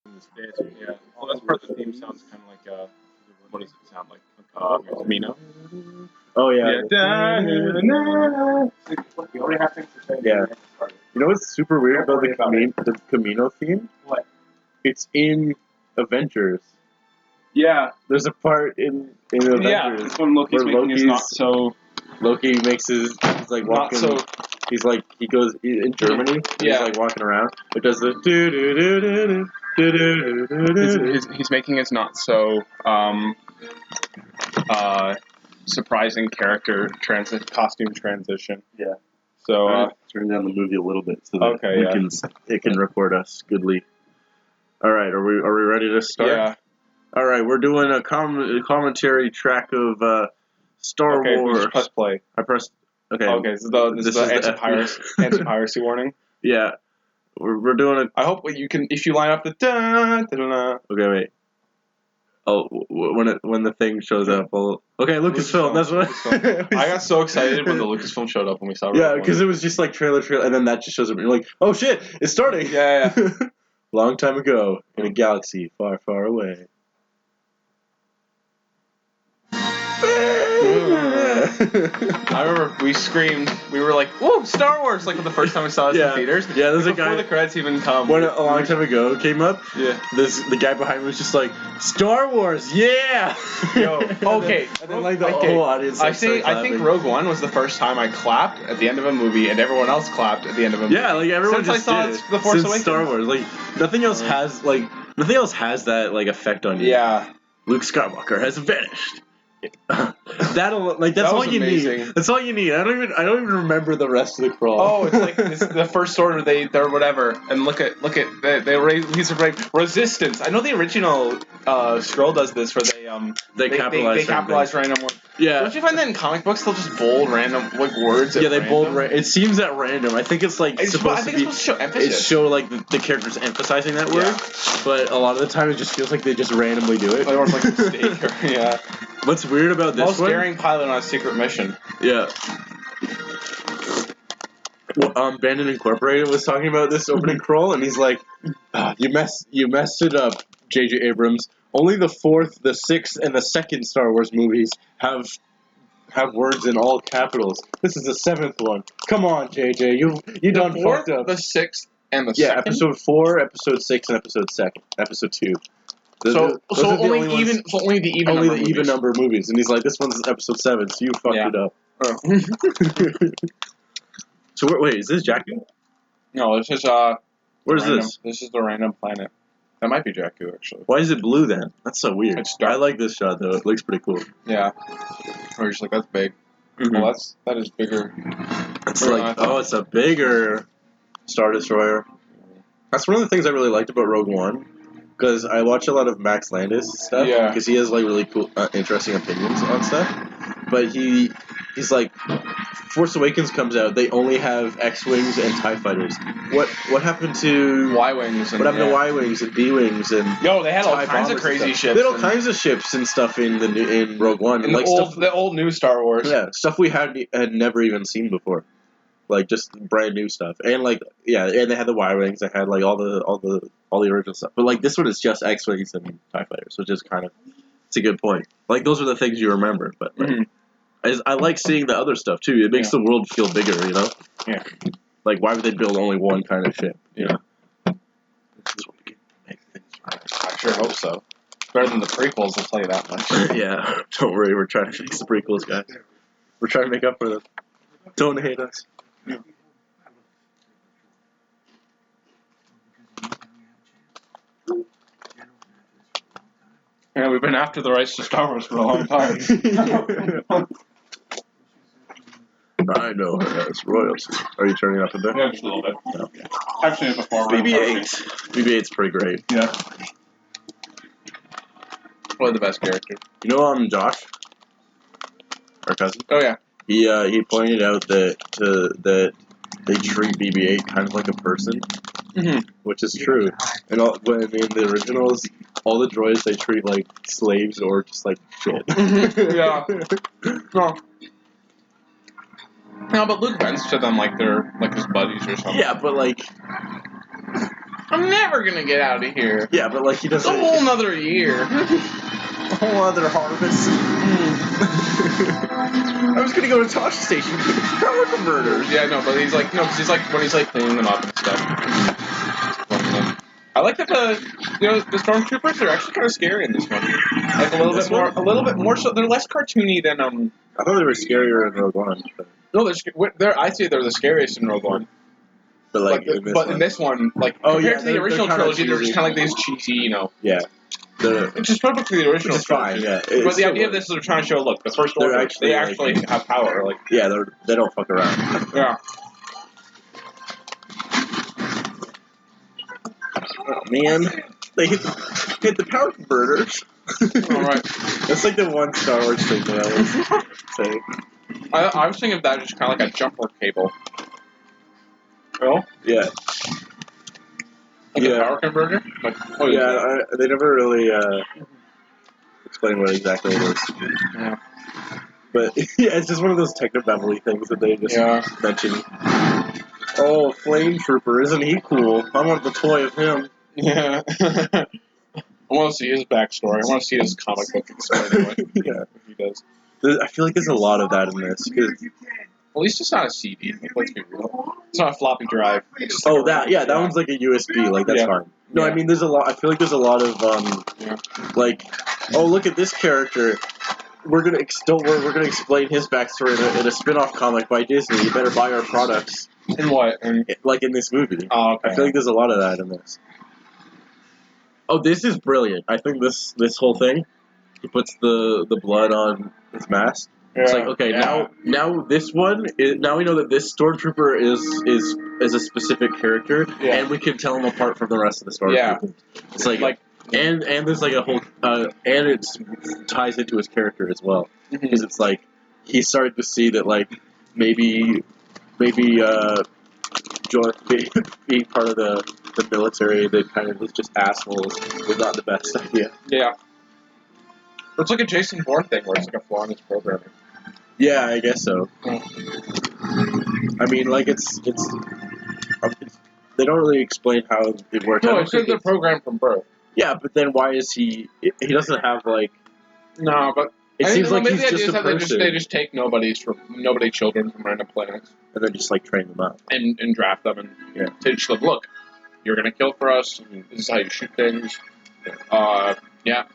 Yeah. Well, that's part of the theme. Sounds kind of like what does it sound like? Camino. Oh yeah. Yeah. Yeah. You know what's super weird about the Camino theme? What? It's in Avengers. Yeah. There's a part in Avengers. Yeah. This one Loki's where making is not so. Loki makes he's like walking. Not so. He's like he goes in Germany. And Yeah. He's like walking around. It does the do do do do do do do do. He's making his not so surprising character costume transition. Yeah. So Turn down the movie a little bit so that it can record us goodly. All right, are we ready to start? Yeah. All right, we're doing a commentary track of Star Wars. Just press play. I pressed. Okay. Okay. This is the anti-piracy warning. Yeah. We're doing a. I hope you can if you line up the da da da. Okay, wait. Oh, when the thing shows up. Okay, Lucasfilm. That's what. I got so excited when the Lucasfilm showed up when we saw. Yeah, because it was just like trailer, and then that just shows up, and you're like, oh shit, it's starting. Yeah. Long time ago, in a galaxy far, far away. I remember we screamed. We were like, "Whoa, Star Wars!" Like the first time we saw it in theaters. Yeah, there's a before guy. the credits even come. When a long time ago came up. Yeah. The guy behind me was just like, Star Wars, yeah. Yo, okay. And then like the whole audience. I think Rogue One was the first time I clapped at the end of a movie, and everyone else clapped at the end of a movie. Yeah, like everyone Since just I saw did it. The Force Since Awakens. Star Wars, like nothing else has that like effect on you. Yeah. Luke Skywalker has vanished. That's That all was you amazing. need. That's all you need. I don't even remember the rest of the crawl. Oh, it's like the first order. They're whatever. And look at they raise these resistance. I know the original scroll does this where they capitalize random words. Yeah. Don't you find that in comic books they'll just bold random like words? Yeah, they bold. It seems at random. I think it's like supposed to show emphasis. It show like the characters emphasizing that word, but a lot of the time it just feels like they just randomly do it. Or like a mistake. Yeah. What's weird about this Most one? daring pilot on a secret mission. Yeah. Well, Bandit Incorporated was talking about this opening crawl, and he's like, "You messed it up, J.J. Abrams. Only the 4th, the 6th, and the 2nd Star Wars movies have words in all capitals. This is the 7th one. Come on, J.J. You done fucked up. The 6th, and the 2nd? Yeah, episode 4, episode 6, and episode 2. So only the even number movies, and he's like, this one's episode 7, so you fucked it up. Oh. So wait, is this Jakku? No, this is Where's this? This is the random planet. That might be Jakku, actually. Why is it blue then? That's so weird. It's dark. I like this shot though. It looks pretty cool. Yeah. Or you're just like, that's big. Mm-hmm. Well, that is bigger. It's like, it's a bigger Star Destroyer. That's one of the things I really liked about Rogue One. Because I watch a lot of Max Landis stuff. Yeah. Because he has like really cool, interesting opinions on stuff. But he's like, Force Awakens comes out. They only have X-wings and TIE fighters. What happened to Y-wings? What happened to Y-wings and B-wings and? Yo, they had all kinds of crazy ships. They had all kinds of ships and stuff in Rogue One. And like the old new Star Wars. Yeah, stuff we had never even seen before. Like just brand new stuff, and like and they had the Y-wings. They had like all the original stuff. But like this one is just X-wings and TIE fighters, which is it's a good point. Like those are the things you remember. But like, I like seeing the other stuff too. It makes the world feel bigger, you know. Yeah. Like why would they build only one kind of ship? You know? I sure hope so. Better than the prequels, I'll tell you that much. Yeah, don't worry. We're trying to fix the prequels, guys. We're trying to make up for them. Don't hate us. Yeah, we've been after the rights to Star Wars for a long time. I know her as royalty. Are you turning up a bit? Yeah, just a little bit. Okay. I've seen it before. BB-8. BB-8's pretty great. Yeah. Probably the best character. You know, Josh, our cousin. Oh yeah. He pointed out that they treat BB-8 kind of like a person, which is true. And when in the originals, all the droids they treat like slaves or just like shit. Yeah. No, but Luke vents to them like they're like his buddies or something. Yeah, but like I'm never gonna get out of here. Yeah, but like he doesn't. It's a whole nother year. A whole other harvest. I was gonna go to Tosh Station to get power converters. Yeah, no, but he's like, no, because he's like, when he's like cleaning them up and stuff. I like that the stormtroopers are actually kind of scary in this one. Like a little bit more so. They're less cartoony than I thought they were scarier in Rogue One. But... No, I'd say they're the scariest in Rogue One. But like, in this one, like compared to the original trilogy, they're just kind of like these cheesy, you know. Yeah. Which is perfectly the original trilogy. Fine, yeah. But the idea of this is they're trying to show, look, the First Order, they actually have power. Like, yeah, they don't fuck around. Yeah. Oh man, they hit the power converters. All right. That's like the one Star Wars thing that I was saying. I was thinking of that just kind of like a jumper cable. Oh? Yeah. Like a power converter? Like, they never really explain what exactly it is. Yeah. But yeah, it's just one of those techno-babbly things that they just mention. Oh, Flame Trooper, isn't he cool? I want the toy of him. Yeah. I want to see his backstory. I want to see his comic book explaining what he does. I feel like there's a lot of that in this. At least it's not a CD. Like, let's be real. It's not a floppy drive. That one's like a USB. Like that's fine. No, I mean there's a lot. I feel like there's a lot of like, oh look at this character. We're gonna explain his backstory in a spin-off comic by Disney. You better buy our products. In what? Like in this movie. Oh, okay. I feel like there's a lot of that in this. Oh, this is brilliant. I think this whole thing. He puts the blood on his mask. Yeah. It's like, okay, now this one now we know that this stormtrooper is a specific character, and we can tell him apart from the rest of the stormtroopers. Yeah. It's like and there's like a whole and it ties into his character as well, because it's like he's starting to see that like maybe being part of the military that kind of was just assholes was not the best idea. Yeah. It's like a Jason Bourne thing where it's like a flaw in his programming. Yeah, I guess so. I mean, like it's they don't really explain how it works. No, it's the program from birth. Yeah, but then why is he doesn't have like... No, but... It seems like he's just a person. They just take nobody children from random planets. And then just like train them up. And draft them and teach them, look, you're going to kill for us, and this is how you shoot things. Yeah.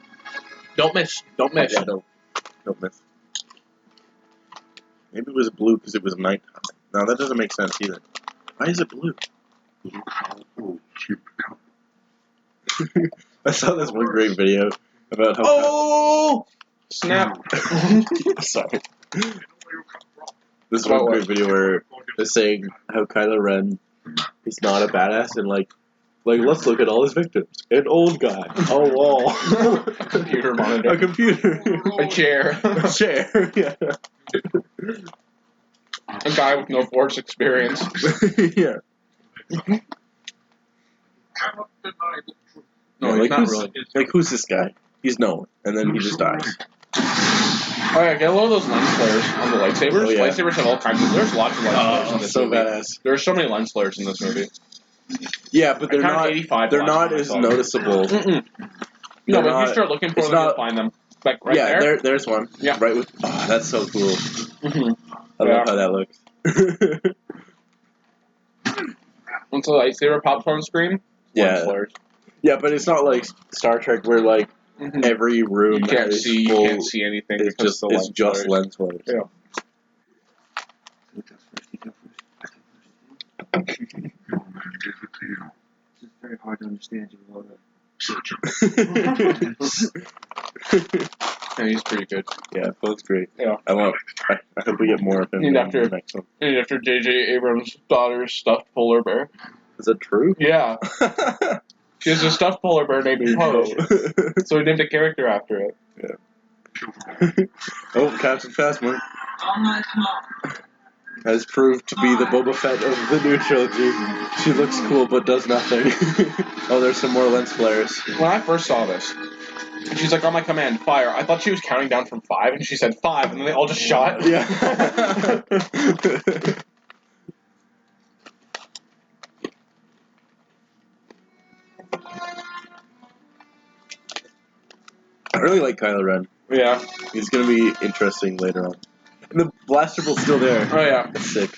Don't miss. Don't miss. Yeah, don't miss. Maybe it was blue because it was nighttime. No, that doesn't make sense either. Why is it blue? I saw this one great video about how... Oh! Snap. Sorry. This one great video where they're saying how Kylo Ren is not a badass and like let's look at all his victims. An old guy, a wall, a computer monitor, a computer, a chair, yeah. A guy with no Force experience. Yeah. No, he's not really. Like, who's this guy? He's no one. And then he just dies. Oh yeah, get a load of those lens flares on the lightsabers. Oh, yeah. Lightsabers have all kinds of... There's lots of lens flares in this movie. Badass. There are so many lens flares in this movie. Yeah, but they're not as noticeable. No, but if you start looking for them, you'll find them. Like right there. There's one. Yeah. Right with... Oh, that's so cool. I love how that looks. Once the lightsaber pops on screen, lens flares. Yeah, but it's not like Star Trek where like every room you can't see anything. It's just lens flares. Yeah. It's very hard to understand you all that. Yeah, he's pretty good. Yeah, both great. Yeah. I hope we get more of him in the next one. Named after J.J. Abrams' daughter's stuffed polar bear. Is that true? Yeah. She has a stuffed polar bear named Poe. So we named a character after it. Yeah. Oh, Captain Phasma has proved to be the Boba Fett of the new trilogy. She looks cool but does nothing. Oh, there's some more lens flares. When I first saw this, and she's like, on my command, fire. I thought she was counting down from 5, and she said 5, and then they all just shot. Yeah. I really like Kylo Ren. Yeah. He's gonna be interesting later on. And the blaster bolt's still there. Oh yeah. That's sick.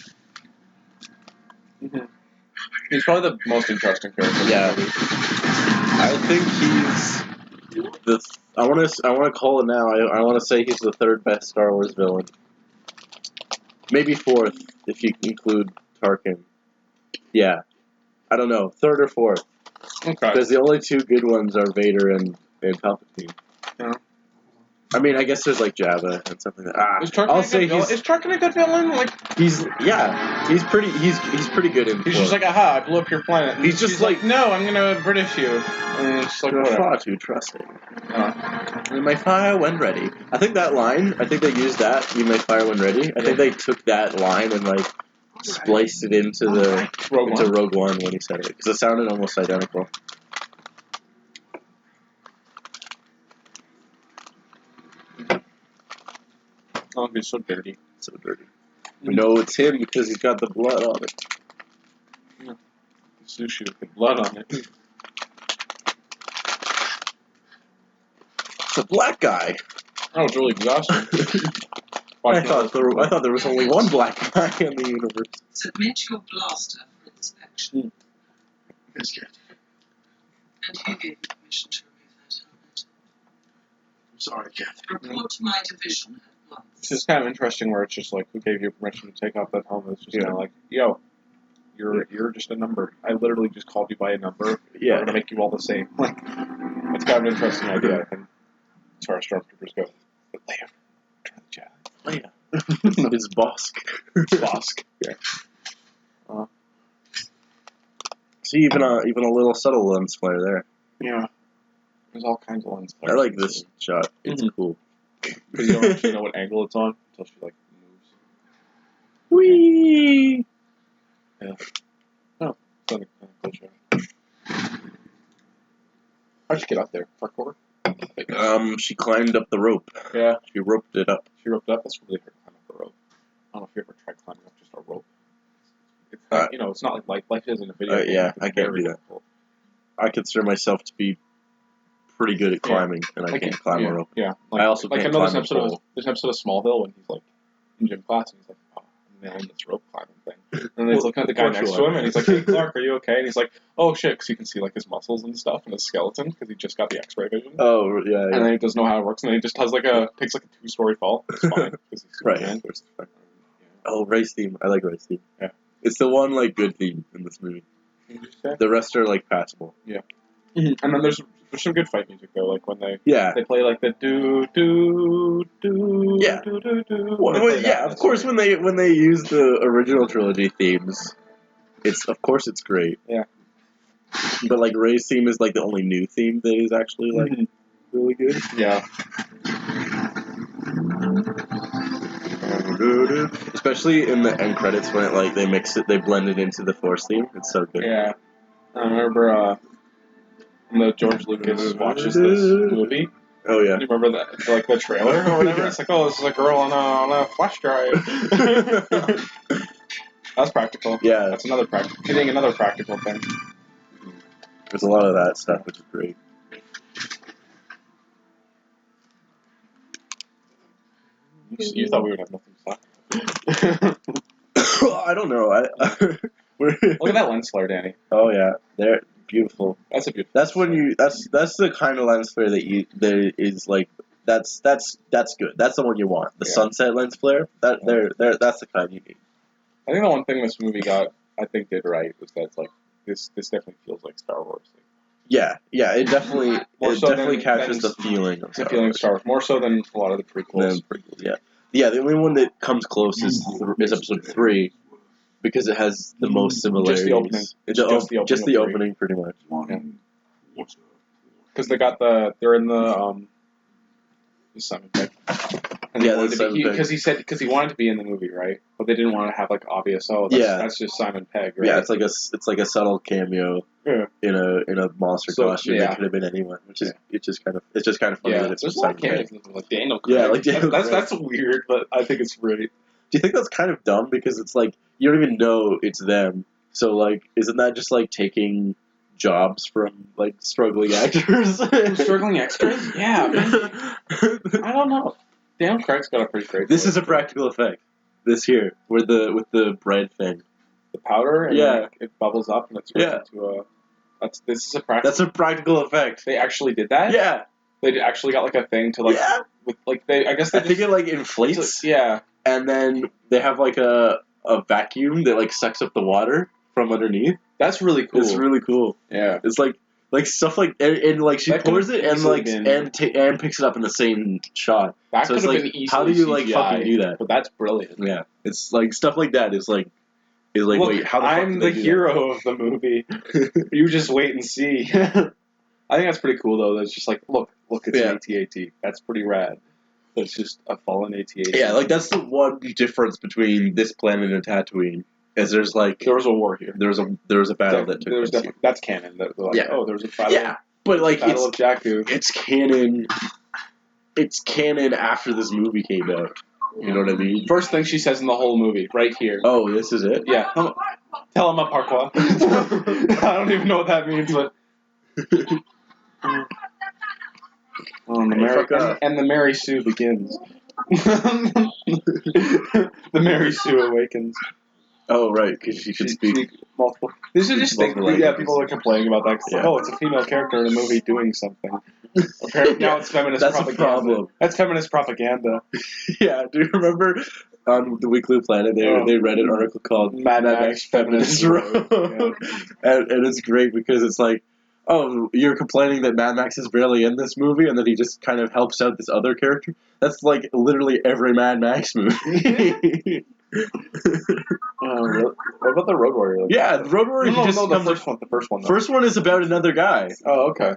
Mm-hmm. He's probably the most interesting character. Yeah. I think he's the. I want to call it now. I want to say he's the third best Star Wars villain. Maybe fourth if you include Tarkin. Yeah. I don't know. Third or fourth. Okay. Because the only two good ones are Vader and Palpatine. Yeah. I mean, I guess there's like Jabba and something like that. Is Tarkin a good villain? Like he's pretty good in. He's just like, aha, I blew up your planet. And he's just like, no, I'm gonna British you. And it's just like, you're whatever. far too trusting. You may fire when ready. I think that line. I think they used that. You may fire when ready. I think they took that line and like spliced it into Rogue One when he said it because it sounded almost identical. Oh, he's so dirty. So dirty. We know it's him because he's got the blood on it. Yeah. Sushi with the blood on it. It's a black guy. Oh, it's really exhausting. I thought there was only one black guy in the universe. Submit your blaster for inspection. That's good. And who gave you permission to remove that helmet? I'm sorry, Catherine. Report to my division at once. It's just kind of interesting where it's just like, who gave you permission to take off that helmet? It's just kind of like, yo, you're just a number. I literally just called you by a number. Yeah. We're gonna make you all the same. Like, it's kind of an interesting idea, I think, as far as stormtroopers go. But Leia, try the Jedi. Leia. It's Bosk. Bosk. Yeah. See, even a little subtle lens flare there. Yeah. There's all kinds of lens flares. I like this shot. It's cool. Because you don't actually know what angle it's on until she like moves. Whee! Yeah. Oh, it's not a cool shot. How'd she get up there? Parkour? She climbed up the rope. Yeah. She roped it up. She roped up. That's really hard to climb up the rope. I don't know if you ever tried climbing up just a rope. It's not, it's not like life isn't a video game. Yeah, I can't do that. Difficult. I consider myself to be pretty good at climbing, and I can't climb a rope. Yeah. I also can't climb a pole. There's an episode of Smallville when he's like in gym class and he's like, oh, I'm nailing this rope climbing thing. And then he's looking at the guy next to him and he's like, hey Clark, are you okay? And he's like, oh shit, because you can see like his muscles and stuff and his skeleton because he just got the X-ray vision. Oh yeah. And then he doesn't know how it works and then he just has takes like a 2-story fall. It's fine because he's right. Oh, race theme. I like race theme. Yeah. It's the one like good theme in this movie. The rest are like passable. Yeah. And then there's some good fight music though, like when they play like the do do do do do do. Well, yeah, of course when they use the original trilogy themes, it's great. Yeah. But like Ray's theme is like the only new theme that is actually like really good. Yeah. Especially in the end credits when they blend it into the Force theme. It's so good. Yeah. I remember when George Lucas watches this movie. Oh yeah. You remember that, like the trailer or whatever? It's like, oh, this is a girl on a flash drive. That's practical. Yeah. That's another practical thing. There's a lot of that stuff, which is great. You thought we would have nothing to talk about. I don't know. Look at that lens flare, Danny. Oh yeah, they're beautiful. That's a beautiful. That's when you. That's the kind of lens flare that is like. That's good. That's the one you want. The sunset lens flare. That's the kind you need. I think the one thing this movie did right was that it's like this definitely feels like Star Wars. Yeah, it definitely captures the feeling of Star Wars more so than a lot of the prequels. Yeah. The only one that comes close is Episode 3, because it has the most similarities. Just the opening, pretty much. Because they're in the Simon Pegg. Because he wanted to be in the movie, right? But they didn't want to have like obvious. That's just Simon Pegg, right? Yeah, it's like a subtle cameo in a monster costume that could have been anyone, which is it's just kind of funny that it's there's Simon Pegg. Like Daniel Craig. Yeah, like Daniel Craig. That's weird, but I think it's great. Do you think that's kind of dumb because it's like you don't even know it's them? So like, isn't that just like taking jobs from like struggling actors. Struggling extras? Yeah, maybe. I don't know. Damn, Craig's got a pretty great. This voice, is a too. practical effect. This here, with the bread thing. The powder, and Yeah. then it bubbles up and it turns into a. This is a practical. That's a practical effect. They actually did that. Yeah. They actually got like a thing to like. Yeah. With like they, I guess they I think it like inflates. just, yeah. And then they have like a vacuum that like sucks up the water from underneath. That's really cool. It's really cool. Yeah. It's like stuff like and like she That could've pours it and easily like been- and picks it up in the same shot. That So could it's have like, been easily how do you like CGI, fucking do that? But that's brilliant. Yeah, it's like stuff like that is like Look, wait, how the fuck I'm did the they do hero of the movie. that? You just wait and see. I think that's pretty cool though. That's just like look, it's Yeah. an AT-AT. That's pretty rad. It's just a fallen AT-AT. Yeah, like that's the one difference between this planet and Tatooine. Is there's like there was a war here. there was a battle that took place here. That's canon. They're like, Yeah. oh, there was a battle. Yeah, but like Battle of Jakku. it's canon. It's canon after this movie came out. You know what I mean? First thing she says in the whole movie, right here. Oh, this is it. Yeah. Tell him a parkour. I don't even know what that means, but. And the Mary Sue begins. The Mary Sue awakens. Oh, right, because she can speak. Multiple. These are just things. Multiple Yeah, languages. people are complaining about that. 'Cause Yeah. like, oh, it's a female character in a movie doing something. Apparently now it's feminist That's a propaganda. problem. That's feminist propaganda. Yeah, do you remember on the Weekly Planet they read an article called Mad Max Feminist Road. and it's great because it's like, oh, you're complaining that Mad Max is barely in this movie and that he just kind of helps out this other character? That's like literally every Mad Max movie. Really? What about the Road Warrior? Yeah, the Road Warrior No, just the comes first one. The first one. Though. First one is about another guy. Oh, okay.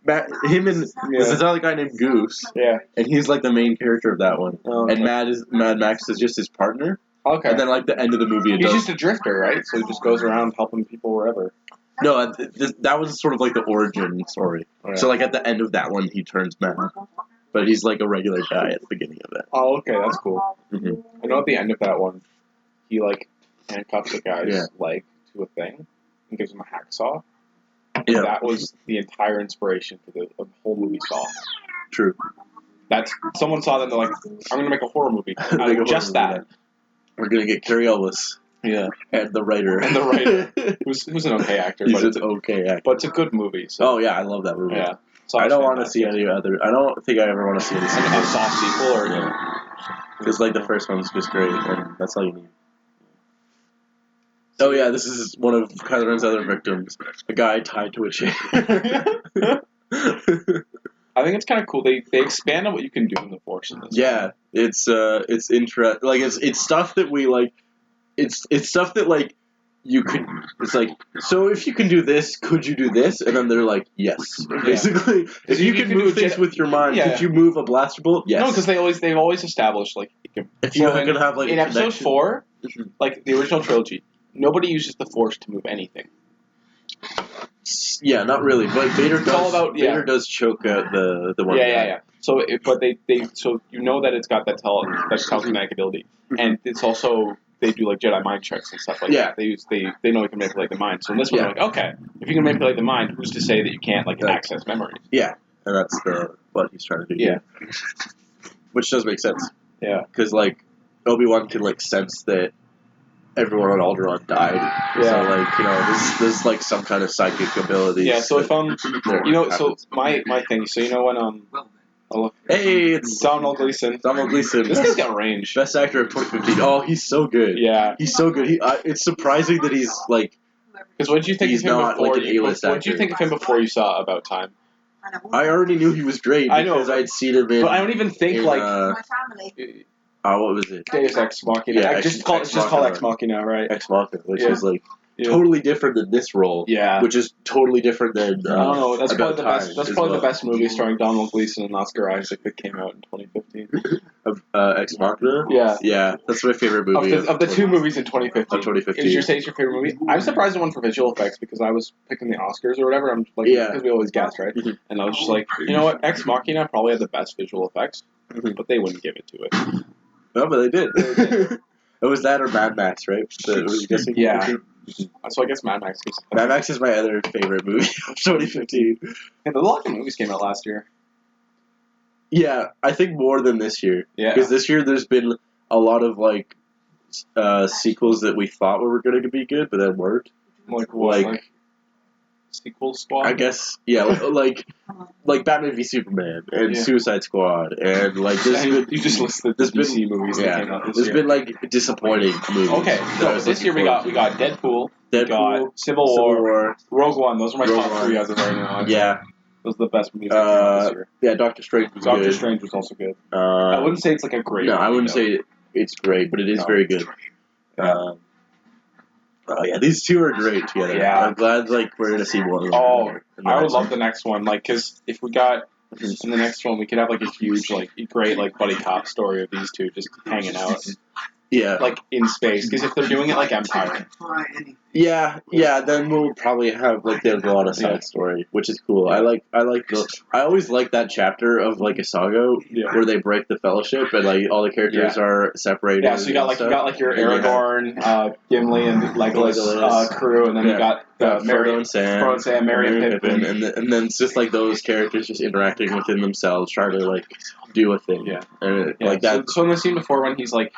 Yeah. Him and there's this other guy named Goose, Yeah. and he's like the main character of that one. Oh, okay. And Mad Max is just his partner. Okay. And then like the end of the movie, it He's does. just a drifter, right? So he just goes around helping people wherever. No, that was sort of like the origin story. Yeah. So like at the end of that one, he turns mad, but he's like a regular guy at the beginning of it. Oh, okay, that's cool. Mm-hmm. I know at the end of that one, he like handcuffs a guy's Yeah. leg to a thing and gives him a hacksaw. And Yeah. that was the entire inspiration for the whole movie Saw. True. That's someone saw that and they're like, I'm gonna make a horror movie out Make a of just horror that. movie. We're gonna get Carrie Ellis Yeah, and the writer. And the writer. who's an okay actor, He's but it's an okay actor. but it's a good movie. So Oh yeah, I love that movie. yeah, so I don't want to see any other. I don't think I ever want to see any a sequels. Saw sequel or Yeah. Because like the first one's just great, and that's all you need. Oh yeah, this is one of Kylo Ren's other victims. A guy tied to a chair. I think it's kind of cool. They expand on what you can do in the Force in this. Yeah, it's interesting. Like it's stuff that we like. It's stuff that like you could. It's like, so if you can do this, could you do this? And then they're like, yes, basically. If you can move things with your mind, Yeah. could you move a blaster bolt? Yes. No, because they've always established like you can. if you can have like in a episode connection. 4, Mhm. like the original trilogy, nobody uses the Force to move anything. Yeah, not really, but Vader It's all does. about- yeah. Vader does choke out the one. guy. Yeah. So, but they so you know that it's got that telekinetic ability, and it's also they do like Jedi mind checks and stuff like Yeah. that. They know you can manipulate the mind. So in this one, Yeah. they're like, okay, if you can manipulate the mind, who's to say that you can't like Right. access memories? Yeah, and that's what he's trying to do. Yeah. Which does make sense. Yeah. Because like Obi-Wan can like sense that everyone on Alderaan died. Yeah. So like there's like some kind of psychic ability. Yeah. So if so happens. my thing. So you know when oh, look, Hey, it's Donald Gleason. Donald Gleason. This guy's got range. Best actor of 2015. Oh, he's so good. Yeah. He's so good. It's surprising that he's like. Because what did you think He's of him not, before? like, an A-list What did you actor. think of him before you saw About Time? I already knew he was great I know, because I'd seen him in. But I don't even think in, like My family. what was it? Deus Ex Machina. Yeah, It's just called Ex Machina, right? Ex Machina, which Yeah. is like Yeah. totally different than this role. Yeah. Which is totally different than. I don't know. That's About probably the best. Time That's as probably well. the best movie starring Donald Gleason and Oscar Isaac that came out in 2015. Ex Machina. Yeah. Yeah, that's my favorite movie Of the two movies in 2015. Of 2015. Is your favorite movie? I'm surprised it won for visual effects because I was picking the Oscars or whatever. I'm like, Yeah. because we always guess, right? Mhm. And I was just like, you know what? Ex Machina probably had the best visual effects, Mhm. but they wouldn't give it to it. No, but they did. It was that or Mad Max, right? That was guessing. Yeah. So I guess Mad Max is... Mad Max is my other favorite movie of 2015. Yeah, the lot of movies came out last year. Yeah, I think more than this year. Yeah. Because this year there's been a lot of like sequels that we thought were going to be good, but then weren't. Like what? Like sequel squad? I guess, yeah, like Batman v Superman and Suicide Squad and like you just listed the DC movies that came out this year. There's been like disappointing movies. Okay, so this year we got Deadpool, we got Civil War, Rogue One. Those are my top 3 as of right now. Yeah. Those are the best movies that came out this year. Yeah, Doctor Strange was good. Doctor Strange was also good. I wouldn't say it's like a great No, I wouldn't say it's great, but it is very good. Oh yeah, these two are great together. Yeah. I'm glad like we're gonna see more of them. Oh, I would love the next one. Like, cause if we got in the next one, we could have like a huge, like, great like buddy cop story of these two just hanging out. Yeah. Like in space, because if they're doing it like Empire. Yeah, then we'll probably have like there's a lot of side story, which is cool. I always like that chapter of like a saga where they break the fellowship and like all the characters are separated. Yeah, so you got your Aragorn, Gimli, and Legolas crew, and then you got Frodo and Sam, Merry and Pippin, and then it's just like those characters just interacting within themselves, trying to like do a thing. Yeah, and like that. So in the scene before when he's like,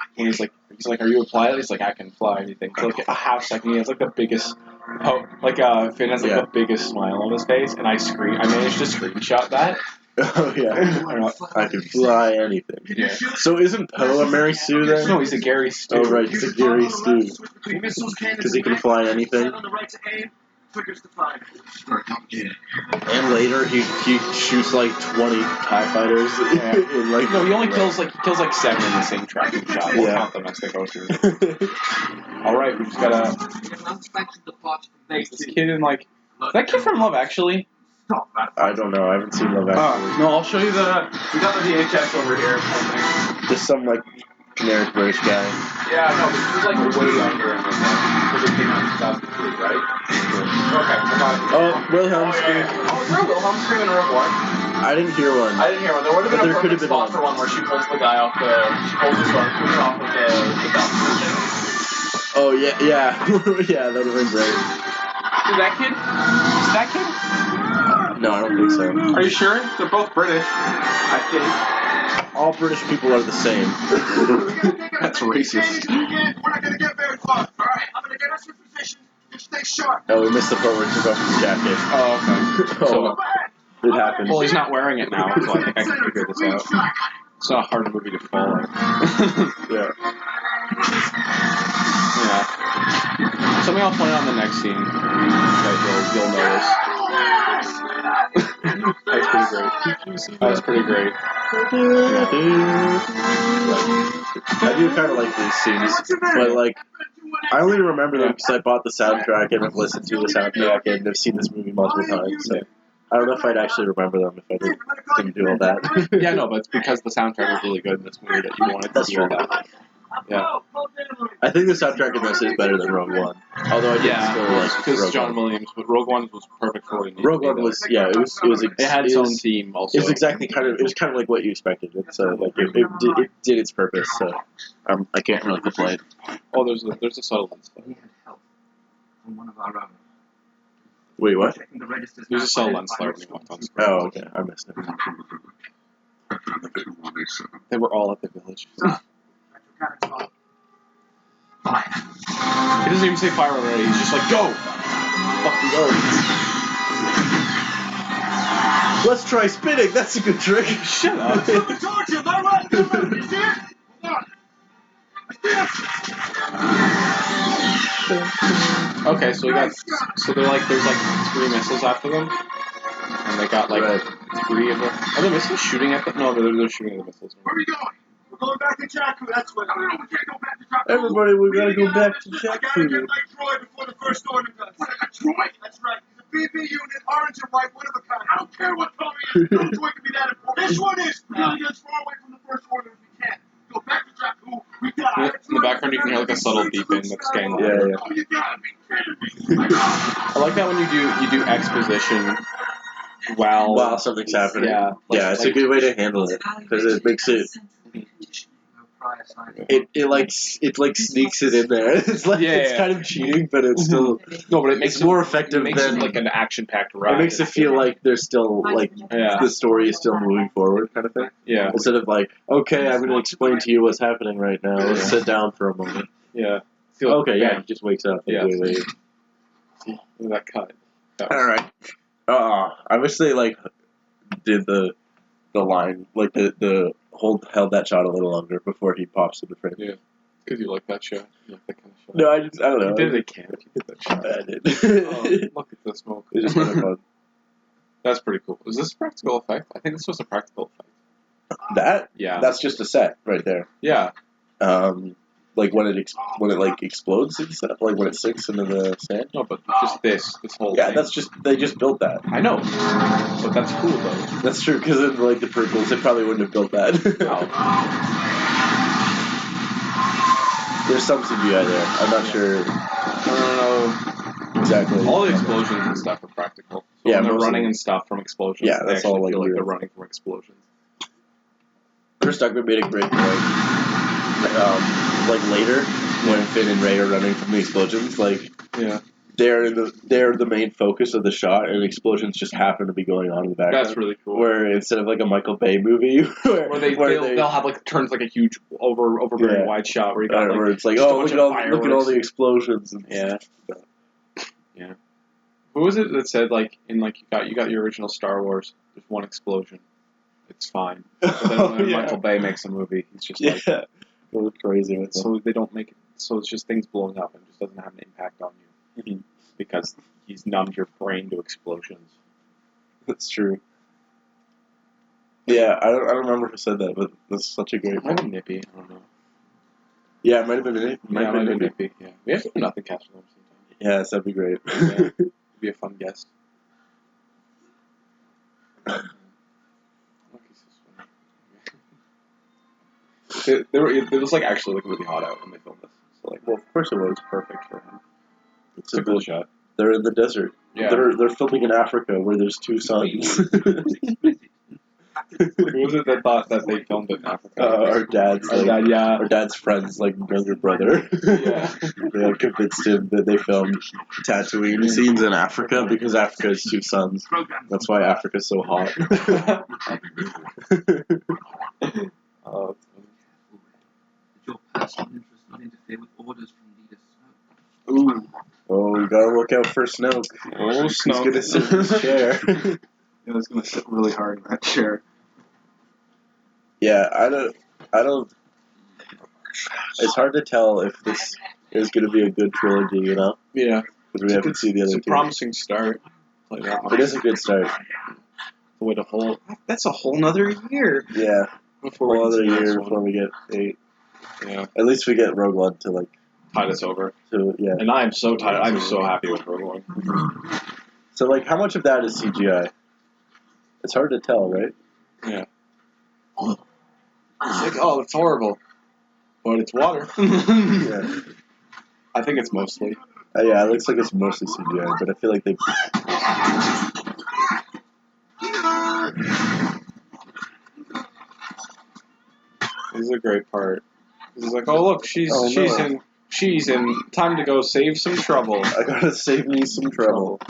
are you a pilot? He's like, I can fly anything. So like a half second, he has like the biggest, Finn has like the biggest smile on his face, and I managed to screenshot that. Oh yeah, I can fly anything. Yeah. So isn't Poe a Mary Sue then? No, he's a Gary Stu. Oh right, he's a Gary Stu. Because he can fly anything. And later he shoots like 20 TIE fighters. Yeah. In like no, he only kills like 7 in the same tracking shot. We'll count them as they go through. All right, we just gotta. This kid in like that kid from Love Actually. I don't know. I haven't seen Love Actually. No, I'll show you the. We got the VHS over here. Just some like generic British guy. Yeah, no, but he was like way younger in this one because it came out in 2003, right? Okay, come on. Oh, Wilhelm scream. Oh, is there a Wilhelm scream in Rogue One? I didn't hear one. There would have been a perfect spot for one where she pulls the guy off she pulls the stormtrooper off of the balcony thing. Oh yeah, yeah, yeah, that would have been great. Is that kid? No, I don't think so. Are you sure? They're both British, I think. All British people are the same. That's racist. We're not gonna get very far. All right, I'm gonna get us in position and stay sharp. Oh, we missed the part where he took off his jacket. Oh, okay. So it happened. Well, he's not wearing it now, so I think I can figure this out. It's not a hard movie to follow. Yeah. Yeah. Something I'll point out on the next scene that you'll notice. That was pretty great. I do kind of like these scenes, but like I only remember them because I bought the soundtrack and have listened to the soundtrack and have seen this movie multiple times. So I don't know if I'd actually remember them if I didn't do all that. Yeah, no, but it's because the soundtrack was really good in this movie that you wanted to do all that. Yeah. I think the soundtrack in this is better than Rogue One. Although I did still like because Rogue John One. Williams, but Rogue One was perfect for what it needed. Rogue One was it had its own theme also. It was exactly it was kind of like what you expected. So like it did its purpose. So I can't really complain. Oh, there's a subtle one. He had help from one of our own. Wait, what? There's a cell lens flare when you walked on screen. Oh, okay, I missed it. They were all at the village. Fire. He doesn't even say fire already. He's just like, go! Fucking go. Let's try spinning. That's a good trick. Shut up. I told you, my right. You see it? Okay, so they're like, there's like 3 missiles after them, and they got like 3 of them. Are the missiles shooting at them? No, they're shooting at the missiles. Where are we going? We're going back to Jakku. That's what. No, we can't go back to Jakku. Everybody, we gotta go back to I gotta Jakku. get like Troy before the first order does. Troy? That's right. He's a BB unit, orange and white, one of a kind. I don't care what color he is. No Troy can be that important. This one is. We gotta get as far away from the first order as we can. Go back to Jakku. We die. In the background, you can hear like a subtle beeping that's getting Yeah, louder. yeah. Oh, you gotta be kidding me. I like that when you do exposition while something's happening. Yeah, Yeah, it's a good way to handle it because it makes it. it like sneaks it in there. It's like it's kind of cheating, but it's still no, but it makes more effective It makes than it like an action-packed ride. it makes it feel like there's still like the story is still moving forward, kind of thing. Yeah. Instead of like, okay, I'm going to explain to you what's happening right now. Let's sit down for a moment. Yeah. Okay, yeah, he just wakes up. Yeah. Wait. That cut. All right. I wish they like did the line like the held that shot a little longer before he pops in the frame. Yeah. Because you like that shot. You like that kind of shot. No, I don't know. You did it again. If you did that shot. I did. Look at the smoke. It's just kind of fun. That's pretty cool. Is this a practical effect? I think this was a practical effect. That? Yeah. That's just a set right there. Yeah. Like when it like explodes and stuff, like when it sinks into the sand. No, but just this whole Yeah, thing. they just built that. I know. But that's cool though. That's true, because in like the prequels, they probably wouldn't have built that. Oh. There's some CGI there. I'm not sure. I don't know. Exactly. All the explosions and stuff are practical. So Yeah, when they're mostly. running and stuff from explosions, Yeah, they that's actually all, like, feel like real. they're running from explosions. Chris Tucker made a great point. Like later, when Finn and Rey are running from the explosions, like they're the main focus of the shot, and explosions just happen to be going on in the background. That's really cool. Where instead of like a Michael Bay movie, where they'll have like turns like a huge overbearing wide shot where you got like where it's like, just a oh, bunch look of at all the explosions. And yeah. Who was it that said like in like you got your original Star Wars? There's one explosion, it's fine. But then when Michael Bay makes a movie, he's just like goes crazy with so they don't make it. So it's just things blowing up and just doesn't have an impact on you because he's numbed your brain to explosions. That's true. Yeah, I don't remember who said that, but that's such a great. It might have been Nippy. I don't know. Yeah, it might have been Nippy. Might have been Nippy. Yeah, we have to do nothing cast with him sometime. Yes, that'd be great. Yeah, it'd be a fun guest. It was like actually like really hot out when they filmed this. So like, well, of course it was perfect for him. It's a cool shot. They're in the desert. Yeah. They're filming in Africa where there's two suns. Who was it that thought that they filmed it in Africa? Our dad's Our dad's friend's like younger brother. Yeah. They like convinced him that they filmed Tatooine scenes in Africa because Africa has two suns. That's why Africa's so hot. Your personal interests not interfere with orders from Leader Snoke. Ooh. Oh, we gotta look out for Snoke. Oh, He's gonna sit in his chair. He's gonna sit really hard in that chair. Yeah, I don't. It's hard to tell if this is gonna be a good trilogy, you know? Yeah. Because we haven't seen the other two. It's a promising start. It is a good start. That's a whole nother year. Yeah. Before we get 8. Yeah. At least we get Rogue One to like tide us over. Yeah. And I'm so tired. I'm so happy with Rogue One. So like, how much of that is CGI? It's hard to tell, right? Yeah. It's like, oh, it's horrible, but it's water. Yeah. I think it's mostly. Yeah, it looks like it's mostly CGI, but I feel like they. This is a great part. He's like, oh look, she's in time to go save some trouble. I gotta save me some trouble.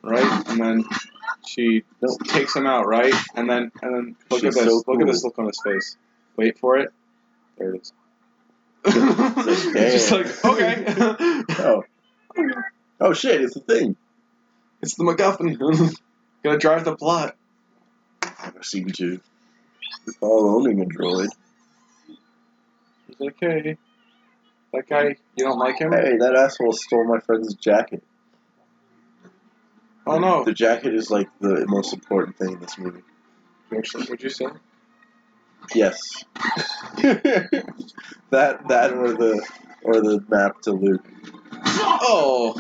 Right? And then she takes him out, right? And then look at this. Look at this look on his face. Wait for it. There it is. It's just like, okay. Oh shit, it's a thing. It's the MacGuffin. Gonna drive the plot. Never seem to recall owning a droid. He's like, hey, that guy, you don't like him? Hey, that asshole stole my friend's jacket. Oh no. The jacket is like the most important thing in this movie. What'd you say? Yes. that or the map to Luke. Oh.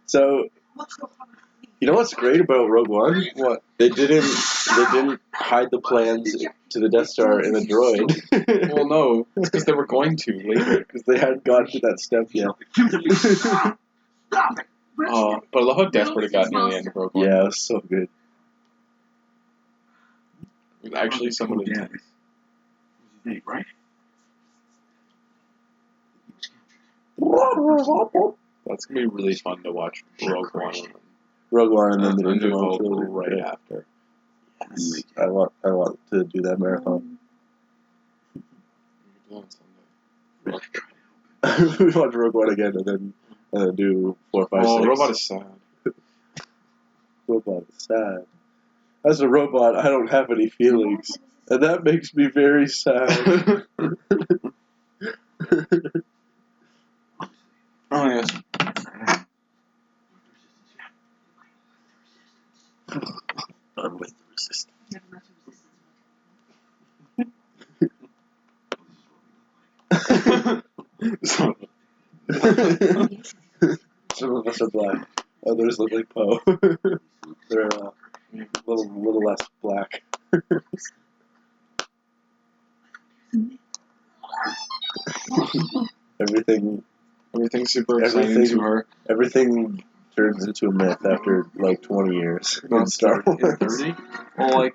So, you know what's great about Rogue One? What? They didn't hide the plans to the Death Star in a droid. Well, no, it's because they were going to later. Because they hadn't gotten to that step yet. Oh, but I love how desperate it got near the end of Rogue One. Yeah, it was so good. It was actually somewhat intense. Hey, right? That's gonna be really fun to watch Rogue One Rogue One and then and the New original Hope trilogy. right Yeah. after. Yes. I want to do that marathon. You're doing Sunday. We watch Rogue One again and then do 4, 5, 6. Oh, Robot is sad. Robot is sad. As a robot, I don't have any feelings, and that makes me very sad. Oh yes. I'm with the resistance. Some of us are black. Others look like Poe. They're a little less black. Everything's super exciting to her. Everything turns into a myth after like 20 years in Star Wars. 30? Well,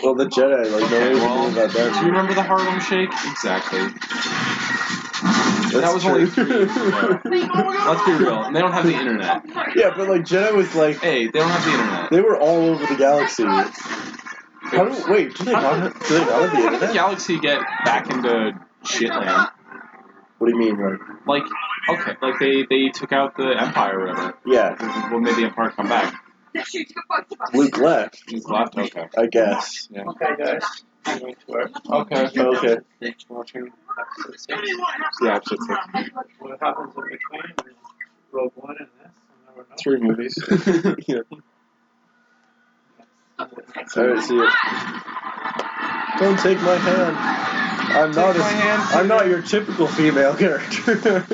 Well, the Jedi, like, okay, no one knew about that. do you remember the Harlem Shake? Exactly. That's that was true. only 3 years ago. Let's be real. And they don't have the internet. Yeah, but like Jedi was like, Hey, they don't have the internet. they were all over the galaxy. Do they not have the How did the internet? galaxy get back into shitland? What do you mean, like? Like they took out the Empire or whatever. Yeah, What made the Empire come back? Luke left, He's left. Okay. I guess. Yeah. Okay, guys. Going to work. Okay. Okay. Watching episode 6. Yeah, episode 6. What happens in between is Rogue One and this. I'll never know. 3 movies. Yeah. Alright, see it. Don't take my hand. I'm not your typical female character.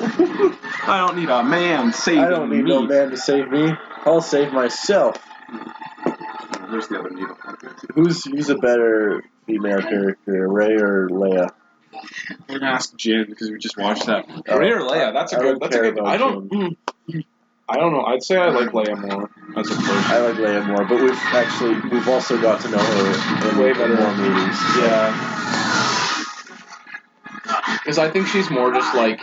I don't need a man saving me. I don't need no man to save me. I'll save myself. There's the other needle. Who's a better female character, Rey or Leia? I'm gonna ask Jin because we just watched that. Oh, Rey or Leia? That's a I good. don't That's a care good. about I don't. I don't know. I'd say I like Leia more as a person. I like Leia more, but we've also got to know her in Way better. more movies. Yeah. Because I think she's more just like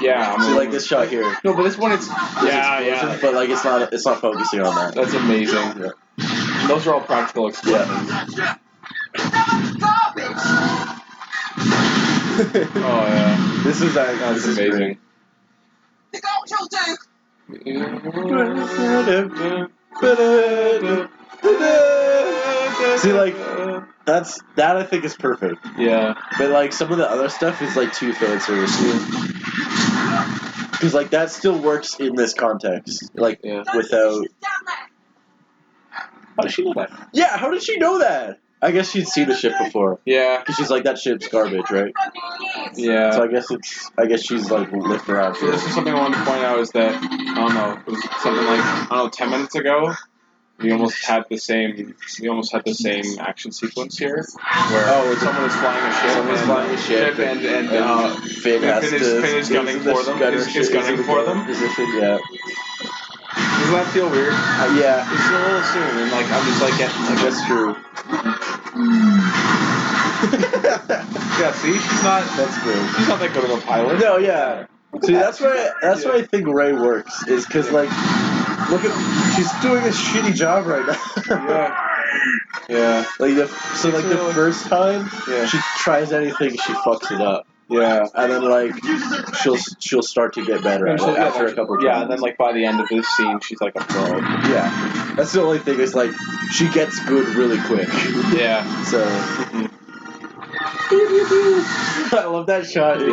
yeah. See, like this shot here. No, but this one it's Explosions, but like it's not focusing on that. That's amazing. Yeah. Those are all practical explosions. Oh yeah. This is That's amazing. See, like that I think is perfect. Yeah. But like some of the other stuff is like too fan service. Because like that still works in this context. Like without. How does she know that? Yeah, how did she know that? I guess she'd seen the ship before. Yeah. Because she's like, that ship's garbage, right? Yeah. So I guess she's like lived around. So this is something I wanted to point out is that, I don't know, it was something like, 10 minutes ago, we almost had the same action sequence here, where someone is flying a ship, and Finn is gunning for them, is gunning for them. Position, yeah. Doesn't that feel weird? Yeah. It's a little soon, and like, I'm just like getting, like, That's true. yeah, see, she's not that good of a pilot. No, yeah. See, that's why I think Rey works, is because, like, look at, she's doing a shitty job right now. Yeah. Like, the first time, she tries anything, she fucks it up. Yeah. And then, like, she'll start to get better at it after a couple times. Yeah, and then, like, by the end of this scene, she's like a pro. Yeah. That's the only thing, is, like, she gets good really quick. Yeah. So... I love that shot. And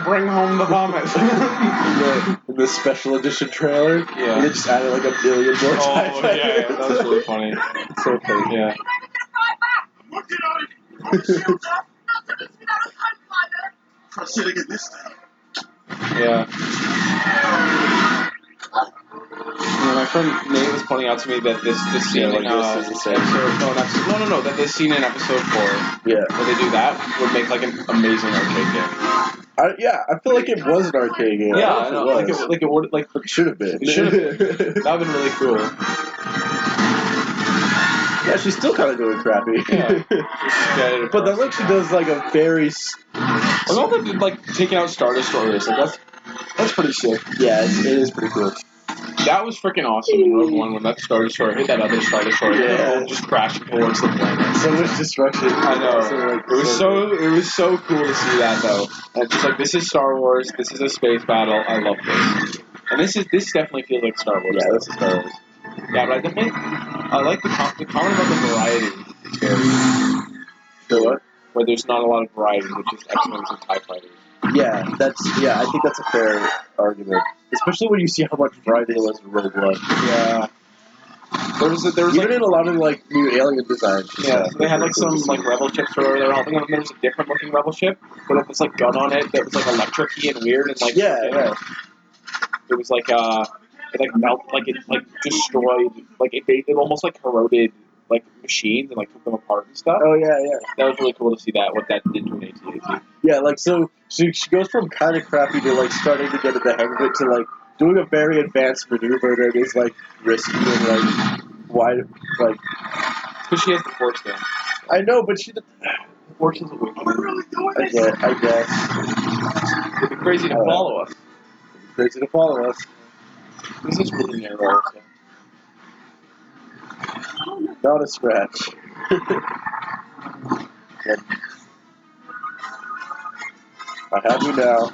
bring home the vomit. in the special edition trailer. Yeah. They just added like a billion more TIE fighters. Yeah, that was really funny. So funny. Yeah. Yeah. My friend Nate was pointing out to me that this scene in that this scene in episode 4, where they do that, would make like an amazing arcade game. I feel like it was an arcade game. Yeah, I know. It would should have been. It should have been. That would have been really cool. Yeah, she's still kind of doing crappy. Yeah. But then like she does like a very I love that like taking out Star Destroyers. Like that's pretty sick. yeah, it is pretty cool. That was freaking awesome in Rogue One when that Star Destroyer hit that other Star Destroyer. Yeah. Just crashing towards the planet. So much destruction. I know. So, like, It was so cool to see that though. And just like this is Star Wars. This is a space battle. I love this. And this definitely feels like Star Wars. Yeah, this is Star Wars. Yeah, but I like the comment about the variety. It's very The what? where there's not a lot of variety with just X-Wings and TIE fighters. Yeah, I think that's a fair argument. Especially when you see how much variety there was in Rogue One. Yeah. There was Even like in a lot of like new alien designs. yeah, they had like some like rebel ships or whatever they were helping them. There was a different looking rebel ship, but it was like gun on it that was like electric-y and weird and like yeah. It was like it like melt like it like destroyed like it almost like corroded like machines and like took them apart and stuff. Oh yeah. That was really cool to see that what that did to an AT-AT. Yeah, like so she goes from kind of crappy to like starting to get in the hang of it to like doing a very advanced maneuver that is like risky and like wide like. Because she has the Force thing. I know, but she. The Force is a weak. I guess. It'd be crazy to follow us. Crazy to follow us. This is really narrow. So. Not a scratch. Yep. I have you now.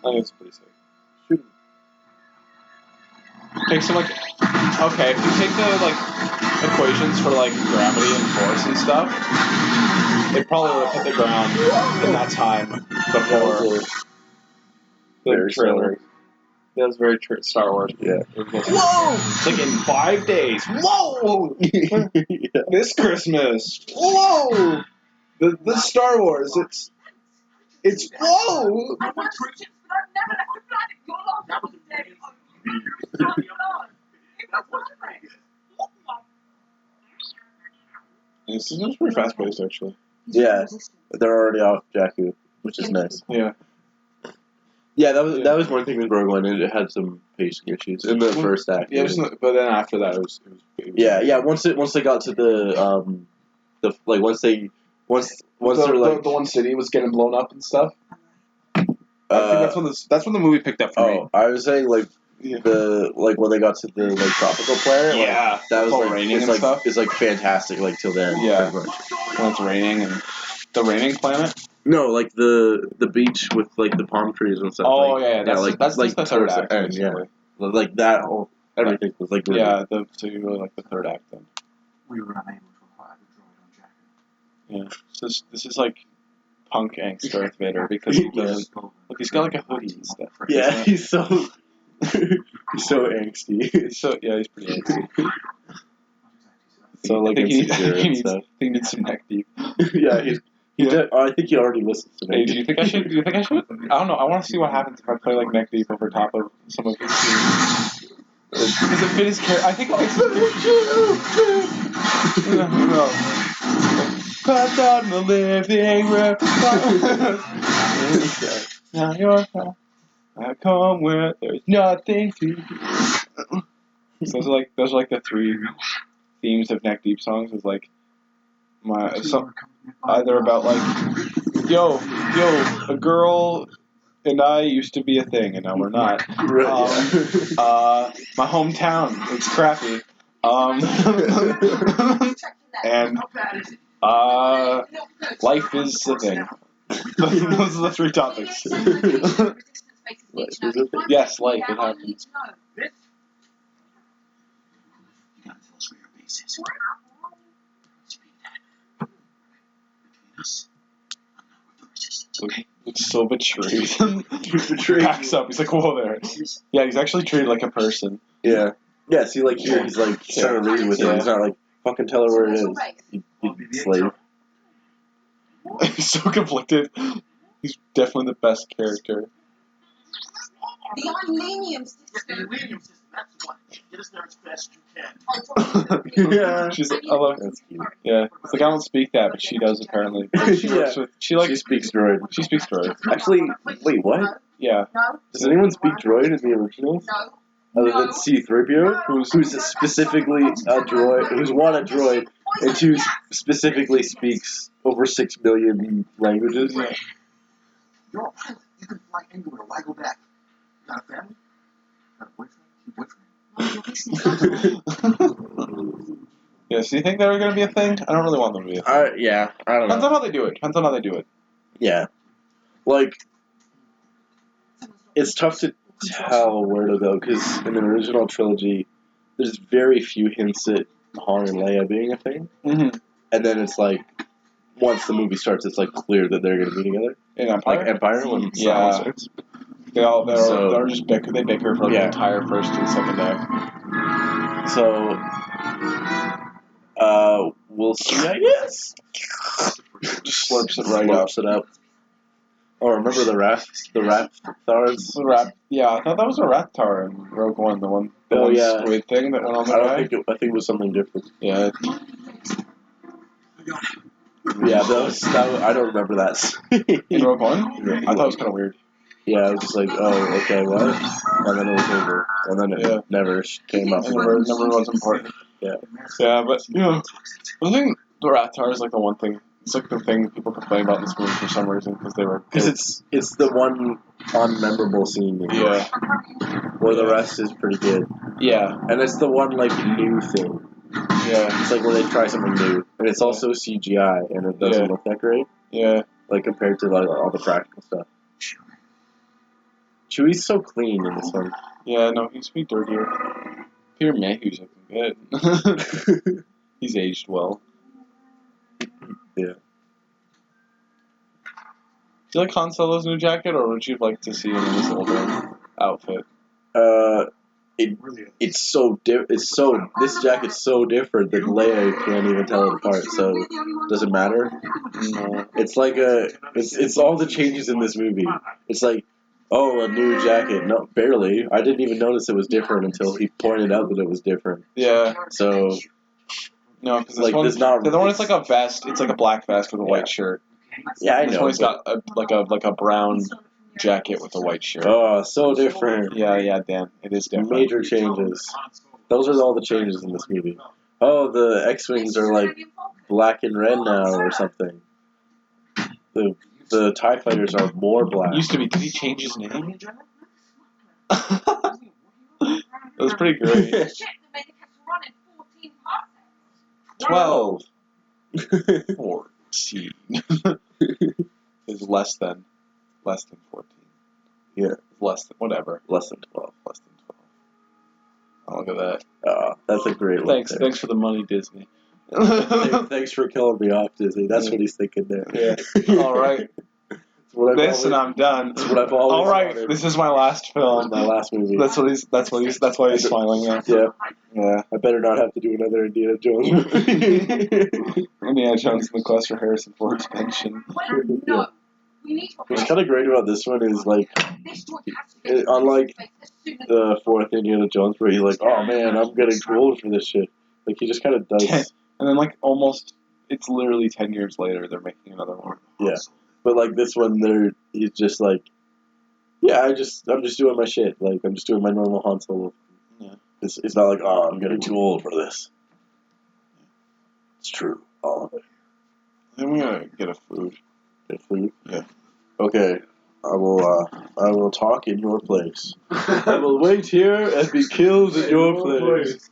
I think it's pretty sick. Shoot him. Take some like, okay, if you take the like equations for like gravity and force and stuff, it probably would have hit the ground in that time before the trailer. That was very Star Wars. Yeah. Whoa! It's like in 5 days. Whoa! Yeah. This Christmas. Whoa! The Star Wars. It's whoa! I want treats, but I've never had to fly to your love. That was a day. This is pretty fast paced, actually. Yeah, they're already off Jakku, which is nice. Yeah. Yeah, that was one thing with Rogue One. It had some pacing issues in the first act. Yeah, but then after that, it was yeah. Once they got to the like once they're like the one city was getting blown up and stuff. I think that's when the movie picked up for me. I was saying like the like when they got to the like tropical planet. Yeah, like, that was like raining it's and like stuff. It's like fantastic like till then. Yeah, pretty much. when it's raining and the raining planet. No, like the beach with like the palm trees and stuff. Oh like, yeah, that's like the third act. End, yeah, like that whole everything was like really so you really like the third act then. We were unable to acquire the droid on Jakku. Yeah, so this is like punk Angst Darth Vader because he doesn't look. He's got like a hoodie and stuff. Yeah, he's so he's so angsty. He's pretty angsty. So like he needs some neck deep. Yeah, I think he already listens to me. Hey, do you think I should? I don't know. I want to see what happens if I play like neck deep over top of some of his scenes. Does it fit his character? I think it fits his character. Put on the living room. Now you're I come where there's nothing to do. So those are like the three themes of neck deep songs. Is like either about like yo, a girl and I used to be a thing, and now we're not. My hometown, it's crappy. And life is a thing. Those are the three topics. Yes, life, it happens. Looks so betrayed. Backs up. He's like, whoa there. Yeah, he's actually treated like a person. Yeah. Yeah, see, like, here, he's, like, trying to reason with him. He's not like, fucking tell her where it is. You slave. He's so conflicted. He's definitely the best character. The unlenium system. That's what. Get us there as fast as you can. Yeah. I love it. That's cute. Yeah. It's like, I don't speak that, but she does, apparently. She works with, she speaks droid. She speaks droid. Actually, wait, what? Yeah. No. Does anyone speak droid in the originals? No. other than C-3PO, who's specifically a droid, who's one a droid, and two specifically speaks over 6 million languages. You're a pilot. You can fly anywhere. Why go back? Got a family? Got a boyfriend? Yeah, so you think they were going to be a thing? I don't really want them to be a thing. Yeah, I don't Depends know. on how they do it. Depends on how they do it. Yeah. Like, it's tough to tell where to go, because in the original trilogy, there's very few hints at Han and Leia being a thing. Mm-hmm. And then it's like, once the movie starts, it's like clear that they're going to be together. In Empire? Like Empire, when Yeah. Star Wars starts. They're just bicker. They bicker for like Yeah. the entire first and second act. So, we'll see, I guess. Just slurps it right up. Slurps it up. Oh, remember the Rathars? Yeah, I thought that was a Raptor in Rogue One, the one squid thing that went on the guy. I think it was something different. Yeah. Yeah, I don't remember that. In Rogue One? Yeah. I thought it was kind of weird. Yeah, I was just like, oh, okay, what? And then it was over. And then it never came up. It never was important. Yeah. Yeah, but, you know, I think the Raptor is like the one thing. It's like the thing people complain about in this movie for some reason, because it's the one unmemorable scene. Yeah. Where the rest is pretty good. Yeah. And it's the one, like, new thing. Yeah. It's like where they try something new. And it's also CGI, and it doesn't look that great. Yeah. Like, compared to, like, all the practical stuff. Chewie's so clean in this one. Yeah, no, he used to be dirtier. Peter Mayhew's looking good. He's aged well. Yeah. Do you like Han Solo's new jacket, or would you like to see him in his older outfit? It's so this jacket's so different that Leia can't even tell it apart. So does it matter? No. It's like it's all the changes in this movie. It's like, oh, a new jacket. No, barely. I didn't even notice it was different until he pointed out that it was different. Yeah. So no, because like, the other one is like a vest. It's like a black vest with a white shirt. Yeah, I know. This one's got a brown jacket with a white shirt. Oh, so different. Yeah, Dan. It is different. Major changes. Those are all the changes in this movie. Oh, the X-Wings are like black and red now or something. The TIE fighters are more black. Used to be. Did he change his name? That was pretty great. 12. 14. Is less than 14. Yeah. Less than, whatever. Less than 12. Less than 12. Oh, look at that. That's a great Thanks for the money, Disney. Thanks for killing me off, Disney. That's what he's thinking there. Yeah. All right. And I'm done. That's what I've always All right. wanted. This is my last film. My last movie. That's why he's smiling now. Yeah. Yeah. I better not have to do another Indiana Jones movie. Indiana Jones and the Quest for Harrison Ford's pension. Yeah. What's kind of great about this one is, like, unlike the fourth Indiana Jones, where he's like, oh man, I'm getting too old for this shit. Like, he just kind of does. And then, like, it's literally 10 years later, they're making another one. Yeah. But, like, this one, he's just like, yeah, I'm just doing my shit. Like, I'm just doing my normal Han Solo. Yeah. It's not like, oh, I'm getting too old for this. It's true. All of it. Then we're gonna get a food. Get food? Yeah. Okay. I will talk in your place. I will wait here and be killed in your place.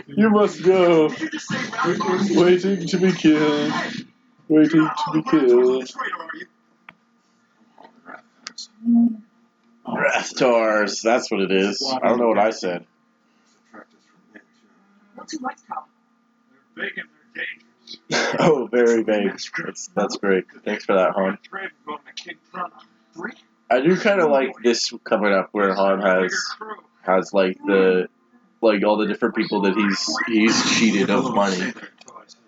You must go. Waiting to be killed. Waiting to be killed. Raftars. That's what it is. I don't know what I said. What's it like, Tom? They're big and they're dangerous. Oh, very vague. That's great. Thanks for that, Han. I do kind of like this coming up where Han has like all the different people that he's cheated of money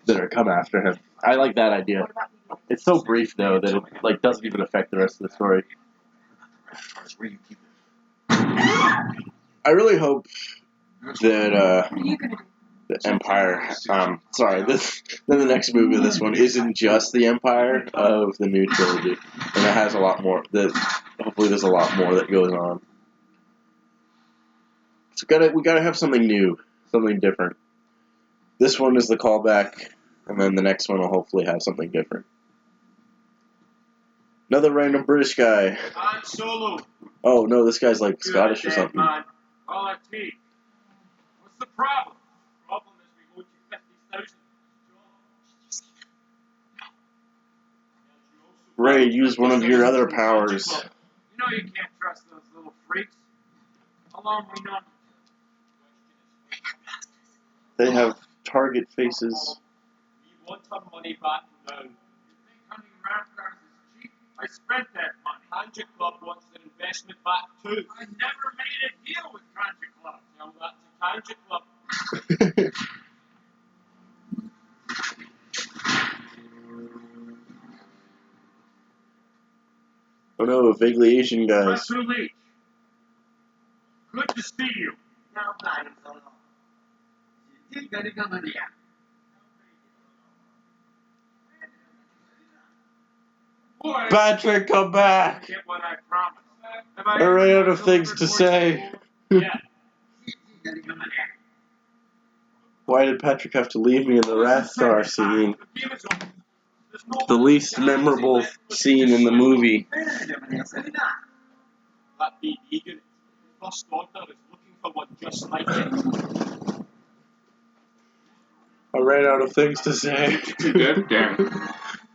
that are come after him. I like that idea. It's so brief though that it like doesn't even affect the rest of the story. I really hope that the Empire. Then the next movie of this one isn't just the Empire of the new trilogy, and it has a lot more. Hopefully there's a lot more that goes on. So we gotta have something new, something different. This one is the callback, and then the next one will hopefully have something different. Another random British guy. Han Solo. Oh no, this guy's like Scottish or something. Man. All I take. What's the problem? The problem is we owed you 50,000. Ray, use one of your other powers. You know you can't trust those little freaks. How long we know? They have target faces. We want our money back now. You think hunting around cars is cheap? I spent that money. Kanja Club wants their investment back too. I never made a deal with Kanja Club. Tell that to Kanja Club. Oh no, vaguely Asian guys. Professor Leach. Good to see you. Now, boy, Patrick, come back! get what I promised. Have I ran out of things to say. Yeah. Why did Patrick have to leave me in the Wrath Star scene? The least memorable scene in the movie. That big Egan, First Order is looking for one just like it. I ran out of things to say. You did? Damn.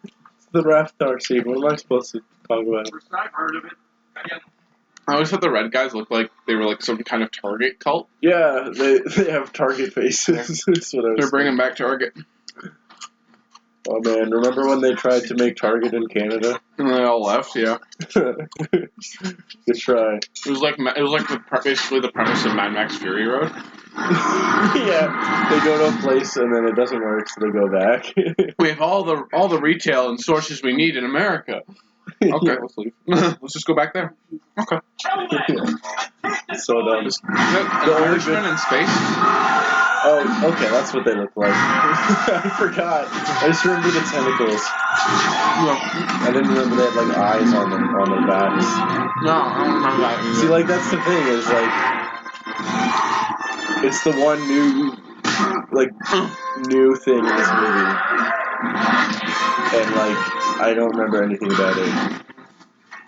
It's the Wrath Star scene. What am I supposed to talk about? First I've heard of it. I always thought the red guys looked like they were like some kind of Target cult. Yeah, they have target faces. That's what I was They're bringing back Target. Oh man, remember when they tried to make Target in Canada? And they all left, yeah. Good try. It was like basically the premise of Mad Max Fury Road. Yeah, they go to a place and then it doesn't work, so they go back. We have all the retail and sources we need in America. Okay, Yeah. let's leave. Let's just go back there. Okay. So dumb. Is that an Irishman in space? Oh, okay, that's what they look like. I forgot. I just remember the tentacles. I didn't remember they had like eyes on their backs. No, I don't remember that either. See, like that's the thing is like, it's the one new thing in this movie, and like I don't remember anything about it.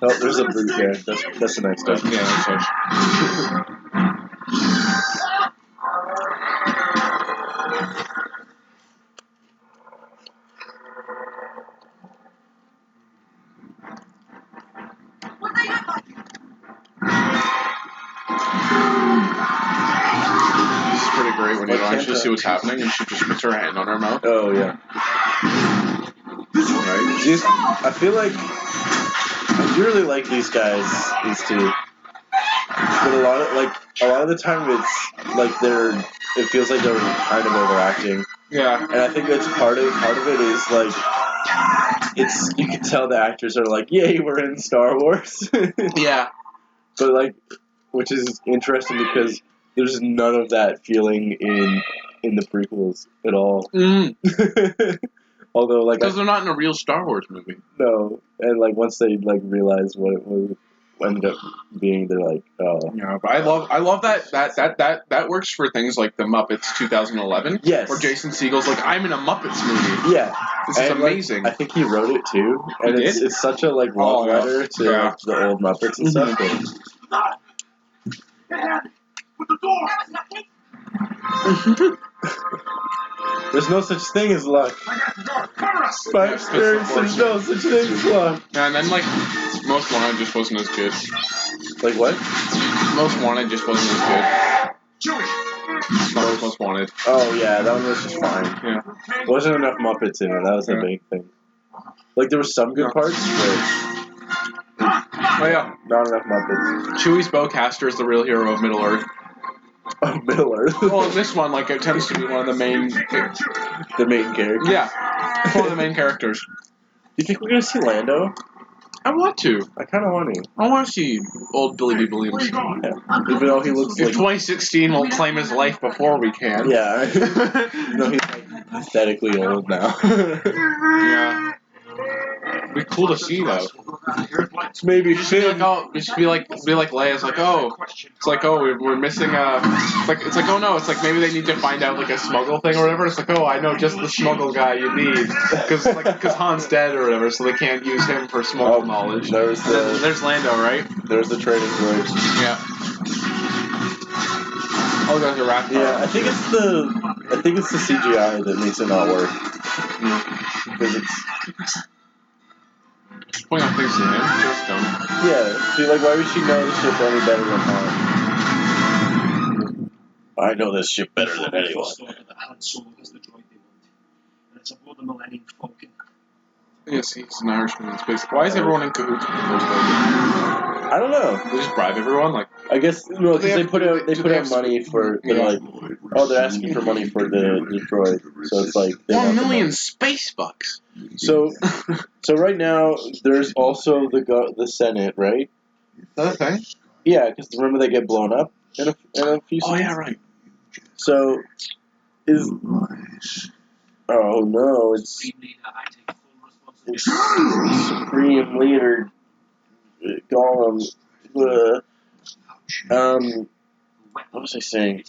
Oh, there's a brute there. That's the next step. Yeah, that's right. This is pretty great when you don't actually see what's happening and she just puts her hand on her mouth. Oh yeah. Right. These, I feel like I really like these guys, these two. But a lot of the time it's like it feels like they're kind of overacting. Yeah. And I think that's part of it is like you can tell the actors are like, yay, we're in Star Wars. Yeah. But like, which is interesting because there's none of that feeling in the prequels at all. Mm. Although like Because they're not in a real Star Wars movie. no, and like once they like realize what it was ended up being, they're like, oh. Yeah, but I love that works for things like the Muppets 2011. Yes. Where Jason Segel's like, I'm in a Muppets movie. Yeah. This is And, amazing. Like, I think he wrote it too, and He it's did? such a like love letter to Yeah. like, the old Muppets and stuff. But With the door. there's no such thing as luck. I got the door. Cover us. By Yes, experience, there's no such thing as luck. And then like Most Wanted just wasn't as good. Like what? Most Wanted just wasn't as good. Chewie. Most Wanted. Oh yeah, that one was just fine. Yeah. Wasn't enough Muppets in it. That was the Yeah. big thing. Like there were some good parts, but Oh yeah. not enough Muppets. Chewie's bowcaster is the real hero of Middle Earth. Oh, Middle Earth. Well, in this one, like it tends to be one of the main. The main character. Yeah. One of the main characters. Do you think we're gonna see Lando? I want to. I kind of want to. I want to see old Billy D. Williams. Yeah. Even though he looks If like 2016 will claim his life before we can. yeah. Even though he's like pathetically old now. Yeah. Be cool to see though. Maybe You should be like, oh, you should be like Leia's like, oh, it's like, oh, we're missing it's like, oh no, it's like maybe they need to find out like a smuggle thing or whatever. It's like, oh, I know just the smuggle guy you need, because Han's dead or whatever, so they can't use him for smuggle knowledge. There's Lando, right? There's the training droid. Yeah. Oh, there's a rat. Yeah, I think it's the CGI that makes it not work. Because it's Point out things to him. Just dumb. yeah. See, like, why would she know the ship any better than Han? I know this ship better than anyone. Han Solo has the droid they want, and it's aboard the Millennium Falcon. Yes, he's an Irishman in space. Why is everyone in cahoots with the First Order? I don't know. They just bribe everyone, like. I guess no, because they put out money for Yeah. they're asking for money for the droid, so it's like they want the money. $1 million space bucks. So right now there's also the Senate, right? Is that a thing? Yeah, because remember they get blown up in a few scenes. Oh yeah, right. So oh no, it's Supreme Leader Gollum. What was I saying?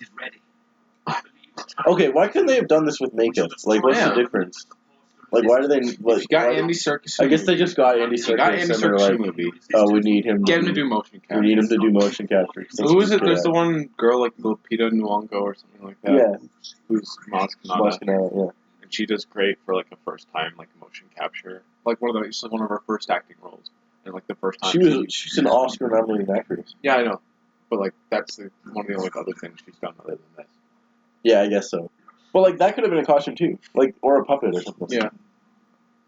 Okay, why couldn't they have done this with makeup? Like, what's the difference? Like, why do they? Like, you got Andy Serkis. I guess they just got Andy Serkis. You got Andy Serkis in the movie. Oh, we need him. Get him to do motion capture. We need him to do motion capture. Who is it? There's the one girl like Lupita Nyong'o or something like that. Yeah. Who's Maz Kanata, yeah. And she does great for like a first time like motion capture. Like one of her first acting roles. And like the first time she's an Oscar nominated actress. Yeah, I know. But like that's one of the only other things she's done other than this. Yeah, I guess so. But like that could have been a costume too. Like or a puppet or something. Yeah.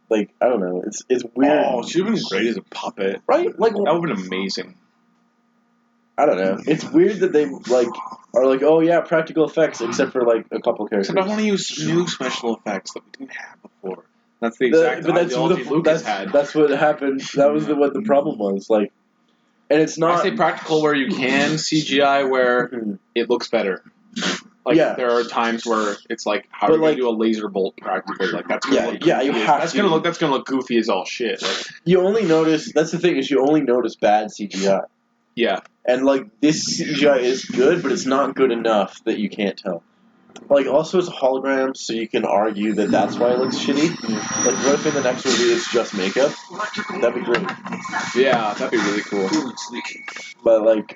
Like, I don't know. It's weird. Oh, she would have been great as a puppet. Right? Like that would have been amazing. I don't know. It's weird that they like are like, oh yeah, practical effects, except for like a couple characters. Except I want to use new special effects that we didn't have before. That's the exact ideology Lucas had. That's what happened. That was what the problem was. Like, and it's not. I say practical where you can, CGI where it looks better. Like there are times where it's like, how do you do a laser bolt practically? Like that's gonna look goofy. That's gonna look goofy as all shit. Like, you only notice. That's the thing is you only notice bad CGI. Yeah. And like this CGI is good, but it's not good enough that you can't tell. Like also it's a hologram, so you can argue that that's why it looks shitty. Like what if in the next movie it's just makeup? That'd be great. Yeah, that'd be really cool. But like.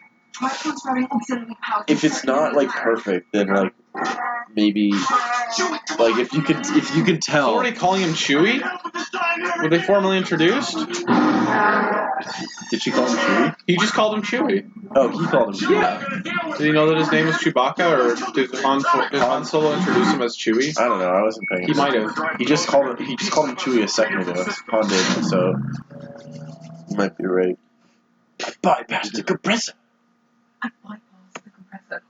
If it's not like perfect, then like maybe like if you can tell. Already calling him Chewie? Were they formally introduced? Did she call him Chewie? He just called him Chewie. Oh, he called him Chewie. Yeah. Did you know that his name was Chewbacca, or did Han Solo introduce him as Chewie? I don't know. I wasn't paying attention. He might have. He just called him Chewie a second ago. Han did, so you might be right. I bypassed the compressor.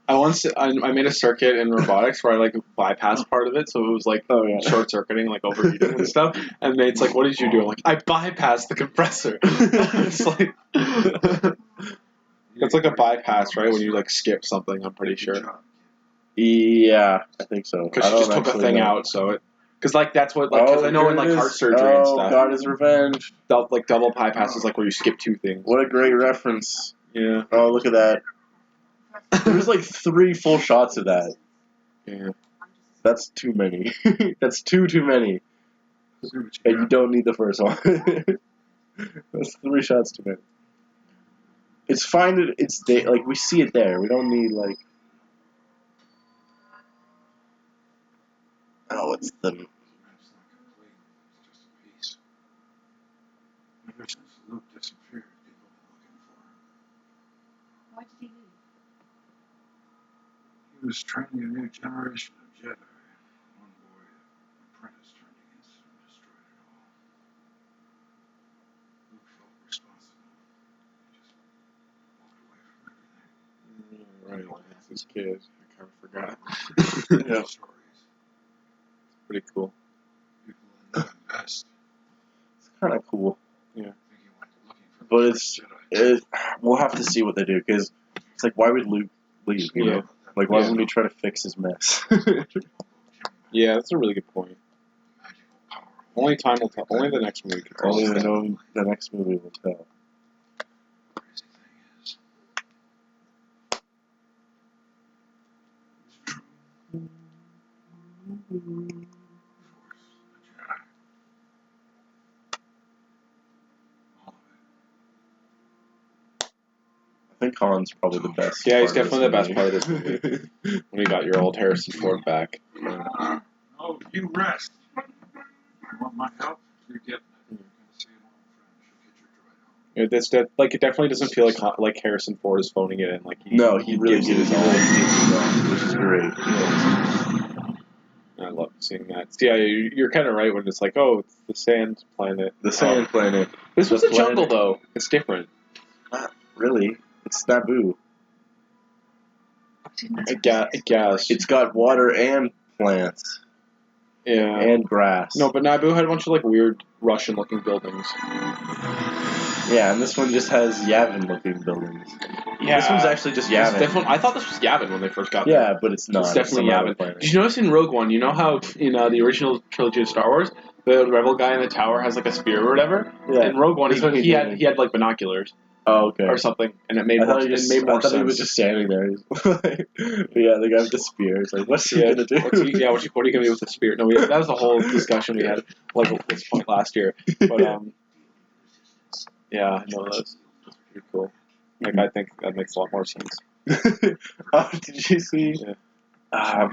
I made a circuit in robotics where I like bypassed part of it, so it was like short circuiting, like overheating and stuff. And Nate's like, "What did you do?" I'm like, "I bypassed the compressor." It's like it's like a bypass, right? When you like skip something, I'm pretty sure. Yeah, I think so. Because she just took a thing out, so it. Because like that's what like because I know in like heart surgery and stuff. God is revenge. Like double bypass is like where you skip two things. What a great reference. Yeah. Oh, look at that. There's like 3 full shots of that. Yeah. That's too many. That's too many. And you don't need the first one. That's 3 shots too many. It's fine that it's there. Like, we see it there. We don't need, like... Oh, it's the... Luke disappeared. People were looking for him. Why did he leave? He was training a new generation of Jedi. One boy, apprentice, turned against him and destroyed it all. Luke felt responsible. He just walked away from everything. Right, that's his kid. I kind of forgot. Yeah. Stories. It's pretty cool. People in the invest. It's kind of cool. Yeah. But we'll have to see what they do, because it's like, why would Luke leave, you know? Like, why wouldn't he try to fix his mess? Yeah, that's a really good point. Only time will tell. Only the next movie can tell. Only the next movie will tell. Crazy thing is, I think Han's probably the best. Yeah, he's part of definitely the this best part of this movie. When you got your old Harrison Ford back. oh, you rest. You want my help? You get. You're gonna see an old friend. She'll get your droid home. It's it definitely doesn't feel like Harrison Ford is phoning it in. Like No, he really gives did his his all. all, which is great. I love seeing that. So yeah, you're kind of right when it's like, oh, it's the sand planet. The Sand Planet. This was The a jungle planet- though. It's different. Not really. It's Naboo. I guess. It's got water and plants Yeah. and grass. No, but Naboo had a bunch of like weird Russian-looking buildings. Yeah, and this one just has Yavin-looking buildings. Yeah. This one's actually just It's Yavin. definitely, I thought this was Yavin when they first got there. Yeah, but it's not. It's definitely some other Yavin. planet. Did you notice in Rogue One, you know how in the original trilogy of Star Wars, the rebel guy in the tower has like a spear or whatever? Yeah. In Rogue One, This one he he had didn't. he had like binoculars Oh, okay. or something, and it made I more, thought, it made more sense. he was just standing there. Yeah, the guy with the spear. It's like, what's he gonna do? What are you gonna do with the spear? No, that was the whole discussion we had like at this point last year. But yeah, no, that's pretty cool. Like I think that makes a lot more sense. Oh, did you see? Yeah.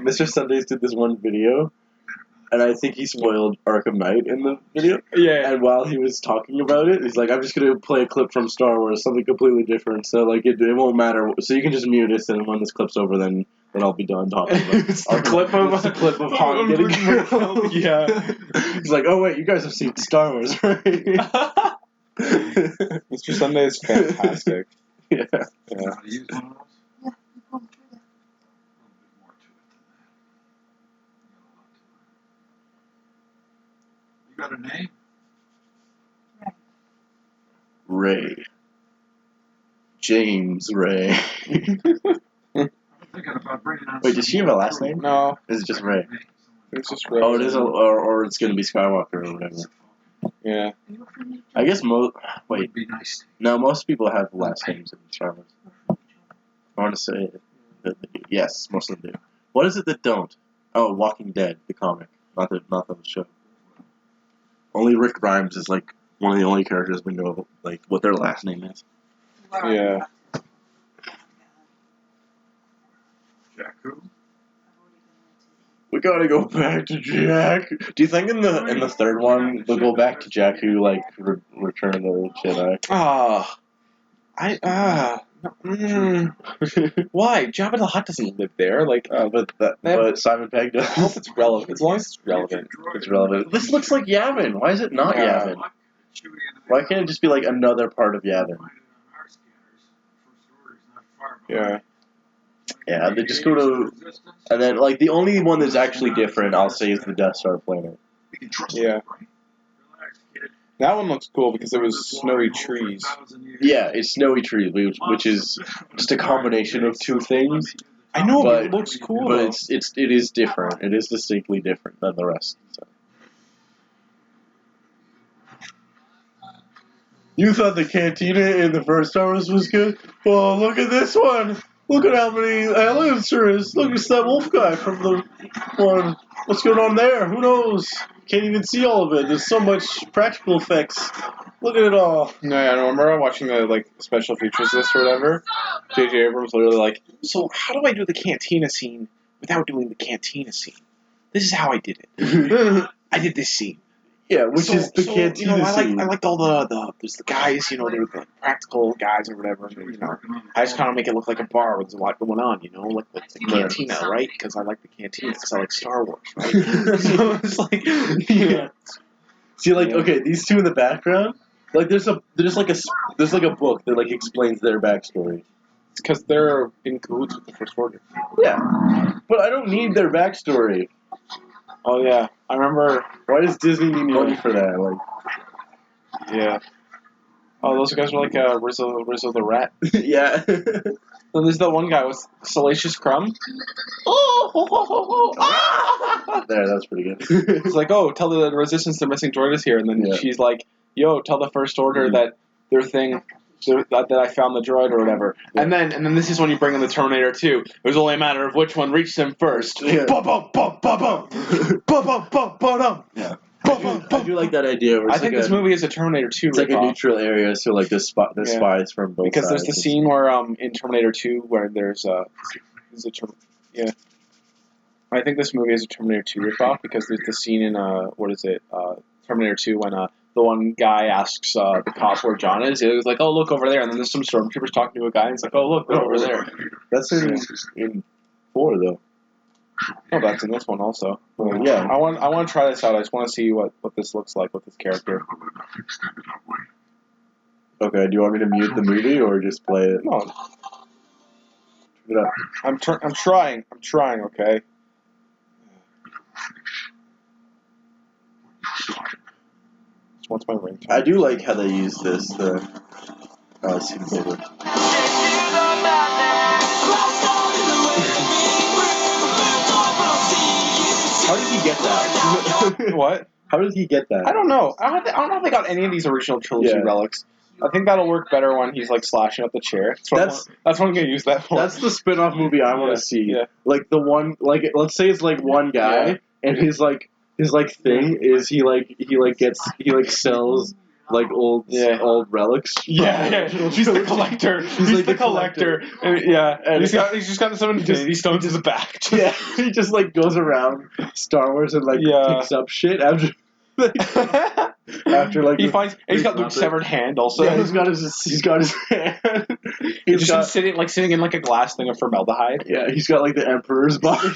Mr. Sundays did this one video, and I think he spoiled Arkham Knight in the video. Yeah. And while he was talking about it, he's like, I'm just going to play a clip from Star Wars, something completely different, so like it won't matter. So you can just mute it, and when this clip's over, then I'll be done talking about it. It's the clip of Han getting killed. Yeah. He's like, oh wait, you guys have seen Star Wars, right? Mr. Sunday is fantastic. Yeah. Yeah. How to use one of those? Yeah, you pulled through that. A little bit more to it than that. You got a lot to it. You got a name? Ray. James Ray. I'm thinking about bringing on. Wait, does she have a last name? No, Is it just Ray? it's just Ray. Oh, it is, or it's gonna be Skywalker or whatever. Yeah. Are you a friend of I guess most. Wait, Would be nice. no, most people have last names in Star Wars. I want to say that yes, most of them do. What is it that don't? Oh, Walking Dead, the comic, not the show. Only Rick Grimes is like one of the only characters we know like what their last name is. Yeah. Jakku? We gotta go back to Jack. Do you think in the third one they'll go back to Jakku like Return of the Jedi? Why? Jabba the Hutt doesn't live there. Like, But Simon Pegg does. I hope it's relevant. As long as it's relevant. It's relevant. This looks like Yavin. Why is it not Yeah. Yavin? Why can't it just be like another part of Yavin? Yeah. Yeah, they just go to, and then like the only one that's actually different, I'll say, is the Death Star planet. Yeah. That one looks cool because it was snowy trees. Yeah, it's snowy trees, which is just a combination of two things. I know, but But it looks cool. But though. it is different. It is distinctly different than the rest. So. You thought the cantina in the first Star Wars was good? Well, look at this one. Look at how many aliens there is. Look, it's that wolf guy from the one. What's going on there? Who knows? Can't even see all of it. There's so much practical effects. Look at it all. No, yeah, I remember watching the like special features list or whatever. J.J. Abrams literally like, so how do I do the cantina scene without doing the cantina scene? This is how I did it. I did this scene. Yeah, which is the cantina scene. I liked all there's the guys, they're the practical guys or whatever. I just kind of make it look like a bar with a lot going on, like the cantina, right? Because I like the cantina because I like Star Wars, right? So it's like, yeah. See, like, okay, these two in the background, like, there's like a book that like explains their backstory. It's because they're in cahoots with the First Order. Yeah, but I don't need their backstory. Oh yeah, I remember. Why does Disney need money for that? Like, Yeah. Oh, those guys were like Rizzo the Rat. yeah. Then there's that one guy with Salacious Crumb. There, that's pretty good. It's like, oh, tell the Resistance the missing droid is here, and then Yeah. she's like, yo, tell the First Order that their thing, that I found the droid or whatever. Yeah. And then this is when you bring in the Terminator 2. It was only a matter of which one reached them first. Yeah. Ba-bum-bum-ba-bum. Ba-bum-bum-ba-dum. Yeah. Ba-bum-bum. I do like that idea. Where I it's think like this movie is a Terminator 2 It's like a ripoff. neutral area, so like the Yeah. spies from both Because sides. there's the scene where in Terminator 2 where there's yeah. I think this movie is a Terminator 2 ripoff because there's the scene in Terminator 2 when the one guy asks the cop where John is. It was like, oh, look over there, and then there's some stormtroopers talking to a guy, and it's like, oh, look, they're over there. That's in 4 though. Oh, that's in this one also. Yeah. I want to try this out. I just want to see what this looks like with this character. Okay, do you want me to mute the movie or just play it? No, Turn it up. I'm trying. Okay. What's my ring? I do like how they use this. Scene paper. How did he get that? What? How did he get that? I don't know. I don't know if they got any of these original trilogy Yeah. relics. I think that'll work better when he's like slashing up the chair. That's what I'm gonna use that for. That's the spin-off movie I want to see. Yeah. Like the one, like let's say it's like one guy, Yeah. and his thing is he sells like old relics. Yeah. He's the collector. He's the collector. And he's just got some Infinity Stones in the back. Yeah, he just like goes around Star Wars and like picks up shit after. After like he's got Luke's severed hand also. Yeah, he's got his hand. He's just sitting in like a glass thing of formaldehyde. Yeah, he's got like the Emperor's body.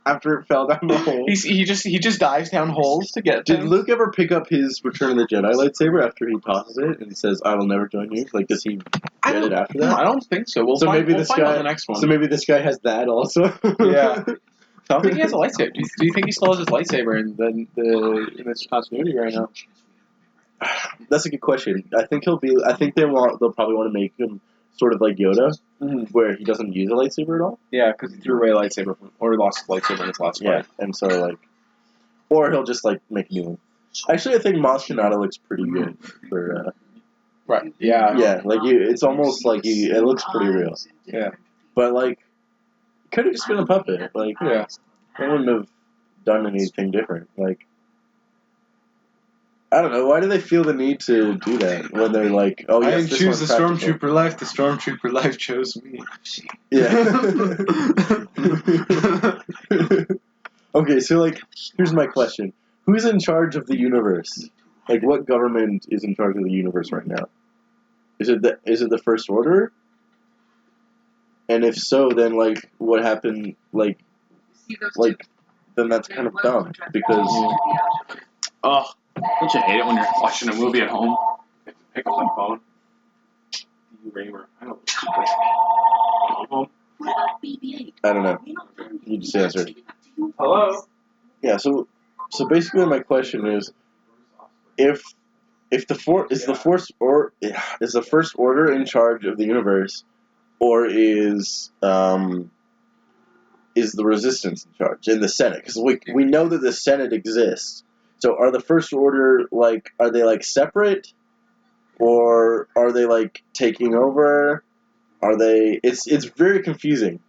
After it fell down the hole. He just dives down holes to get. Did things. Luke ever pick up his Return of the Jedi lightsaber after he tosses it and he says, "I will never join you"? Like, does he get it after that? I don't think so. We'll find out the next one. So maybe this guy has that also. Yeah. I don't think he has a lightsaber. Do you think he still has his lightsaber in this continuity right now? That's a good question. I think they'll probably want to make him sort of like Yoda, where he doesn't use a lightsaber at all. Yeah, because he threw away a lightsaber or he lost his lightsaber in his last fight. Yeah, and so like, or he'll just like make a new one. Actually, I think Maz Kanata looks pretty good for. Right. Yeah. Yeah, like it's almost like it looks pretty real. Yeah. But like, could have just been a puppet. Like, Yeah. they wouldn't have done anything different. Like, I don't know. Why do they feel the need to do that when they're like, "Oh, yes, I didn't this choose one's the practical." stormtrooper life. The stormtrooper life chose me. Yeah. Okay, so like, here's my question: who's in charge of the universe? Like, what government is in charge of the universe right now? Is it the First Order? And if so, then like, what happened? Like, then that's kind of dumb because. Oh, don't you hate it when you're watching a movie at home? You have to pick up the phone. You Raymer. I don't know. I don't know. You just answered. Hello? Yeah. So basically, my question is, if the First Order in charge of the universe, or is the Resistance in charge in the Senate? Because we know that the Senate exists. So are the First Order are they separate, or are they taking over? Are they? It's very confusing.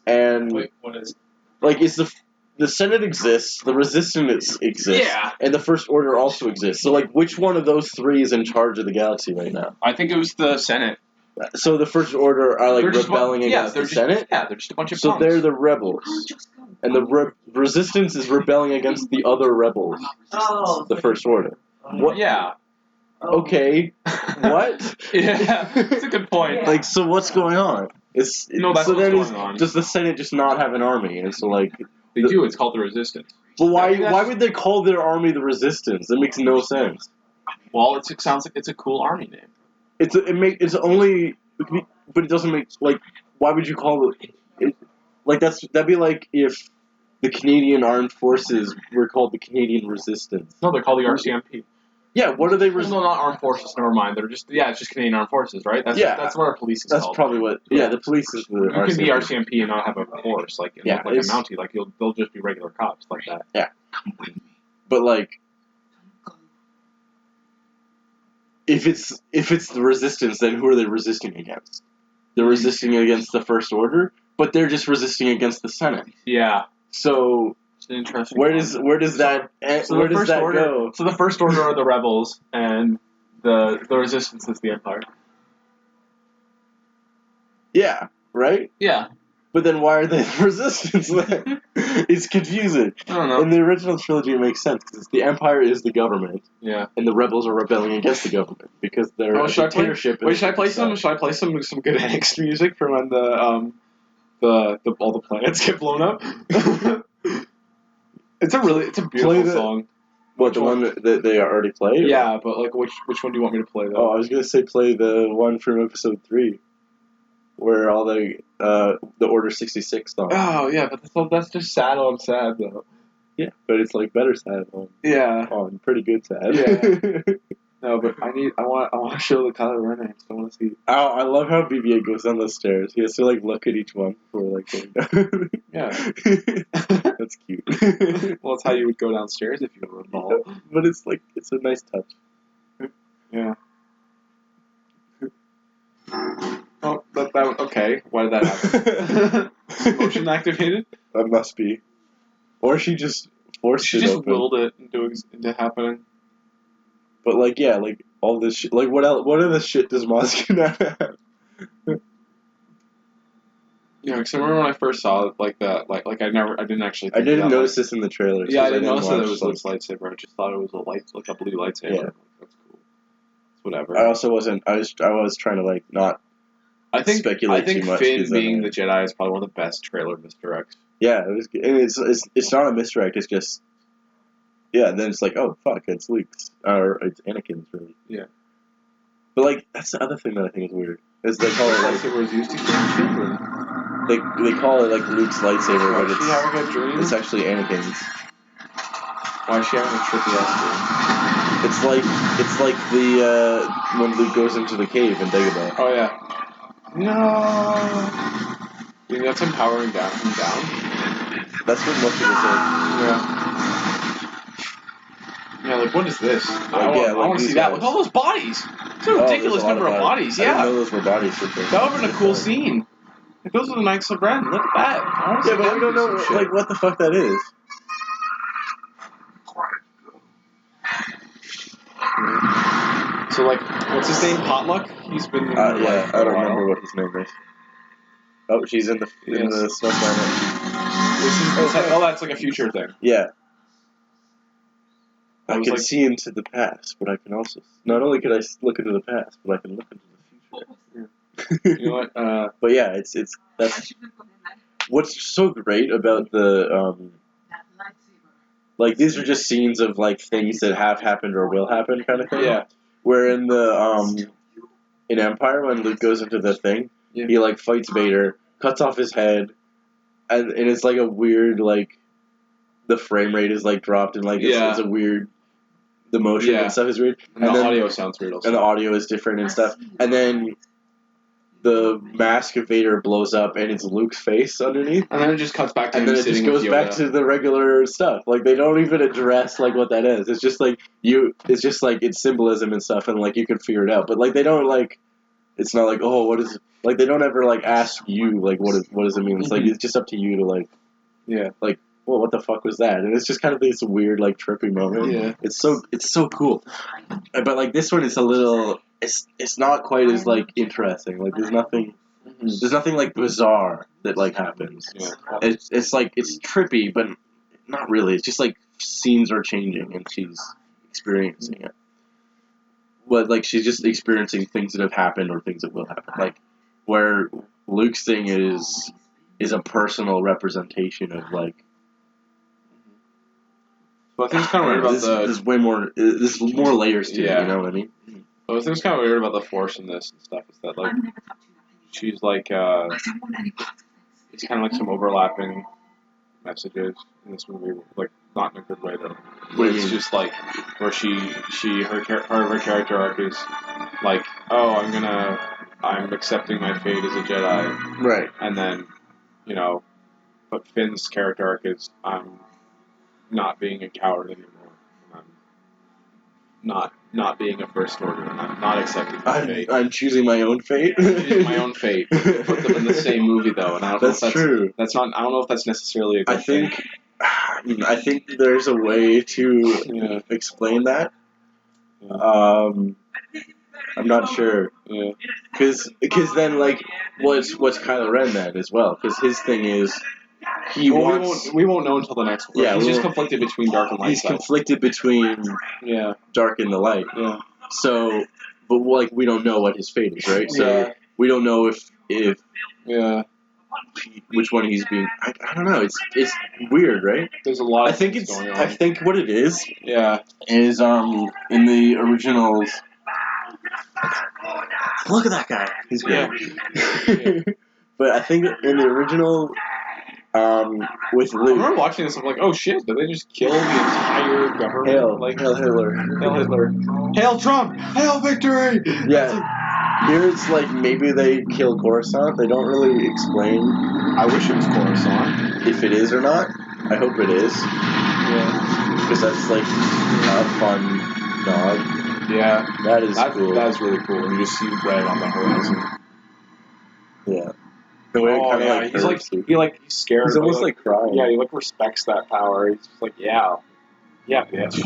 And Wait, what is? Is the Senate exists, the Resistance exists, and the First Order also exists. So which one of those three is in charge of the galaxy right now? I think it was the Senate. So the First Order are rebelling against the Senate? Yeah, they're just a bunch of So punks. they're the rebels. And the Resistance is rebelling against the other rebels. The First Order. What? Yeah. Okay. What? Yeah, that's a good point. So what's going on? That's so what's then going on. Does the Senate just not have an army? And so They do, it's called the Resistance. But why would they call their army the Resistance? That makes no sense. Well, it sounds like it's a cool army name. But it doesn't make why would you call it that'd be like if the Canadian Armed Forces were called the Canadian Resistance. No, they're called the RCMP. Yeah, what are they? Well, no, not armed forces. Never mind. They're just it's just Canadian Armed Forces, right? That's what our police is That's called. probably what. Yeah, the police is the. You can be RCMP. RCMP and not have a horse, like a Mountie. Like they'll just be regular cops like that. Yeah, but like, if it's the resistance, then who are they resisting against? They're resisting against the First Order, but they're just resisting against the Senate. Yeah. So. It's an interesting. Where does that go? So the First Order are the rebels, and the resistance is the Empire. Yeah, right? Yeah. But then why are they the resistance then? It's confusing. I don't know. In the original trilogy it makes sense, because the Empire is the government. Yeah. And the rebels are rebelling against the government, because they're a dictatorship. Should I play some good Angst music for when all the planets get blown up? It's a beautiful song. What, the one that they already played? Yeah, but like which one do you want me to play though? Oh, I was gonna say play the one from episode 3. Where all the Order 66 song. Oh yeah, but that's just sad on sad though. Yeah, but it's like better sad on. Yeah. On pretty good sad. Yeah. No, but I want to show the Kylo Ren Angst. I want to see. Oh, I love how BB-8 goes down those stairs. He has to like look at each one before like going down. Yeah. That's cute. Well, it's how you would go downstairs if you were a ball. But it's like it's a nice touch. Yeah. Oh, that okay. Why did that happen? Motion activated? That must be. Or she just forced she it just open. willed it into happening. But like, yeah, like all this shit. Like, what else? What other shit does Moscow not have? Yeah, because I remember when I first saw it, like that, like I didn't actually. I didn't notice this in the trailer. Yeah, I didn't notice that it was Luke's lightsaber. I just thought it was a blue lightsaber. Yeah. That's cool. It's whatever. I also wasn't. I was trying to like not. Speculate too much. Finn being the Jedi is probably one of the best trailer misdirects. Yeah, it was. It's not a misdirect. It's just. Yeah, and then it's like, oh fuck, it's Luke's or it's Anakin's really. Yeah. But like, that's the other thing that I think is weird. Is they call it like lightsaber is used to kill children. They call it like Luke's lightsaber, but Is she having a dream? it's actually Anakin's. Why is she having a trippy ass dream? It's like the when Luke goes into the cave in Dagobah. Oh yeah. No. You think that's him powering him down? That's what most people say. Yeah. Yeah, like what is this? I want to see that. Look at all those bodies. It's a ridiculous number of bodies. Yeah. I didn't know those were bodies. That would have been a cool scene. Like, those are the Knights of Ren. Look at that. Yeah, but we don't know like what the fuck that is. So like, what's his name? Potluck. He's been. Yeah, I don't remember what his name is. Oh, she's in the snow planet. Oh, that's like a future thing. Yeah. I can like, see into the past, but I can also not only can I look into the past, but I can look into the future. You know what? But yeah, that's what's so great about the like these are just scenes of like things that have happened or will happen kind of thing. Yeah. Where in the in Empire when Luke goes into the thing, he like fights Vader, cuts off his head, and it's like a weird like the frame rate is like dropped and like it's a weird the motion and stuff is weird. And the audio sounds weird also. And the audio is different and stuff. And then the mask of Vader blows up and it's Luke's face underneath. And then it just cuts back to him and then it just goes back to the regular stuff. Like they don't even address like what that is. It's just like it's symbolism and stuff and like you can figure it out. But like they don't like it's not like, oh, what is like they don't ever like ask you like what does it mean? It's like it's just up to you to like like well, what the fuck was that? And it's just kind of this weird, like, trippy moment. Yeah. It's so cool. But, like, this one is a little... It's not quite as, like, interesting. Like, there's nothing... There's nothing, like, bizarre that, like, happens. Yeah. It's like, it's trippy, but not really. It's just, like, scenes are changing and she's experiencing it. But, like, she's just experiencing things that have happened or things that will happen. Like, where Luke's thing is a personal representation of, like... But I think it's kind of weird about there's way more. There's more layers to it. You know what I mean? But I think it's kind of weird about the Force in this and stuff. Is that like she's like it's kind of like some overlapping messages in this movie. Like not in a good way though. What do you It's mean? just like where her character arc is like, oh, I'm accepting my fate as a Jedi, Right. and then, you know, but Finn's character arc is I'm not being a coward anymore. I'm not being a First Order, and I'm not accepting my fate. I'm choosing my own fate. I'm choosing my own fate. Put them in the same movie though, and I don't know if that's true. That's not. I don't know if that's necessarily a good thing. I think there's a way to explain that. I'm not sure. Yeah. Because then, like, what's Kylo Ren then as well? Because his thing is, he wants... We won't know until the next one. Yeah, he's just conflicted between dark and light. He's conflicted between dark and the light. Yeah. So, but, like, we don't know what his fate is, right? So, we don't know if which one he's being... I don't know. It's weird, right? There's a lot of things things going on. I think what it is... Yeah. Is, in the originals... Look at that guy. He's great. Yeah. But I think in the original, with Luke... I remember watching this, I'm like, oh shit, did they just kill the entire government? Hail Hail Hitler. Hitler. Hail Trump! Hail victory! Yeah. Here it's like maybe they kill Coruscant. They don't really explain. I wish it was Coruscant. If it is or not. I hope it is. Yeah. Because that's like a fun nod. Yeah. That's cool. That is really cool. When you just see red on the horizon. Yeah. The way it kind of like he's scared. He's almost like crying. Yeah, he like respects that power. He's just like, yeah, bitch.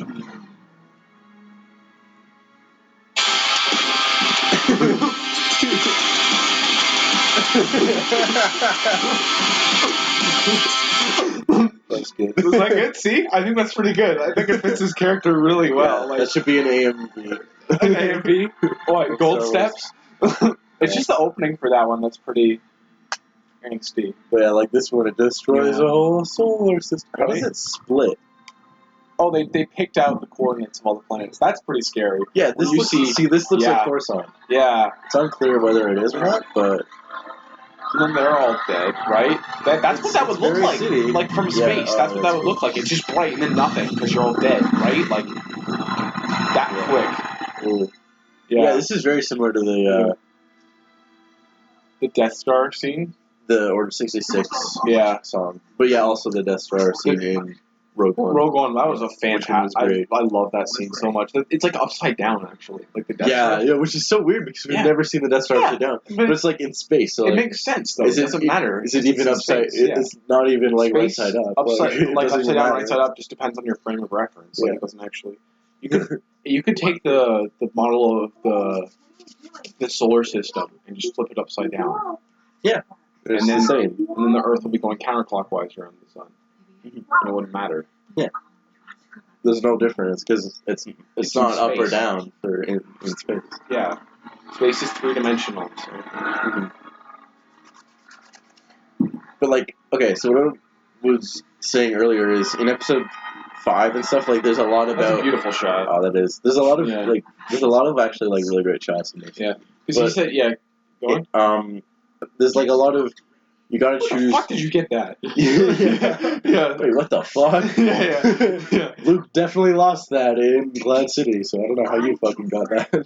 That's good. Was that good? See? I think that's pretty good. I think it fits his character really well. Yeah, that should be an AMV. An AMV? What, Gold Steps? It's just the opening for that one that's pretty angsty. But yeah, like this one, it destroys a whole solar system. How does it split? Oh, they picked out the coordinates of all the planets. That's pretty scary. Yeah, this looks like Coruscant. Yeah. It's unclear whether it is or not, but... And then they're all dead, right? That's what that would look like. City. Like from space, that's what that would look like. It's just bright and then nothing because you're all dead, right? Like that quick. Ooh. Yeah, this is very similar to the Death Star scene, the Order 66 song. But yeah, also the Death Star scene in Rogue One. Rogue One, that was a fantastic. I love that scene so much. It's like upside down, actually, like the Death Star. Yeah, which is so weird because we've never seen the Death Star upside down. But it's like in space, so it like, makes sense though. It doesn't matter. Is it even upside? It's not even like right side up. Upside down, right side up just depends on your frame of reference. Like it doesn't actually. You could take the model of the solar system and just flip it upside down. Yeah, and then the Earth will be going counterclockwise around the sun. And it wouldn't matter. Yeah. There's no difference because it's not up or down for in space. Yeah. Space is three-dimensional. So. But like, okay, so what I was saying earlier is in episode 5 and stuff, like there's a lot about... That's a beautiful shot. Oh, that is. There's a lot of there's a lot of actually like really great shots in this. Yeah. Because you said, go on. There's like a lot of... You gotta choose... How the fuck did you get that? Yeah. Wait, what the fuck? Yeah. Luke definitely lost that in Glad City, so I don't know how you fucking got that.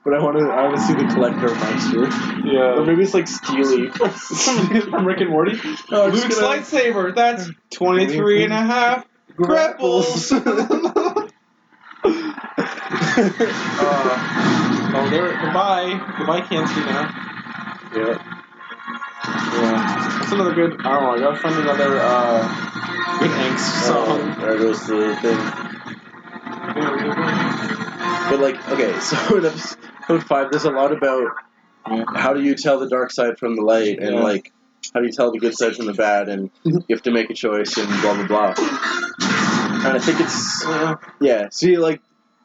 But I want to see the Collector Meister. Yeah. Or maybe it's like Steely from Rick and Morty. Oh, Luke's lightsaber. That's 23 and a half grapples. Goodbye, Cansky now. Yeah. That's another good. I don't know. I gotta find another good Angst song. There goes the thing. But like, okay, so in episode 5, there's a lot about how do you tell the dark side from the light, and like how do you tell the good side from the bad, and you have to make a choice, and blah blah blah. And I think it's See, like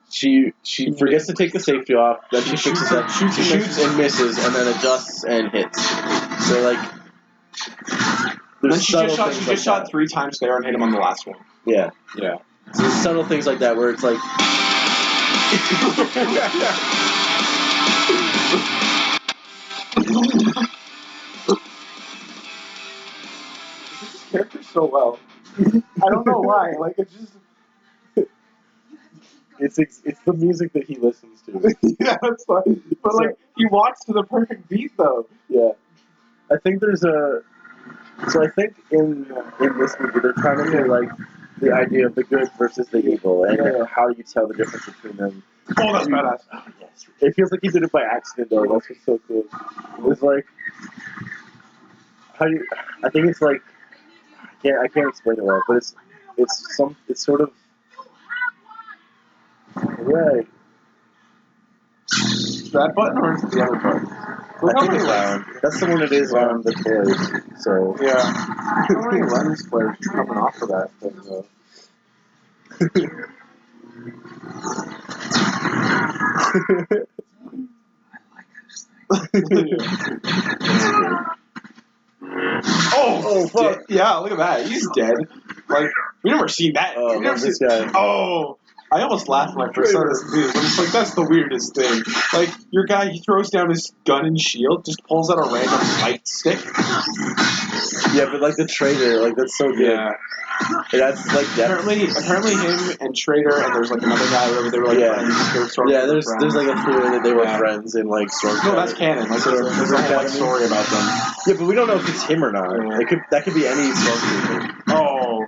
she forgets to take the safety off, then she fixes that, shoots and misses, and then adjusts and hits. So like, then she just shot 3 times there and hit him on the last one. Yeah. Yeah. So there's subtle things like that where it's like. so well. I don't know why. Like it's just. It's the music that he listens to. Yeah, that's fine. But So- like he walks to the perfect beat though. Yeah. I think there's a. So I think in this movie they're trying to do like the idea of the good versus the evil and Yeah. how you tell the difference between them. Oh, that's badass. Yes. It feels like he did it by accident though. That's what's so cool. It's like how you. I think it's like I can't explain it well, but it's sort of right. That button or is it the other button? I think it's that one. That's the one that is on the toys. So Yeah. How many lens flares coming off of that thing though? I like this thing. Oh fuck! Yeah, look at that. He's dead. Like we never seen that. Oh, we never this seen. guy. Oh, I almost laughed when I first saw this movie. I'm just like, that's the weirdest thing. Like your guy, he throws down his gun and shield, just pulls out a random light stick. Yeah, but like the traitor, like that's so good. Yeah. And that's like that. Apparently him and Trader and there's like another guy. Whatever, they were like Yeah. friends. They were sort of Yeah, there's friends. like a theory that they were Yeah. friends in like Storm. No, that's canon. Like there's a whole like story about them. Yeah, but we don't know if it's him or not. Yeah. That could be any Stormtrooper. Oh,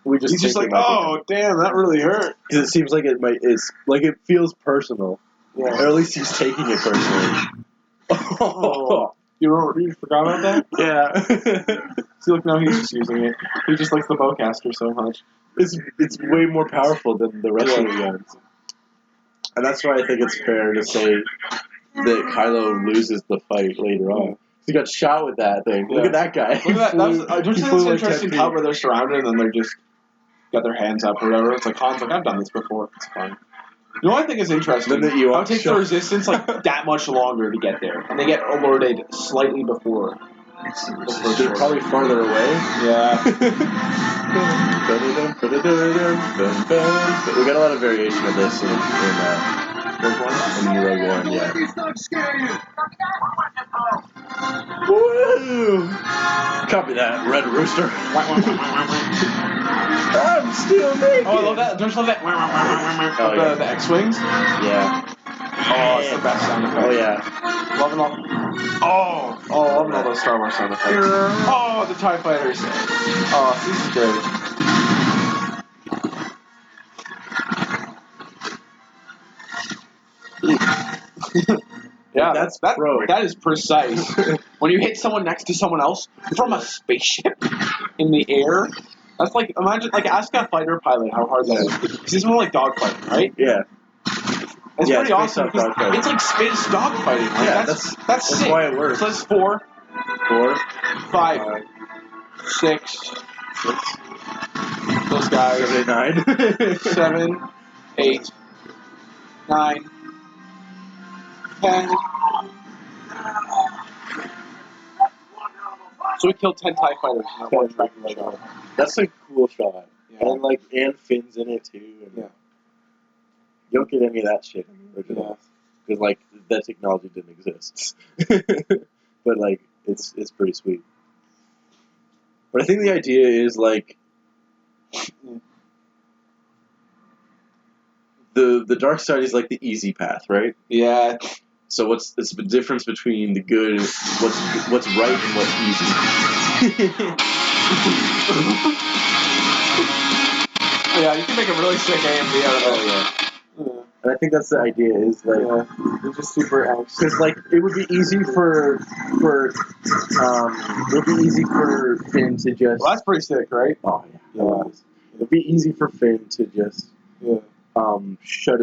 We just he's just like, think it might be him. oh damn, that really hurt. Because it seems like it feels personal, or Yeah. at least he's taking it personally. Oh. You forgot about that? Yeah. See, look, now he's just using it. He just likes the bowcaster so much. It's way more powerful than the rest of the guns. And that's why I think it's fair to say that Kylo loses the fight later on. He got shot with that thing. Yeah. Look at that guy. Look at that. Don't you think that's an like interesting 10 feet. cut where they're surrounded and then they're just got their hands up or whatever? It's like Han's like, I've done this before. It's fun. You know what I think is interesting? Then the Ewoks How it takes the show- resistance like that much longer to get there, and they get alerted slightly before. They're probably farther away. Yeah. We got a lot of variation of this in Rogue One. Rogue One, yeah. He's not scaring you. Woo! Copy that, Red Rooster. I'm still naked. Oh, I love that. Don't you love that? Oh, yeah. The X-Wings. Yeah. Oh, it's the best sound effect. Oh yeah. Loving all. Loving all those Star Wars sound effects. Oh, the TIE fighters. Oh, this is great. Yeah, that is precise. When you hit someone next to someone else from a spaceship in the air, that's like, imagine, like, ask a fighter pilot how hard that is. Because it's more like dogfighting, right? Yeah. It's pretty awesome. Space dogfighting. It's like space dogfighting. Like, Yeah, that's that's sick. why it works. So that's 4, 5, 6. Those guys. 9. 7, 8, 9, 10. So we killed 10 TIE fighters in that one tracking shot. That's a cool shot. Yeah. And Finn's in it too. And Yeah. You don't get any of that shit in the original. Because like that technology didn't exist. But like it's pretty sweet. But I think the idea is like the dark side is like the easy path, right? Yeah. So it's the difference between the good and what's right and what's easy. Yeah, you can make a really sick AMV out of that. Oh yeah. And I think that's the idea is like It's just super angst. because like it would be easy for Finn to just Well, that's pretty sick, right? oh yeah. It'd be easy for Finn to just shut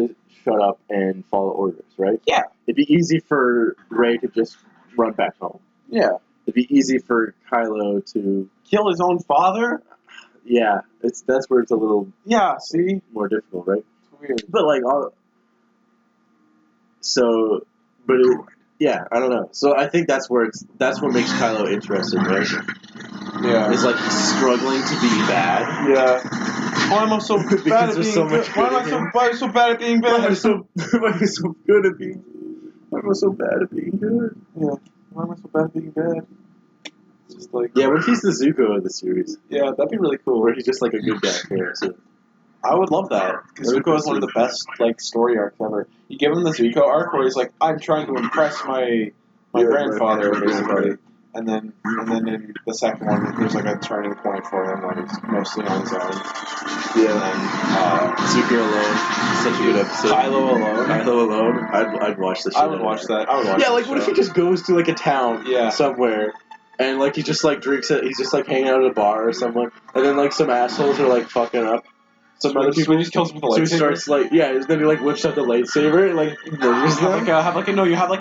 up and follow orders, right? Yeah. It'd be easy for Rey to just run back home. Yeah. It'd be easy for Kylo to Kill his own father? yeah. That's where it's a little Yeah, see? more difficult, right? It's weird. But like yeah, I don't know. So I think that's what makes Kylo interesting, right? Yeah. It's like he's struggling to be bad. Yeah. Why am I so Because bad at there's being so good? much Why am good I in so bad at being Why am I bad? so good at being? Why am I so bad at being good? Yeah. Why am I so bad at being bad? Just like Yeah, what if he's the Zuko of the series? yeah, that'd be really cool. Where he's just like a good guy for us. I would love that. Because Zuko is one of the best like story arcs ever. You give him the Zuko arc where he's like, I'm trying to impress my grandfather, basically. And then in the second one, there's like a turning point for him when he's mostly on his own. Yeah. And Zuko Alone. Such a good episode. Kylo Alone. Kylo Alone. I'd watch the shit. I would watch that. I would watch Yeah, that like what if he just goes to like a town somewhere and like he just like drinks it, he's just like hanging out at a bar or somewhere, and then like some assholes are like fucking up. Some other people just kills him with a so he lightsaber. starts like then he like whips out the lightsaber and like murders them. Have like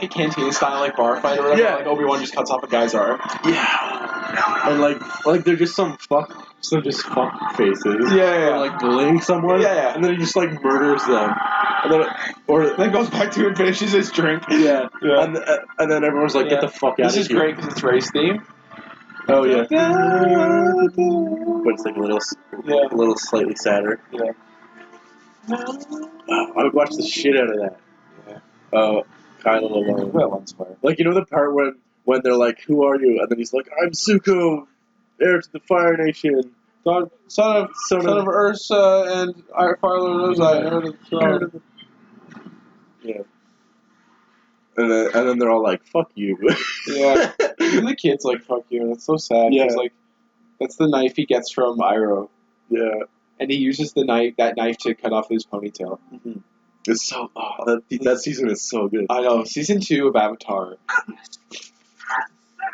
a canteen style like bar fight or whatever. Yeah. Like Obi-Wan just cuts off a guy's arm. Yeah. And like they're just some fuck faces. Yeah. Or like bullying someone. Yeah. And then he just like murders them. And then goes back to and finishes his drink. Yeah. And then everyone's like, get the fuck out of here. This is great because it's race theme. Oh yeah. But it's like a little slightly sadder. Yeah. I would watch the shit out of that. Yeah. Kylo Alone. Well, that's fair. Like, you know the part when they're like, who are you? And then he's like, I'm Zuko, heir to the Fire Nation. Son of Ursa and Fire Lord Ozai, heir to the throne. Yeah. And then they're all like, fuck you. Yeah. Even the kid's like, fuck you, and it's so sad. Yeah. Like, that's the knife he gets from Iroh. Yeah. And he uses that knife to cut off his ponytail. Mm-hmm. It's so... Oh, that season is so good. I know. Season 2 of Avatar.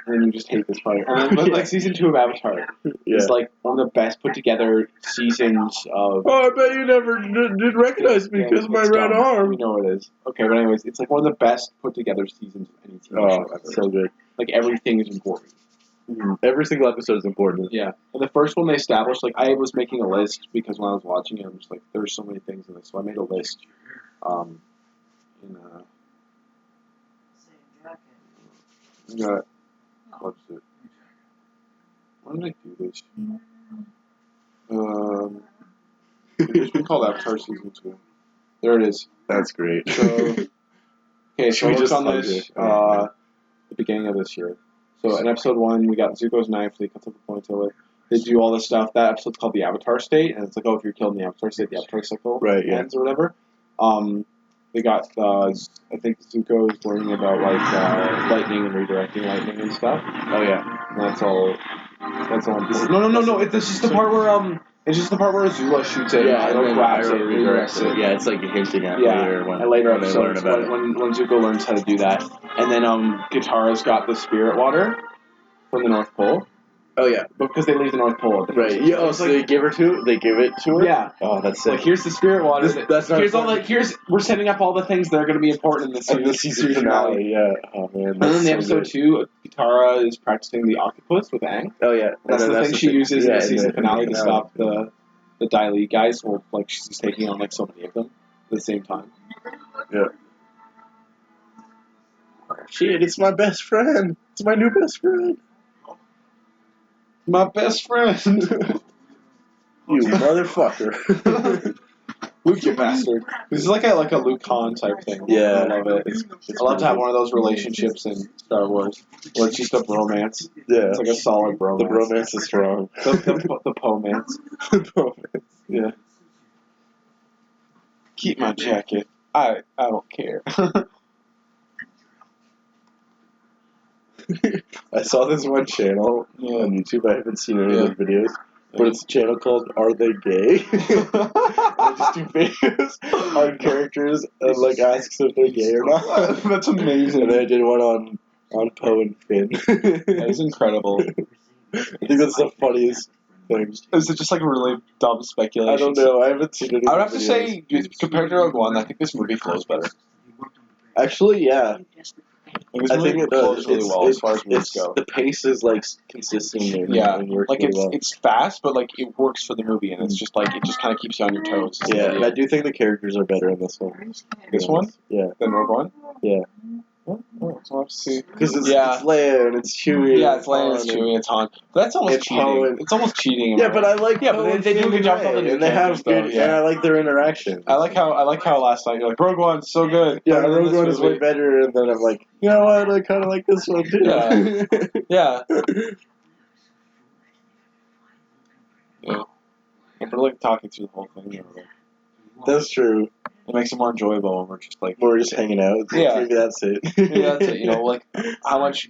And you just hate this part. But like season 2 of Avatar is like one of the best put together seasons of... Oh, I bet you never did recognize me because of my red arm. You know it is. Okay, but anyways, it's like one of the best put together seasons of any TV show ever. So good. Like everything is important. Mm-hmm. Every single episode is important. Yeah. And the first one they established, like I was making a list because when I was watching it, I'm just like, there's so many things in this. So I made a list. What's it? Why did I do this? It's been called Avatar Season 2. There it is. That's great. So, okay, so we just on this the beginning of this year. So in episode 1, we got Zuko's knife. They cut up the ponytail with. They do all this stuff. That episode's called the Avatar State, and it's like, oh, if you're killed in the Avatar State, the Avatar cycle ends or whatever. They got, I think Zuko is learning about, like, lightning and redirecting lightning and stuff. Oh, yeah. And that's all No. This is the part where, it's just the part where Azula shoots it. Yeah, and grabs it, redirects it. Yeah, it's like hinting at later when they learn about it. When Zuko learns how to do that. And then, Katara's got the spirit water from the North Pole. Oh, yeah. Because they leave the North Pole. Right. Yeah, oh, so they give it to her? Yeah. Oh, that's sick. Like, here's the spirit water. We're setting up all the things that are going to be important in the season finale. Yeah. Oh, man. And then in episode 2, Katara is practicing the octopus with Angst. Oh, yeah. That's the thing she uses in the season finale to stop the Dai Li guys. Well, like, she's taking on, like, so many of them at the same time. Yeah. Shit, it's my best friend. It's my new best friend. My best friend. You motherfucker. Luke, you bastard. This is like a Luke Han type thing. Yeah. I love it. I love to have one of those relationships in Star Wars where it's just a bromance. Yeah. It's like a solid bromance. The bromance is strong. The pomance. The pomance. Yeah. Keep my jacket. I don't care. I saw this one channel on YouTube. I haven't seen any of those videos, but it's a channel called "Are They Gay?" They just do videos on characters and like asks if they're gay or not. That's amazing. And then I did one on Poe and Finn. That is incredible. I think that's the funniest thing. Is it just like a really dumb speculation? I don't know. I haven't seen any. I would have to say, compared to Rogue One, I think this movie flows better. Actually, yeah. I think it flows really well as far as movies go. The pace is like consistent. And works like really well. it's fast, but like it works for the movie, and it's just like it just kind of keeps you on your toes. Yeah, and I do think the characters are better in this one. This one? Yeah. Than Rogue One? Yeah. So we'll have to see. Because it's Leia and it's Chewie. Yeah, it's Leia and it's Chewie and it's Han. But that's almost cheating. It's almost cheating. Yeah, but I like. Yeah, but they do a good job with all the new and they have good. And I like their interaction. I like how last night you're like Rogue One's so good. Yeah, Rogue One is way better, and then I'm like, you know what? I kind of like this one too. Yeah. If we're like talking through the whole thing, you know, like, That's true. it makes it more enjoyable when we're just like hanging out. Yeah. Maybe that's it. maybe that's it. You know, like how much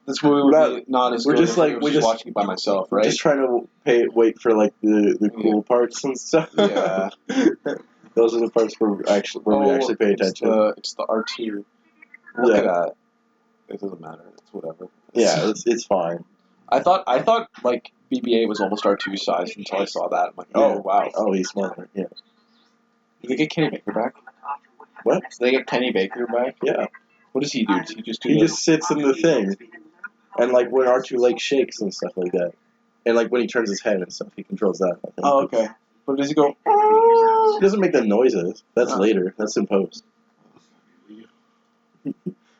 this movie would be not as We're good just if like I was we're just just watching it by myself, We're right? just trying to wait for like the cool parts and stuff. Yeah. Those are the parts where we actually pay attention. It's the R2. Look at that. It doesn't matter. It's whatever. Yeah, it's fine. I thought like BB-8 was almost R2 size until I saw that. I'm like, oh Yeah. wow. Oh, he's smaller. Yeah. Did they get Kenny Baker back? What? Did they get Kenny Baker back? Yeah. What does he do? Does he just do He the... just sits in the thing, and like when R2 like shakes and stuff like that, and like when he turns his head and stuff, he controls that. I think. Oh, okay. But does he go... He doesn't make the noises. That's later. That's in post.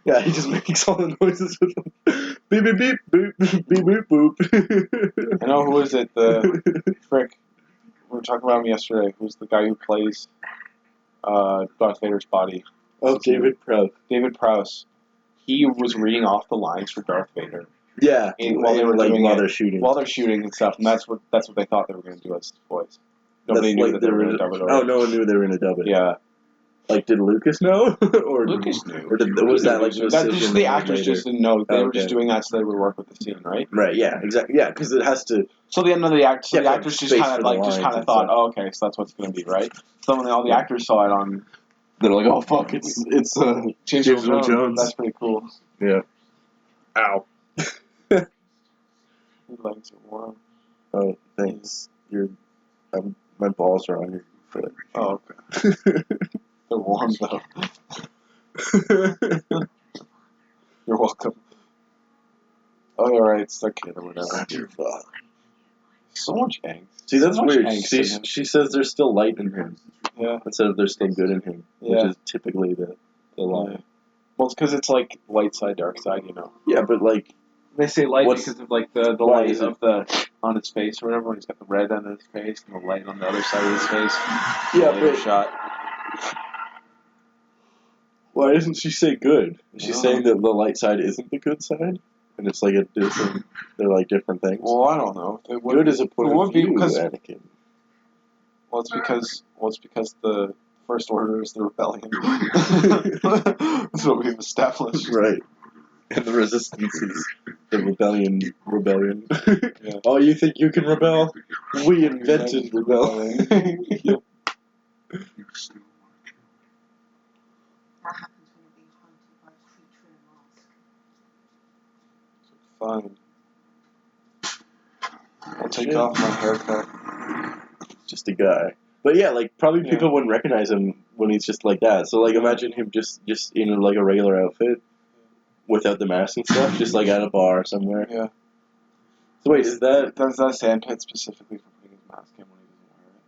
Yeah, he just makes all the noises with them. Beep beep beep boop beep boop boop. I know, who is it? The... Frick. We were talking about him yesterday. Who's the guy who plays Darth Vader's body? Oh, David Prowse. David Prowse. He was reading off the lines for Darth Vader. Yeah, While they were doing while it. they're shooting. While they're shooting and stuff, and that's what they thought they were going to do as voice. Nobody knew that they were going to dub it over. Oh, no one knew they were going to dub it. Yeah. Like, did Lucas know? Or Lucas knew. Or was that like Just the actors just didn't know. They were Okay. just doing that so they would work with the scene, right? Right. Yeah. Exactly. Yeah, because it has to. So the end of the act. So Yeah, the like actors just space kind for of the like just lines kind of and thought, stuff. oh, okay, so that's what's going to be, right? So when all the actors saw it on, they're like, oh fuck, it's James Earl Jones. That's pretty cool. Yeah. Ow. Your legs are warm. Oh, thanks. My balls are on your foot. Oh, okay. They're warm though. You're welcome. Oh, you're right. It's the kid or whatever. That's your fault. So much angst. See, that's So much weird. angst in him. She says there's still light in him Yeah. instead of there's still good in him, Yeah. which is typically the line. Well, it's because it's like light side, dark side, you know. Yeah, but like They say light What's- because of like the why light is it- of the on his face or whatever. When he's got the red on his face and the light on the other side of his face. yeah, Later but shot. why doesn't she say good? Is she No. saying that the light side isn't the good side, and it's like a different? They're like different things. Well, I don't know. It would Good be, is a point it would of be view, because Anakin. it's because the First Order is the rebellion. That's what we've established. Right. And the resistance is the rebellion. Yeah. Oh, you think you can rebel? We invented rebellion. Yep. What happens when you're being hunted by a creature in a mask? Fine. I'll take off my haircut. Just a guy. But yeah, like probably Yeah. people wouldn't recognize him when he's just like that. So like imagine him just in like a regular outfit without the mask and stuff, just like at a bar somewhere. Yeah. So wait, is that Does that sandpit specifically for putting his mask in when he doesn't wear it?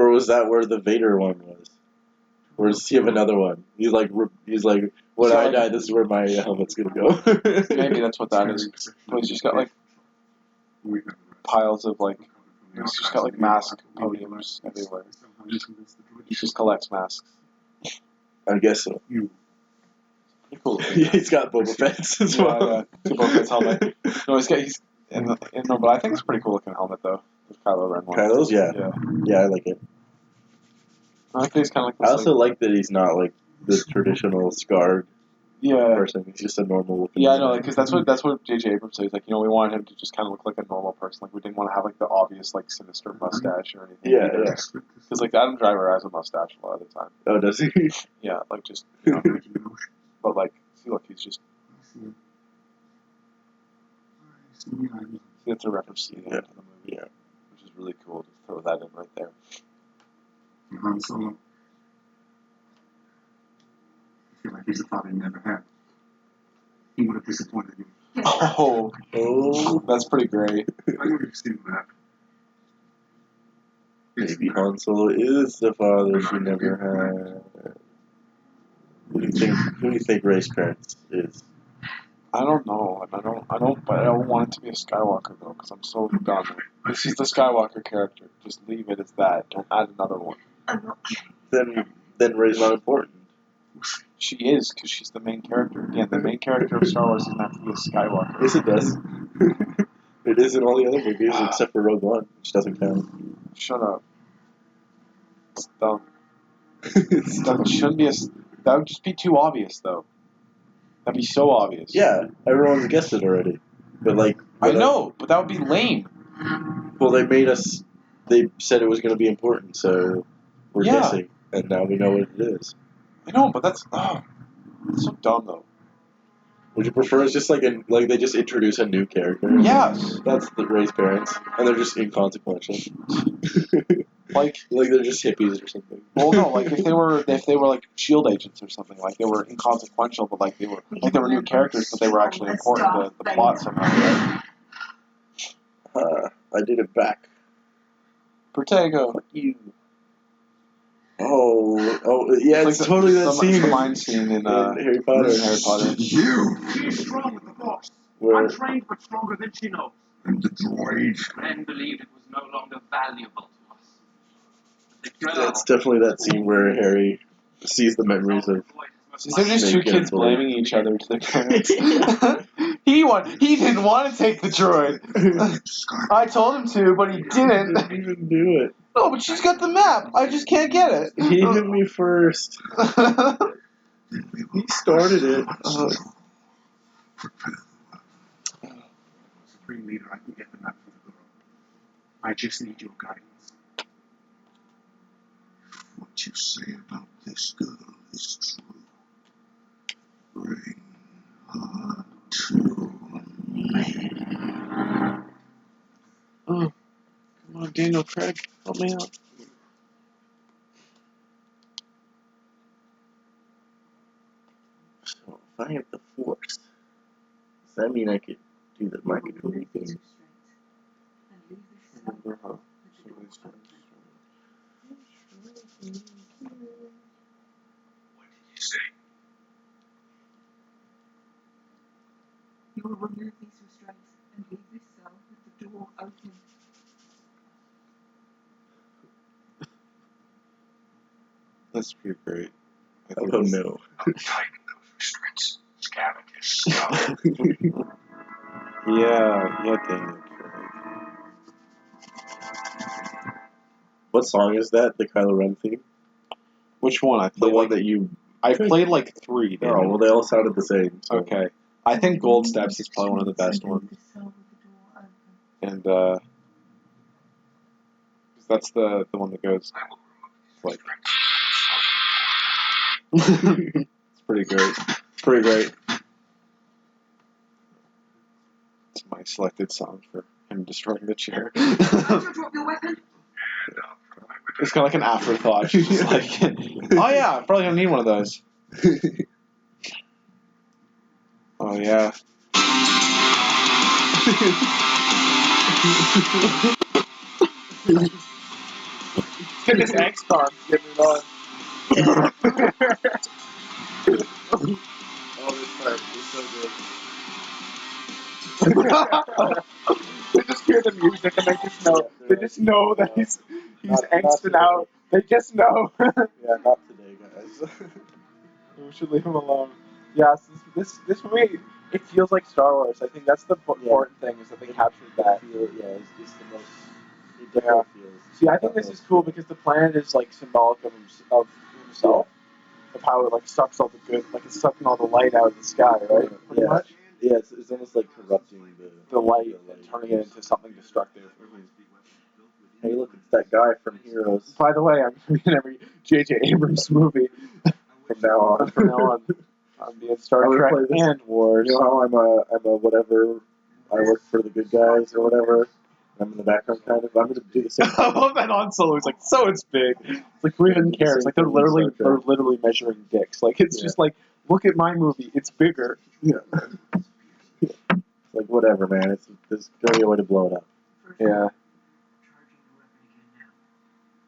or was that where the Vader one was? Or does he have another one? He's like when So, I like- die, this is where my helmet's gonna go. Maybe that's what that is. But he's just got like piles of like he's just got like mask podiums everywhere. He just collects masks. I guess so. Pretty cool. Yeah, he's got Boba Fett's as Yeah, well. yeah. It's a Boba Fett's helmet. No, but I think it's a pretty cool looking helmet though. The Kylo Ren one. Kylo's, yeah. Yeah. Yeah, I like it. I like that he's kind of like I this. also like that he's not like the traditional scarred Yeah. person. He's just a normal looking. Yeah, I know, because that's what J.J. Abrams said. He's like, we wanted him to just kind of look like a normal person. Like, we didn't want to have like the obvious like sinister mustache or anything. Yeah, either. yeah. Because like Adam Driver has a mustache a lot of the time. Oh, does he? Yeah, like just. But like, see, look, he's just. That's a reference to the end of the movie, Yeah. which is really cool to throw that in right there. Han Solo. I feel like he's a father he never had. He would have disappointed you. Oh, that's pretty great. I know you've seen that. Maybe Han Solo is the father she never had. Who do you think Rey's parents is? I don't know, and I don't want it to be a Skywalker though, because I'm so done. This is the Skywalker character. Just leave it as that. Don't add another one. Then Rey's not important. She is, because she's the main character. Again, the main character of Star Wars doesn't have to be a Skywalker. Yes, it does. It is in all the other movies except for Rogue One, which doesn't count. Shut up. It's dumb. It's dumb. It shouldn't be that would just be too obvious, though. That'd be so obvious. Yeah, everyone's guessed it already. But like, I know, but that would be lame. well, they made us. They said it was going to be important, so we're Yeah. guessing, and now we know what it is. I know, but that's so dumb, though. Would you prefer it's just like they just introduce a new character? Yes. That's the Ray's parents, and they're just inconsequential. like they're just hippies or something. Well, no, like if they were like shield agents or something, like they were inconsequential, but like they were new characters, but they were actually important to the plot somehow, right? I did it back. Protego. Fuck you. Oh, yeah, it's like totally that scene. The mine scene in Harry Potter. You! She's strong with the Force. Where? Untrained but stronger than she knows. And the droid. Ren believed it was no longer valuable to us. But the girl... It's definitely that scene where Harry sees the memories of. Is there just two kids blaming each other to their parents? He didn't want to take the droid. I told him to, but he didn't. He didn't even do it. No, but she's got the map. I just can't get it. He hit me first. He started it. Supreme Leader, I can get the map for the girl. I just need your guidance. What you say about this girl is true. Bring her to me. Oh, come on, Daniel Craig, help me out. So if I have the Force, does that mean I could do the microcontroller thing? Remember how somebody's What did you say? You will remove these restraints and leave this cell with the door open. That's pretty great. I don't know. I'm tightening those restraints. Scavenger stuff. Yeah, Daniel Craig. What song is that? The Kylo Ren theme? Which one? I The played one that you. I played like 3. Oh, well, they all sounded the same. So. Okay. I think Gold Steps is probably one of the best ones. And, that's the one that goes, like... It's pretty great. Pretty great. It's my selected song for him destroying the chair. Drop your weapon. It's kind of like an afterthought. She's just like, oh yeah, I'm probably gonna need one of those. Oh yeah. Get this Angst arm, getting it on. Oh, this part is so They just hear the music and they just know. They just know that he's angsted out. They just know. Yeah, not today, guys. We should leave him alone. Yes, this movie, it feels like Star Wars. I think that's the important thing, is that they captured that. It's just the most. It definitely feels. See, I think this is cool because the planet is like symbolic of himself, of how it like sucks all the good, like it's sucking all the light out of the sky, right? Pretty much. Yeah, it's almost like corrupting The light and turning it into something destructive. Hey, look, it's that guy from Heroes. By the way, I'm reading every J.J. Abrams movie from now on. I'm being Star Trek and Wars. You know how I'm a whatever. I work for the good guys or whatever. I'm in the background kind of. I'm gonna do the same I thing. love that Han Solo. He's like, so it's big. It's like, who even cares? Like they're literally measuring dicks. Like it's just like, look at my movie. It's bigger. Yeah. It's like whatever, man. There's gonna be a way to blow it up. Yeah.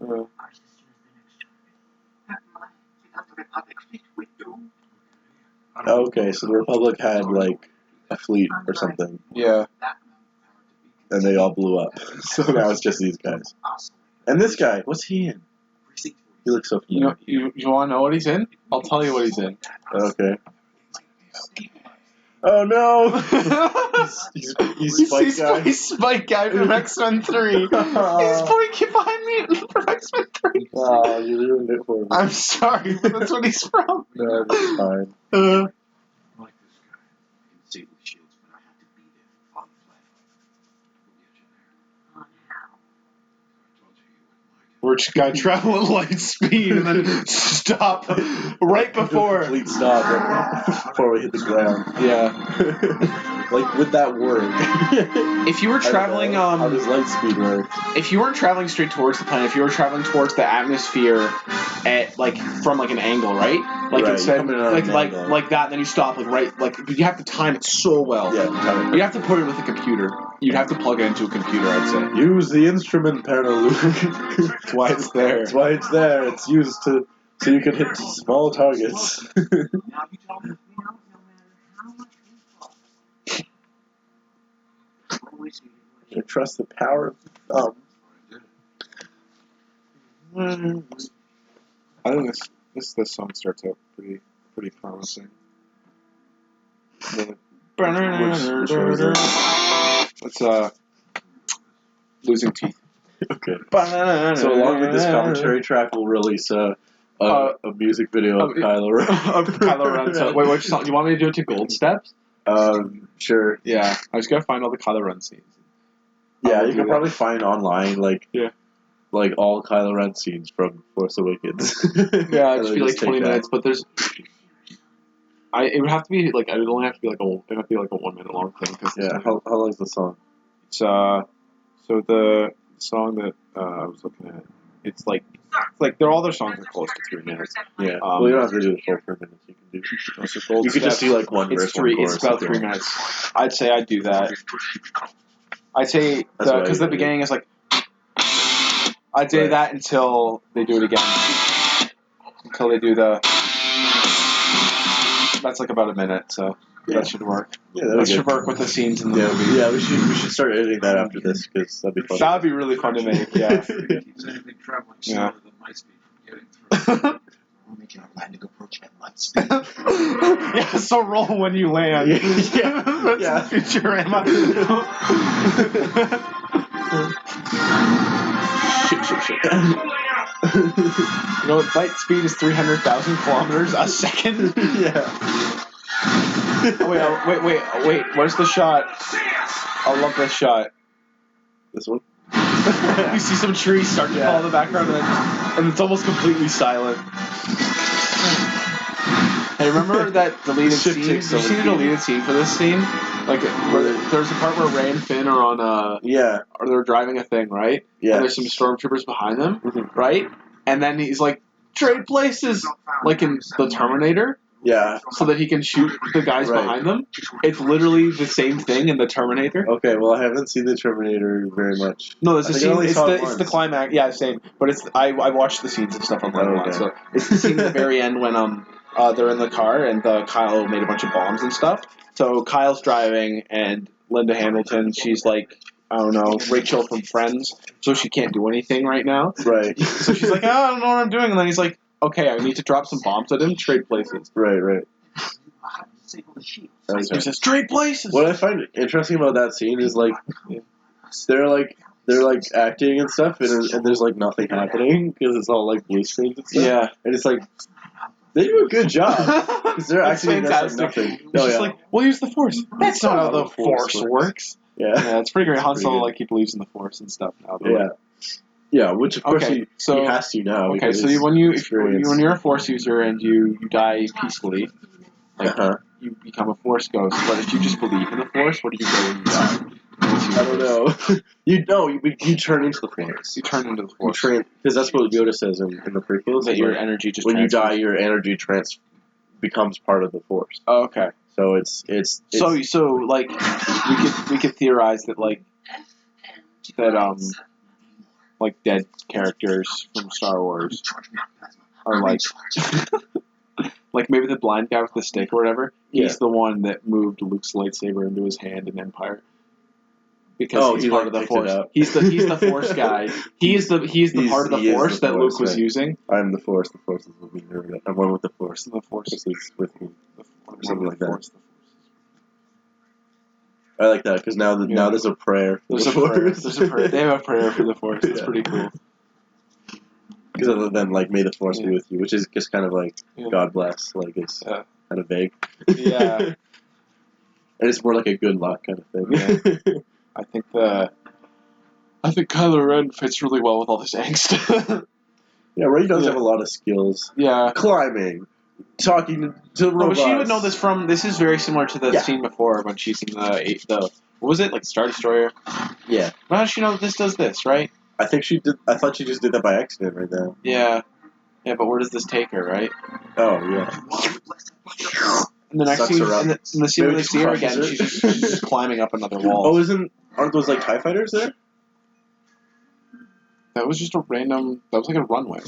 Our system is the next target. Without the Republic fleet, we do. Okay, so the Republic had like a fleet or something, Yeah. and they all blew up. So now it's just these guys. And this guy, what's he in? He looks so familiar. You want to know what he's in? I'll tell you what he's in. Okay. Oh no! He's Spike Guy. He's Spike Guy from X-Men 3. He's Porcupine Mutant from X-Men 3. Oh, you ruined it for me. I'm sorry, but that's what he's from. No, that's fine. I like this guy. I can save the shields, but I had to be there for fun play. We'll get you there. On how? I told you you wouldn't like it. We're just gonna travel at light speed and then stop right before. Complete stop right before we hit the ground. Yeah. Like, would that work? If you were traveling, how does light speed work? if you weren't traveling straight towards the planet, if you were traveling towards the atmosphere at like from like an angle, right? Like Right, instead, coming on an like angle. like that, then you stop like right, like but you have to time it so well. Yeah, time it. You'd have to put it with a computer. You'd have to plug it into a computer, I'd say. Use the instrument panel, Luke. That's why it's there. That's why it's there. It's used to so you can hit small targets. Now you tell me. No matter how much we fought, always needed You trust the power of the thumb. I think this song starts out pretty promising. Which one is it? It's Losing Teeth. Okay. So along with this commentary track, we'll release a music video of Kylo Ren. Of Kylo Ren. So, wait, which song? You want me to do it to Gold Steps? Sure. Yeah. I was gonna find all the Kylo Ren scenes. Yeah, will you do can that. probably find online like all Kylo Ren scenes from Force Awakens. Yeah, it'd And be then like just 20 take that. minutes, but there's. It would have to be like it would only have to be like it would have to be like a 1 minute long thing because Yeah, how long is the song? It's so the song that I was looking at, it's like they're all their songs are close to 3 minutes. Yeah. Well, you don't have to do the full 3 minutes. You can do. You could just do like one verse, It's three. one It's chorus. about 3 minutes. I'd say I'd do that. I'd say That's what I because the usually do. beginning is like. I'd say Right. that until they do it again. Until they do the. That's like about a minute, so that should work. Yeah, That that'd be should good. work with the scenes in the movie. Yeah, we should start editing that after this because that'd be fun. That would be really fun to make. Yeah. Keeps anything traveling Yeah. slower than my speed from getting through. We're making our landing approach at light speed. Yeah, so roll when you land. Yeah. That's Yeah. Futurama. Shit. You know, light speed is 300,000 kilometers a second. Yeah. Wait. Where's the shot? I love this shot. This one. You see some trees start to fall in the background, and it's almost completely silent. Hey, remember that deleted Ship scene? Did you takes so see the many deleted scene for this scene? Like, there's a part where Ray and Finn are on Yeah. or they're driving a thing, right? Yeah. And there's some stormtroopers behind them, Mhm. right? And then he's like, trade places, like in the Terminator, Yeah. so that he can shoot the guys Right. behind them. It's literally the same thing in the Terminator. Okay. Well, I haven't seen the Terminator very much. No, there's I a think I scene. only It's saw it the once. climax. Yeah, same. But it's I watched the scenes and stuff online a lot. Okay. So it's the scene at the very end when they're in the car and Kylo made a bunch of bombs and stuff. So Kyle's driving and Linda Hamilton, she's like, I don't know, Rachel from Friends, so she can't do anything right now. Right. So she's like, oh, I don't know what I'm doing. And then he's like, okay, I need to drop some bombs at him, trade places. Right. I have to disable the shield. So he says, trade places. What I find interesting about that scene is like they're like acting and stuff, and there's like nothing happening because it's all like blue screens and stuff. Yeah. And it's like they do a good job because they're That's acting against like fantastic. nothing. It's just like, we'll use the Force. That's not how the Force works. Yeah. Yeah, it's pretty great. Han Pretty Solo, good. like, he believes in the Force and stuff now. But Yeah. Yeah, which of course Okay, he so- has to now. Okay, because so it's when experience. you're a Force user and you die peacefully, like Uh-huh. you become a Force ghost. But if you just believe in the Force, where do you go when you die? I don't know. you turn into the Force. You turn into the You Force. because that's what Yoda says in the prequels. That your like, energy just when you transfers. die, your energy becomes part of the Force. Oh, okay. So it's So like we could theorize that like like dead characters from Star Wars are like like maybe the blind guy with the stick or whatever. He's Yeah. the one that moved Luke's lightsaber into his hand in Empire. Because he's he, part like, of the picked it Force. up. He's the Force guy. He's the part of the he is Force the that Force, Luke was right. using. I'm the Force. The Force is with me. I'm one with the Force. The Force Force is with me. the something like that. Force. I like that because now Yeah. there's a prayer. There's a prayer. There's a prayer. They have a prayer for the Force. That's Yeah. pretty cool. Because other than like "May the Force Yeah. be with you," which is just kind of like Yeah. God bless, like it's Yeah. kind of vague. Yeah. And it's more like a good luck kind of thing. Yeah. I think Kylo Ren fits really well with all this angst. Yeah, Rey does Yeah. have a lot of skills. Yeah. Climbing, talking to No, but robots. she would know this from. This is very similar to the Yeah. scene before when she's in the what was it, like Star Destroyer? Yeah. How does she know that this does this, right? I think she did. I thought she just did that by accident right now. Yeah. Yeah, but where does this take her, right? Oh yeah. In the next Sucks scene, her up. in the scene Maybe where they just see her crushes again, her. she's just climbing up another wall. Oh, aren't those like TIE fighters there? That was just a random. That was like a runway.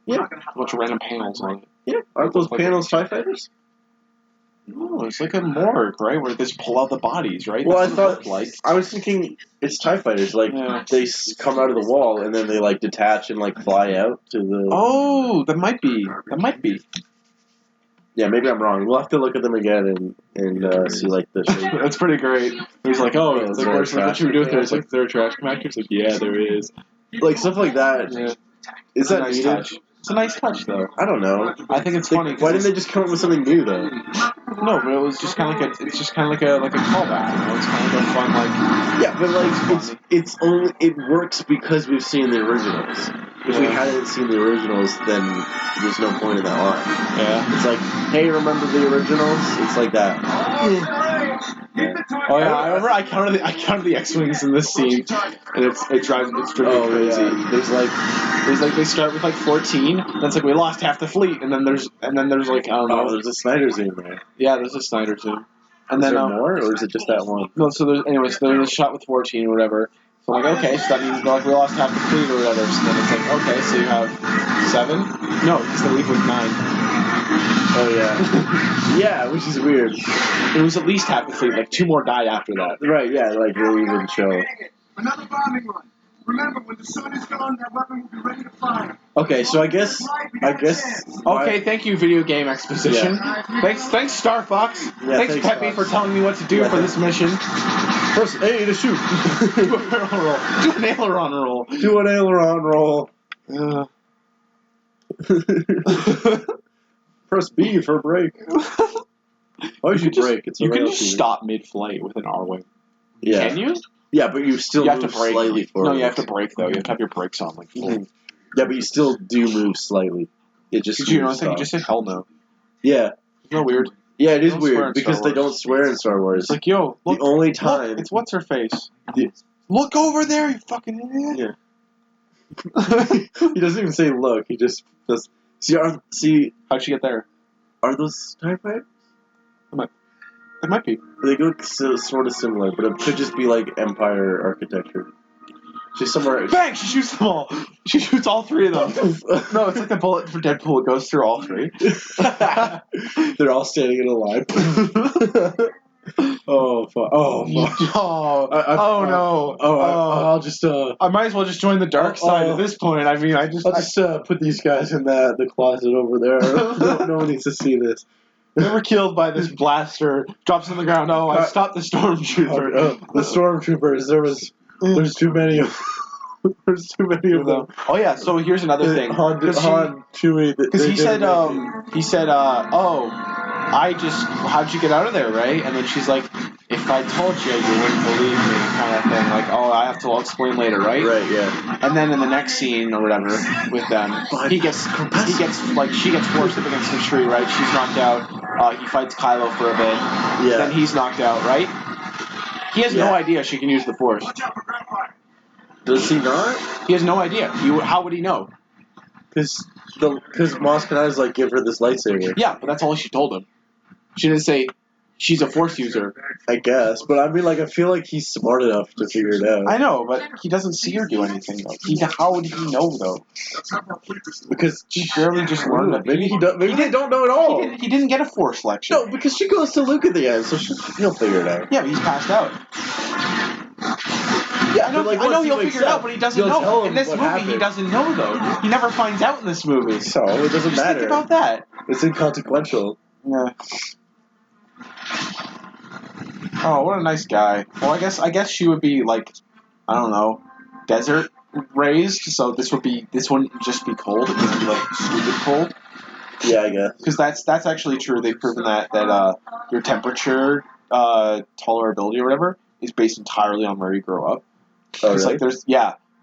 Yeah. A bunch of random panels on it. Yeah. Aren't those panels TIE fighters? No, it's like a morgue, right? Where they just pull out the bodies, right? Well, I That's what it thought looked like. I was thinking it's TIE fighters. Like Yeah. they come out of the wall and then they like detach and like fly out to the. Oh, that might be. That might be. Yeah, maybe I'm wrong. We'll have to look at them again and see like the shape. That's pretty great. He's like, oh, Yeah, it's is like, there a where's what trash you were doing there? compactor? It's like, is there a trash compactor? It's like, yeah, there is. Like stuff like that. Yeah. Is It's a that nice needed? touch. It's a nice touch, though. I don't know. I think it's funny. Why didn't they just come up with something new though? No, but it was just kind of like a. It's just kind of like a callback. You know, it's kind of like a fun like. Yeah, but like it's only it works because we've seen the originals. If we Yeah. hadn't seen the originals, then there's no point in that line. Yeah. It's like, hey, remember the originals? It's like that. Oh yeah, I remember I counted the X-wings in this scene, and it drives me crazy. Yeah. There's like they start with like 14, and it's like we lost half the fleet, and then there's like I don't know. Oh, there's a Snyder zoom there. Yeah, there's a Snyder zoom. And Is then there more, or is it just that one? No, so there's a shot with 14 or whatever. So I'm like, okay, so that means like we lost half the fleet or whatever. So then it's like, okay, so you have 7? No, because they leave with 9. Oh yeah, yeah, which is weird. It was at least half the fleet. Like 2 more died after that. Right? Yeah, like they even show. Another bombing run. Remember, when the sun is gone, that weapon will be ready to fire. Okay, so I guess. Okay, thank you, video game exposition. Yeah. Thanks, Star Fox. Yeah, thanks, thanks, Peppy, Fox. for telling me what to do Yeah, for this mission. Press A to shoot. Do a barrel roll. Do an aileron roll. Do an aileron roll. Press B for brake. Why would you brake? It's a you can rail just shooter. stop mid-flight with an R-wing. Yeah. Can you? Yeah, but you still You have move to brake. slightly forward. No, you have to brake though. You have to have your brakes on, like full. Mhm. Yeah, but you still do move slightly. It just. Did you know? I moves think you off. just said hell no. Yeah. Isn't that weird? Yeah, it is They don't swear in weird because Star they don't swear in Star Wars. It's like, yo, look, the only time. look, it's what's her face. The- Look over there, you fucking idiot. Yeah. He doesn't even say look. He just does. See. How'd she get there? Are those TIE fighters? It might be. They look sort of similar, but it could just be like Empire architecture. She's somewhere. Bang! She shoots them all. She shoots all 3 of them. No, it's like the bullet for Deadpool. It goes through all 3. They're all standing in a line. Oh fuck! Oh fuck! Oh no! I'll just I might as well just join the dark side at this point. I mean, I'll just put these guys in the closet over there. No one needs to see this. They were killed by this blaster. Drops on the ground. Oh, I stopped the stormtrooper. The stormtroopers. There's too many of. There's too many of them. Oh yeah. So here's another thing. Han, Chewie. Because he said, oh, how'd you get out of there, right? And then she's like, if I told you, you wouldn't believe me, kind of thing. Like, oh, I'll explain later, right? Right. Yeah. And then in the next scene or whatever with them, she gets forced up against the tree, right? She's knocked out. He fights Kylo for a bit. Yeah. Then he's knocked out, right? He has no idea she can use the Force. Watch out for gunfire. Does he not? He has no idea. How would he know? Because Mos Kanata's like, give her this lightsaber. Yeah, but that's all she told him. She didn't say she's a Force user. I guess, but I mean, like, I feel like he's smart enough to figure it out. I know, but he doesn't see her do anything though. How would he know though? Because He barely just learned it. maybe he don't. Maybe they don't know at all. He didn't get a Force lecture. No, because she goes to Luke at the end, so he'll figure it out. Yeah, but he's passed out. Yeah, I know he'll figure it out, but he doesn't know. In this movie, he doesn't know though. He never finds out in this movie. So it doesn't Just matter. think about that. It's inconsequential. Yeah. Oh, what a nice guy. Well, I guess she would be like, I don't know, desert raised. So this wouldn't just be cold. It would be like stupid cold. Yeah, I guess. Because that's actually true. They've proven that your temperature tolerability or whatever is based entirely on where you grow up. Oh, It's really? like there's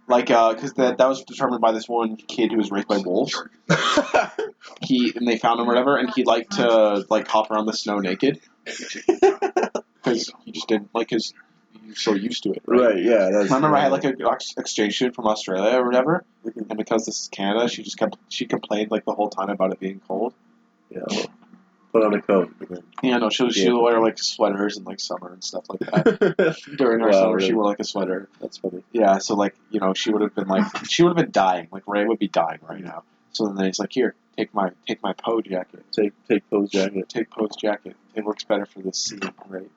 because that was determined by this one kid who was raised by wolves. And they found him or whatever, and he'd like to like hop around the snow naked because he just didn't like his. He was so used to it, right? Right, yeah. That's I remember I had like an exchange student from Australia or whatever, and because this is Canada, she complained like the whole time about it being cold. Yeah, well, put on a coat. Yeah, no, she'll wear like sweaters in like summer and stuff like that. During our Wow, summer, really? she wore like a sweater. That's funny. Yeah, so like she would have been dying. Like Ray would be dying right now. So then he's like, here, take my Poe jacket. Take Poe's jacket. Take Poe's jacket. It works better for this scene, right?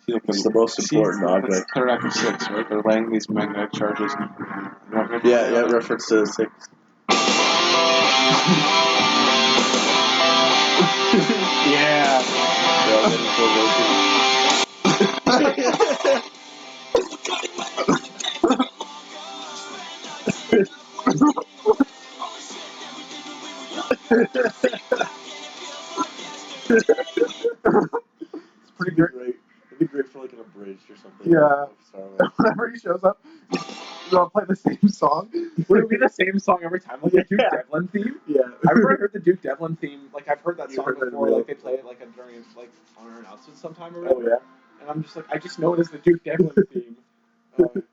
See, like, It's the most important object. That's Third Act of 6, right? They're laying these magnetic charges. Yeah, reference to 6. Yeah. It's pretty great. It'd be great for like an abridged or something. Yeah. Sorry. Whenever he shows up, they'll play the same song. Would it be the same song every time? Like the Duke Devlin theme? Yeah. I've never heard the Duke Devlin theme. Like I've heard that You've song heard that before. really? Like they play it like during like on our announcements sometime or whatever. Oh, yeah. And I'm just like, I just know it as the Duke Devlin theme. Wait.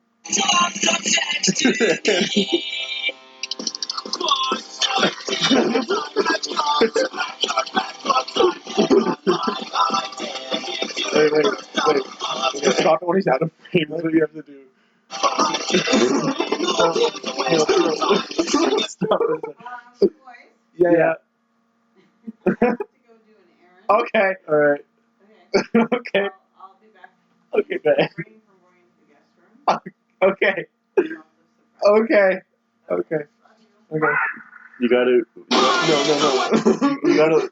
Stop it when he's out of frame. That's what you have to do. Stop it. Yeah. To go do an errand. Okay. All right. Okay. Okay. I'll be back. Okay, babe. Refrain from going to the guest room. Okay. Lots of surprises. Okay. You gotta. No. You gotta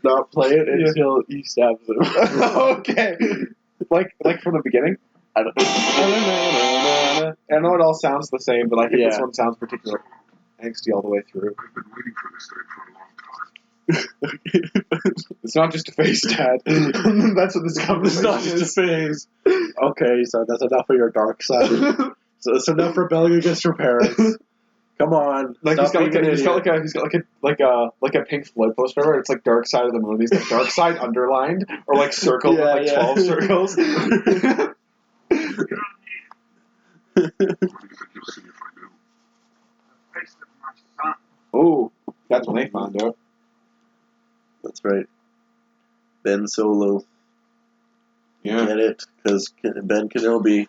not play it until he stabs him. Okay. Like from the beginning. I know it all sounds the same, but I think this one sounds particularly angsty all the way through. I've been waiting for this day for a long time. It's not just a face, Dad. That's what this conversation It's not just a phase. Okay, so that's enough of your dark side. So it's enough rebelling against your parents. Come on. Like Stop being an he's got idiot. like a Pink Floyd poster. Where it's like Dark Side of the Moon. He's got Dark Side underlined or like circled with like 12 circles. What do you think you'll see if I do? The face of my son. Oh, that's when they found out. That's right. Ben Solo. Yeah. Get it? Because Ben Kenobi,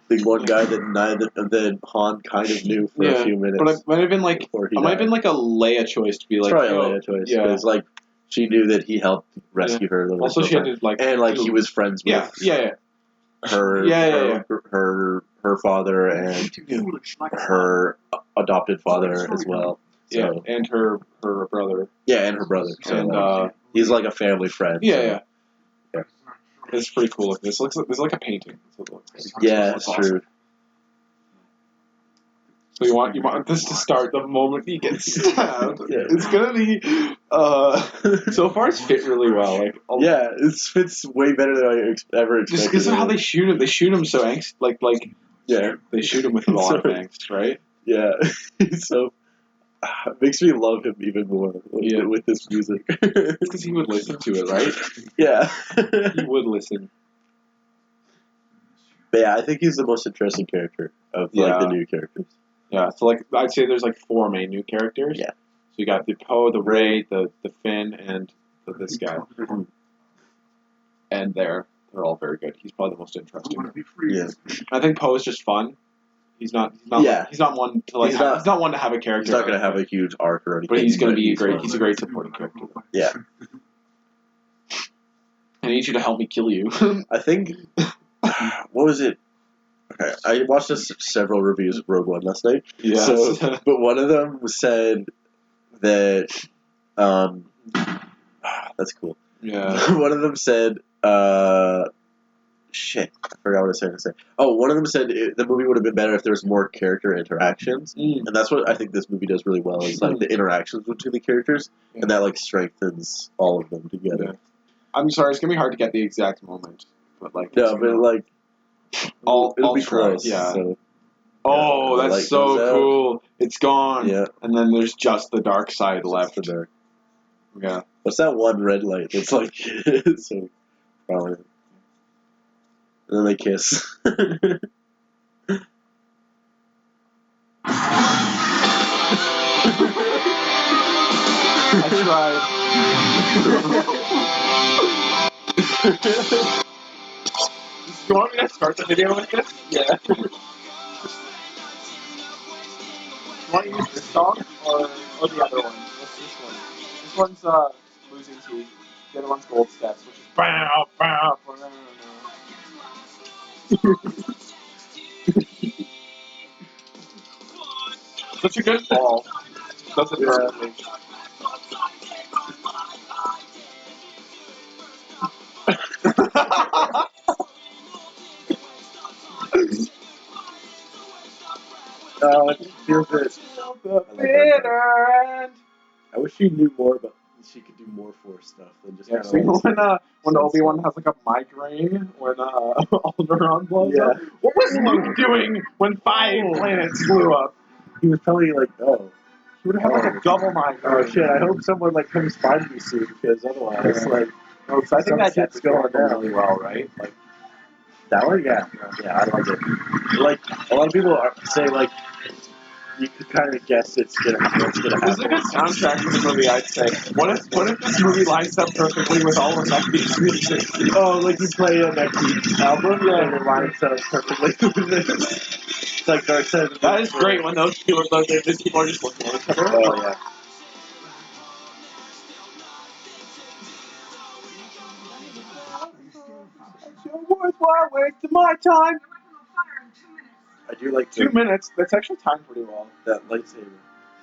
the one guy that Han kind of knew for a few minutes. But it might have been like before he it might have died. been like a Leia choice to be like, Probably a Leia choice. Yeah. Because like she knew that he helped rescue her. The Also, she had to like and like he was friends with her father and her adopted father as well. So, and her brother. Yeah, and her brother. So And he's like a family friend. Yeah. Yeah. It's pretty cool. This looks like a painting. That's what it looks like. Yeah, That's it's awesome. true. So you want this to start the moment he gets stabbed. Yeah. It's gonna be so far it's fit really well. Like Yeah, it fits way better than I ever expected. just because of how they shoot him. They shoot him so angst like yeah. they shoot him with a lot of So- angst, right? Yeah, so it makes me love him even more with this music. Because he would listen to it, right? Yeah. He would listen. But yeah, I think he's the most interesting character of like the new characters. Yeah, so like I'd say there's like 4 main new characters. Yeah. So you got the Poe, the Rey, the Finn, and this guy. And they're all very good. He's probably the most interesting. Yeah. I think Poe is just fun. He's not one to like. He's not one to have a character. He's not going to have a huge arc or anything. But he's going to be great. He's a great supporting character. Yeah. I need you to help me kill you. I think. What was it? Okay, I watched several reviews of Rogue One last night. Yeah. So, but one of them said that. That's cool. Yeah. One of them said shit, I forgot what I was going to say. Oh, one of them said the movie would have been better if there was more character interactions, and that's what I think this movie does really well. Is like the interactions between the characters, and that like strengthens all of them together. Yeah. I'm sorry, it's gonna be hard to get the exact moment, but like No, but like it'll be try, close. yeah. So, oh, the that's light so goes out. cool. It's gone. Yeah. And then there's just the dark side left. The dark. Yeah. What's that one red light that's like so prominent? And then they kiss. I tried. You want me to start the video with this? Yeah. You want to use this song or the other one? What's this one? This one's Losing Teeth. The other one's Gold Steps, which is bow, bow, bow, no. Such a good fall. Does it perfectly. It feels it. The bitter end. I wish she knew more, but she could do more Force stuff than just Yeah, kind see, of like. when Obi-Wan has like a migraine when Alderaan blows Yeah. up. What was Luke doing when 5 planets blew up? He was probably like, oh. He would have had like a double migraine. Oh shit! I hope someone like comes find me soon because otherwise, Yeah. like, No, 'cause I think some that shit's gets going going down. really well, right? Like, That one, yeah, I like it. Like a lot of people say, like you could kind of guess what's gonna this is a happen. good soundtrack for the movie, I'd say. What if this movie lines up perfectly with all of Neckbeat's music? Oh, like you play a Neckbeat album, and it lines up perfectly with it. It's like Dark Side of the That is great when those people are just looking at each other. Oh yeah. Worthwhile wasting my time. I do like 2 minutes. That's actually timed pretty well. that lightsaber.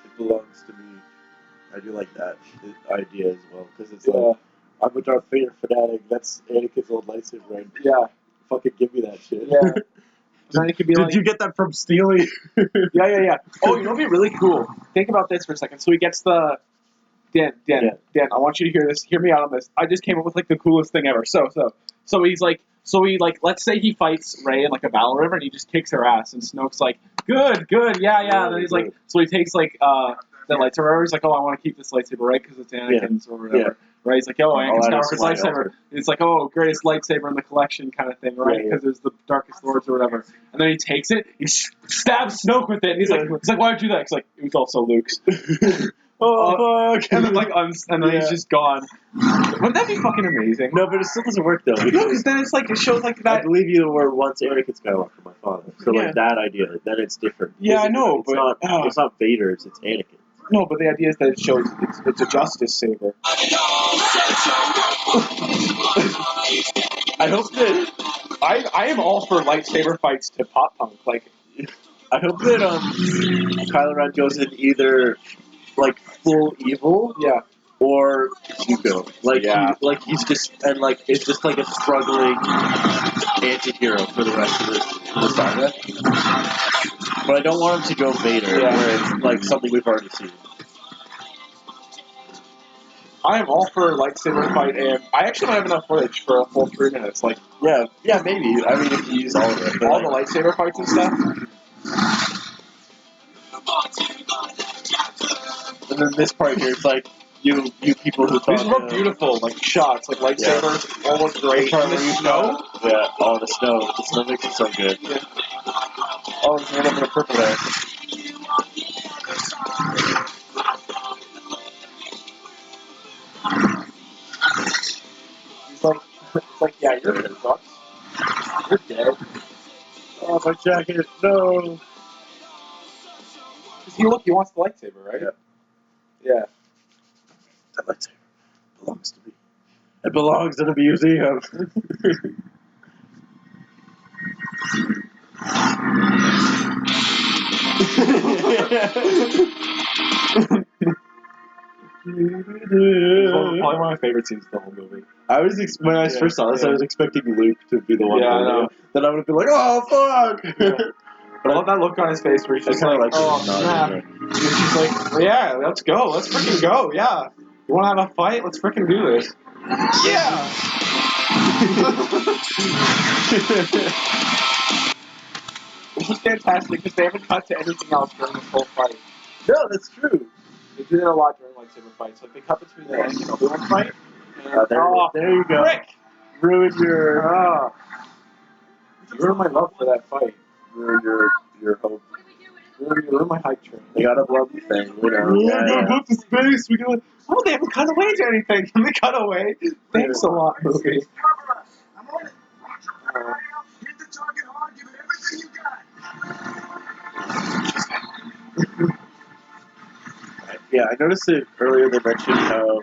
It belongs to me. I do like that idea as well because it's like I'm a Darth Vader fanatic. That's Anakin's old lightsaber. Right? Yeah. Fucking give me that shit. Yeah. Then it could be Did you get that from Steely? Yeah. Oh, you know what'd be really cool? Think about this for a second. So he gets the Dan, I want you to hear this. Hear me out on this. I just came up with like the coolest thing ever. So he let's say he fights Rey in like a battle river and he just kicks her ass and Snoke's like, good, yeah. And then he's like, so he takes like the lightsaber. He's like, oh, I want to keep this lightsaber, right? Because it's Anakin's or whatever. Yeah. Right? He's like, oh, Anakin I'll add a Skywalker's smile. lightsaber. And it's like, oh, greatest lightsaber in the collection kind of thing, right? Yeah. Because there's the darkest lords or whatever. And then he takes it, he stabs Snoke with it, and he's like, why'd you do that? He's like, it was also Luke's. Oh fuck! And then and then he's just gone. Wouldn't that be fucking amazing? No, but it still doesn't work though. No, Because because then it's like it shows like I that. believe you were once Anakin Skywalker, my father. So Yeah. like that idea, then it's different. Yeah, I Because know, it's but not. It's not Vader's. It's Anakin. No, but the idea is that it shows it's a justice saber. I hope that I am all for lightsaber fights to pop punk. Like, I hope that Kylo Ren goes in either like full evil, yeah, or Zuko. Like Yeah. he's just and like it's just like a struggling anti-hero for the rest of the saga. But I don't want him to go Vader, Yeah. where it's like something we've already seen. I am all for a lightsaber fight, and I actually don't have enough footage for a full 3 minutes. Like, Yeah, maybe. I mean, if you use all of it. But all the lightsaber fights and stuff. and then this part here, it's like you people who thought These were beautiful, like shots, like lightsabers, all look great. part And the where you snow. Yeah, oh, the snow makes it so good. Yeah. Oh, there's a little bit of purple there. It's like, yeah, you're dead, Buck. You're dead. Oh, my jacket, no! Because he wants the lightsaber, right? Yeah. That lightsaber belongs to me. It belongs in a museum. Probably one of my favorite scenes of the whole movie. When I first saw this, I was expecting Luke to be the one. Yeah, I know. Then I would have been like, "Oh fuck!" Yeah. But I love that look on his face where he's just like, oh snap. And she's like, well, yeah, let's go. Let's freaking go. Yeah. You want to have a fight? Let's freaking do this. Yeah. This is fantastic because they haven't cut to anything else during this whole fight. No, that's true. They do that a lot during lightsaber fights. Like they cut between the Anakin and Obi-Wan fight. And, There you go. Frick! Ruin your. You ruined my love for that fight. Ruin your hope. You ruined my hype train. They gotta blow the thing, you know. We gotta go to space. We gotta. Oh, they haven't cut away to anything. They cut away. Thanks a lot, movie. Cover us. I'm on it. Roger. Hit the target hard. Give it everything you got. Yeah, I noticed it earlier. They mentioned how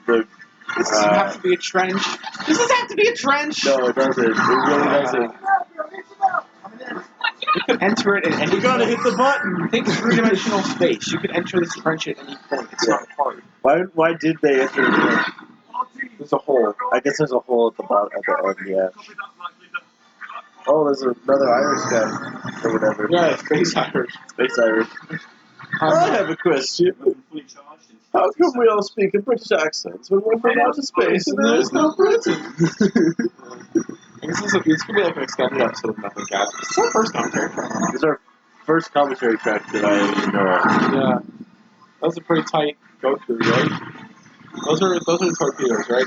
the. Does this have to be a trench? Does this have to be a trench? No, it doesn't. It really doesn't. You could enter it at any We gotta hit the button. Think three-dimensional space. You could enter this trench at any point. It's not hard. Why did they enter the trench? There's a hole. I guess there's a hole at the bottom, at the end, yeah. Oh, there's another Irish guy, or whatever. Yeah, Space Irish. Space Irish. I have a question. How come we all speak in British accents when we're from outer space and there's no Britain? This could be like an extended episode of Nothing Cast. This is our first commentary track. This is our first commentary track that I know of. Yeah. That was a pretty tight go-through, right? Those are the torpedoes, right?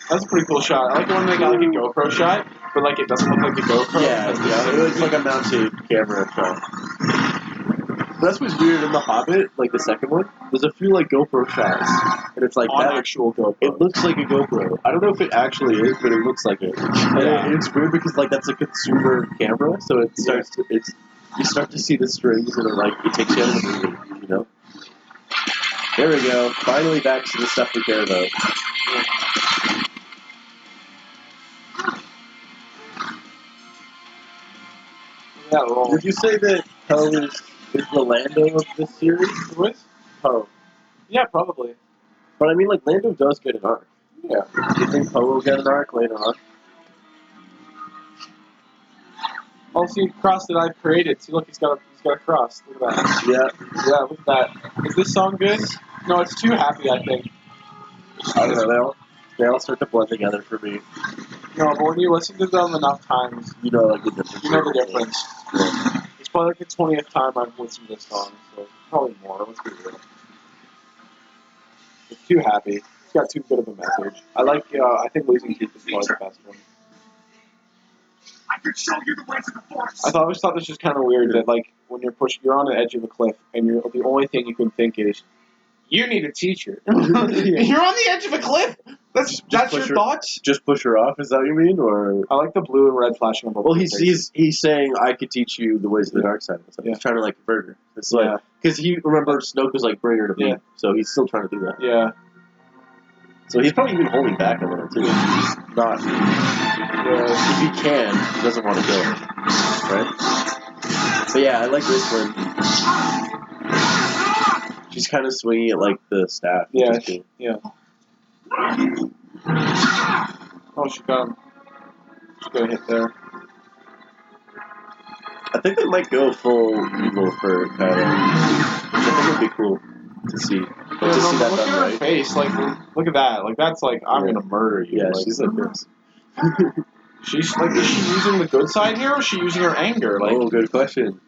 That's a pretty cool shot. I like the one they got like a GoPro shot, but like it doesn't look like a GoPro. Yeah, it looks like a mounted camera shot. That's what's weird in The Hobbit, like the second one. There's a few like GoPro shots, and it's like on that actual GoPro. It looks like a GoPro. I don't know if it actually is, but it looks like it. And it's weird because like that's a consumer camera, so it starts to you start to see the strings and it takes you out of the movie, you know. There we go. Finally back to the stuff we care about. Yeah, well, Would you say that Poe is the Lando of this series? with? Poe. Yeah, probably. But I mean, like, Lando does get an arc. Yeah. Do you think Poe will get an arc later on? Oh, see, cross that I've created. See, look, he's got a cross. Look at that. Yeah. Yeah, look at that. Is this song good? No, it's too happy, I think. I don't know. They all start to blend together for me. No, but when you listen to them enough times, You know, like, the difference. you know the difference. Yeah. It's probably like the 20th time I've listened to this song, so probably more. Let's be real. It's too happy. It's got too good of a message. I think Losing Teeth is probably the best one. I can show you the ways of the Force. I always thought this was kind of weird that, like, when you're on the edge of a cliff, and the only thing you can think is, you need a teacher. You're on the edge of a cliff? That's your thoughts? Just push her off, is that what you mean? Or I like the blue and red flashing on both. well, he's saying, I could teach you the ways of the dark side. So he's trying to, like, convert her. It's like, because remember, Snoke was like, bring her to me. Yeah. So he's still trying to do that. Yeah. So he's probably even holding back a little, too. Not. If he can, he doesn't want to go. Right? But yeah, I like this one. She's kind of swinging at, like, the staff. Yeah. Oh, she got him. She's going to hit there. I think they might go full evil for Kylo. Which I think would be cool to see. Yeah, to see that look at done her right. face. Like, look at that. Like, that's like, I'm going to murder you. Yeah, like, she's like this. She's like, is she using the good side here, or is she using her anger? Like, Oh, good question.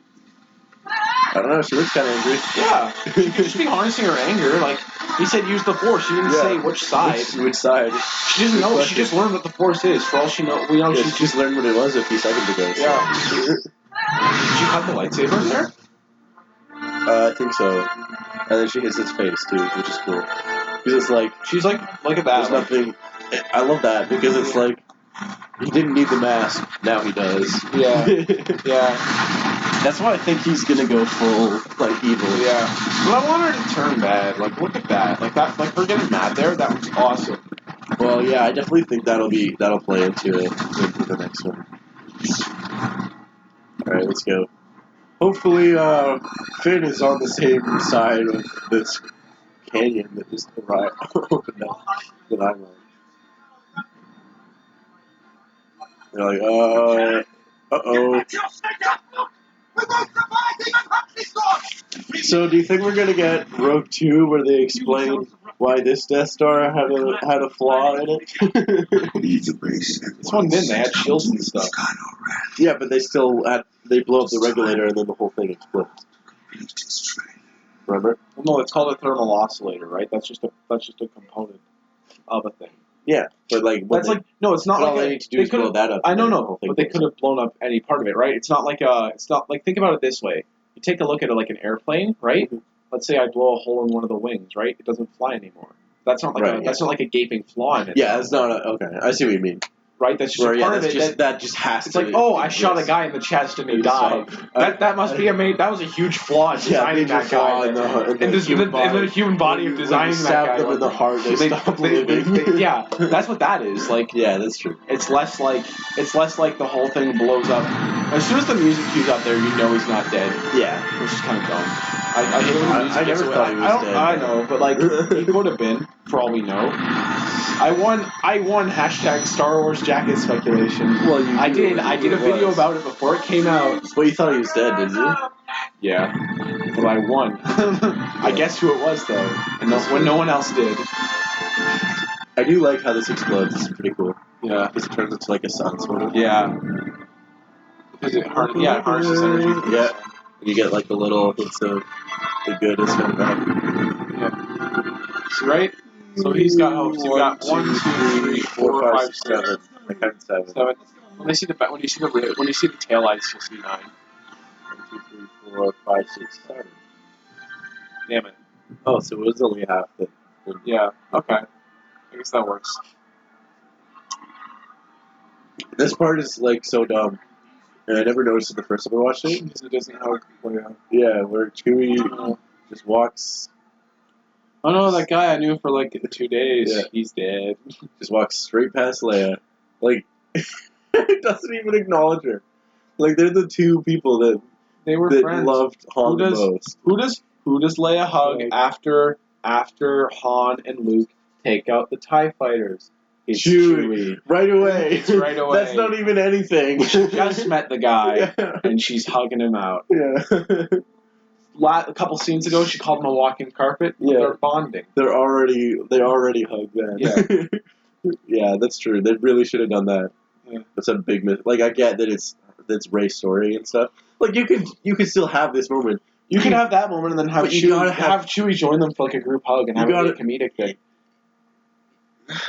I don't know, she looks kind of angry. yeah, she could just be harnessing her anger. Like, he said use the Force. She didn't say which side. Which side? She doesn't know. She just learned what the Force is. For all she knows, we know Yeah, she she just learned what it was a few seconds ago. So. Yeah. Did she cut the lightsaber in there? I think so. And then she hits his face, too, which is cool. Because it's like, She's like, look at that. there's nothing... I love that, because it's like, he didn't need the mask, now he does. Yeah. Yeah. That's why I think he's gonna go full, like, evil. Yeah. But I want her to turn bad. Like, look at that. Like her getting mad there, that was awesome. Well, yeah, I definitely think that'll play into it, into the next one. Alright, let's go. Hopefully, Finn is on the same side of this canyon that just opened up that I'm on. They're like, uh-oh. So do you think we're gonna get Rogue 2 where they explain why this Death Star had a flaw in it? This one didn't. They had shields and stuff. Yeah, but they blow up the regulator and then the whole thing explodes. Remember? Well, no, it's called a thermal oscillator, right? That's just a component of a thing. Yeah, but like that's like no, it's not like all they need to do is blow that up. I know, but they could have blown up any part of it, right? It's not like think about it this way. You take a look at it like an airplane, right? Mm-hmm. Let's say I blow a hole in one of the wings, right? It doesn't fly anymore. That's not like that's not like a gaping flaw in it. Yeah, it's not okay. I see what you mean. Right, that's just part of it. That just has it's to. It's like, oh, I shot a guy in the chest and he died. That must be that was a huge flaw in designing that guy. In the human body of designing that guy. Them in the heart, they stop living. Yeah, that's what that is. Like, yeah, that's true. It's less like the whole thing blows up. As soon as the music cues out there, you know he's not dead. Yeah, which is kind of dumb. I hate when the music gets away. Thought he was dead. I know, but like he could have been, for all we know. I won hashtag Star Wars jacket speculation. Well, I did a video about it before it came out. Well, you thought he was dead, didn't you? Yeah, but I won. I guessed who it was though, and when no one else did. I do like how this explodes. It's pretty cool. Yeah, because it turns into like a sun sort of. Yeah. Because it harnesses energy. Yeah. You get like the little hints of the good is coming back. Yeah. So, right? So he's got hopes. You got 1, 2, 3, 4, 5, 6. I counted 7. When you see the tail lights, you'll see 9. 1, 2, 3, 4, 5, 6, 7. Damn it. Oh, so it was only half the. Yeah. Okay. I guess that works. This part is like so dumb. And I never noticed it the first time I watched it. Because it doesn't have Yeah, where Chewie just walks. Oh no, that guy I knew for like 2 days. Yeah. He's dead. Just walks straight past Leia. Like, it doesn't even acknowledge her. Like, they're the two people that friends. Loved Han the most. Who does Leia hug after Han and Luke take out the TIE fighters? It's Chewie. Right away. It's right away. That's not even anything. She just met the guy, and she's hugging him out. Yeah. A couple scenes ago, she called him a walking carpet. Yeah. They're bonding. They already hugged then. Yeah. Yeah, that's true. They really should have done that. Yeah. That's a big miss. Like, I get that it's Rey's story and stuff. Like, you could still have this moment. You can have that moment and then have Chewie join them for like a group hug and have it be a comedic thing.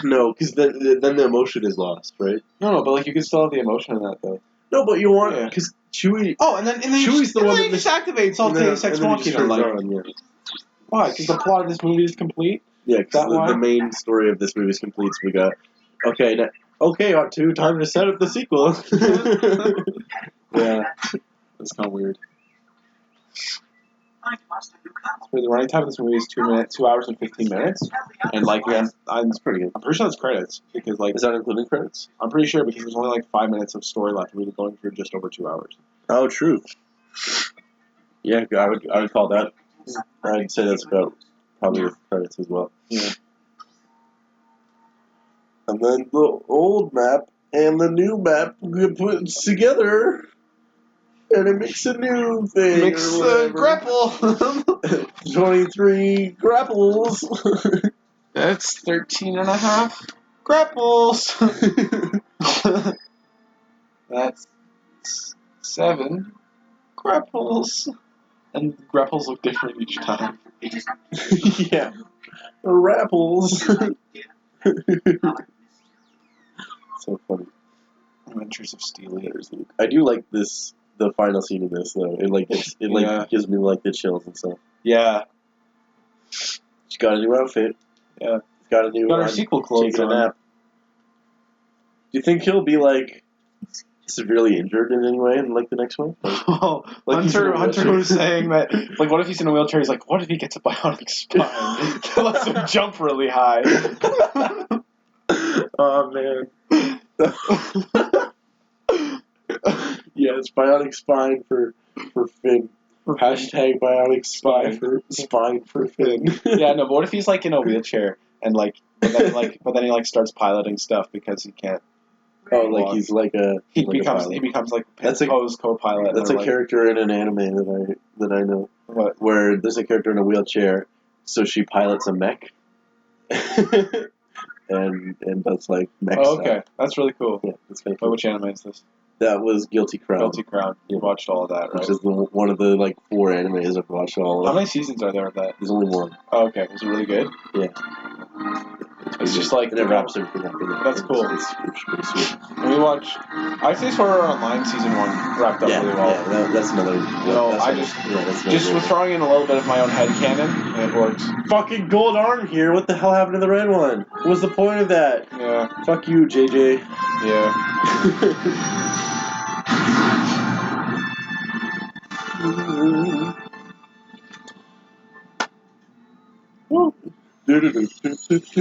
No, because then the emotion is lost, right? No, but like you can still have the emotion in that though. No, but you want because Chewie. Oh, and then Chewie's the one that just activates all Deus Ex Machina. Why? Because the plot of this movie is complete. Yeah, because the main story of this movie is complete. So we got R2, time to set up the sequel. Yeah, that's kind of weird. For the running time of this movie is 2 hours and 15 minutes, and like it's pretty good. I'm pretty sure that's credits because like is that including credits? I'm pretty sure because there's only like 5 minutes of story left. We're going for just over 2 hours. Oh, true. Yeah, I would call that. I'd say that's about probably with credits as well. Yeah. And then the old map and the new map get put together. And it makes a new thing. Makes a grapple. 23 grapples. That's 13.5 grapples. That's 7 grapples. And grapples look different each time. Yeah. Rapples. So funny. Adventures of Steely. I do like this. The final scene of this though, it gives me like the chills and stuff. Yeah. She's got a new outfit. Yeah. She's got a new. Got her sequel clothes on. Do you think he'll be like severely injured in any way in like the next one? Like, Hunter was saying that like what if he's in a wheelchair? He's like, what if he gets a bionic spine that lets him jump really high? Oh man. Yeah, it's bionic spine for Finn. Hashtag bionic spine for Finn. Yeah, no, but what if he's like in a wheelchair and but then he like starts piloting stuff because he can't. Oh, like he's like a. He like becomes like That's a- Poe's co-pilot. That's a character in an anime that I know. What? Where there's a character in a wheelchair, so she pilots a mech. and that's like mech Oh, stuff. okay, that's really cool. Yeah, that's kind of But cool. which anime is this? That was Guilty Crown. Guilty Crown. You watched all of that, right? Which is one of the like 4 animes I've watched all How of. many seasons are there of that? There's only one. Oh, okay. Was it really good? Yeah. It's just like and it wraps everything up. That's cool. It's pretty sweet. And we watch. I'd say Sword Art Online season 1 wrapped up really well. Yeah, that's another. No, that's I another- just that's another just good was one. throwing in a little bit of my own headcanon, and it works. Fucking gold arm here. What the hell happened to the red one? What was the point of that? Yeah. Fuck you, JJ. Yeah.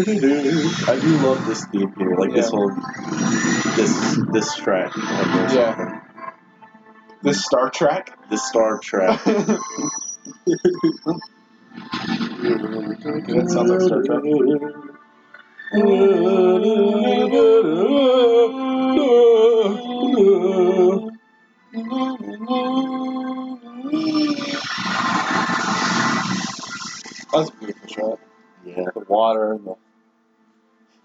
I do love this theme here, like this Yeah. whole this track. Yeah. This Star Trek. This Star Trek. That sounds like Star Trek. That's a beautiful shot. Yeah. The water and the.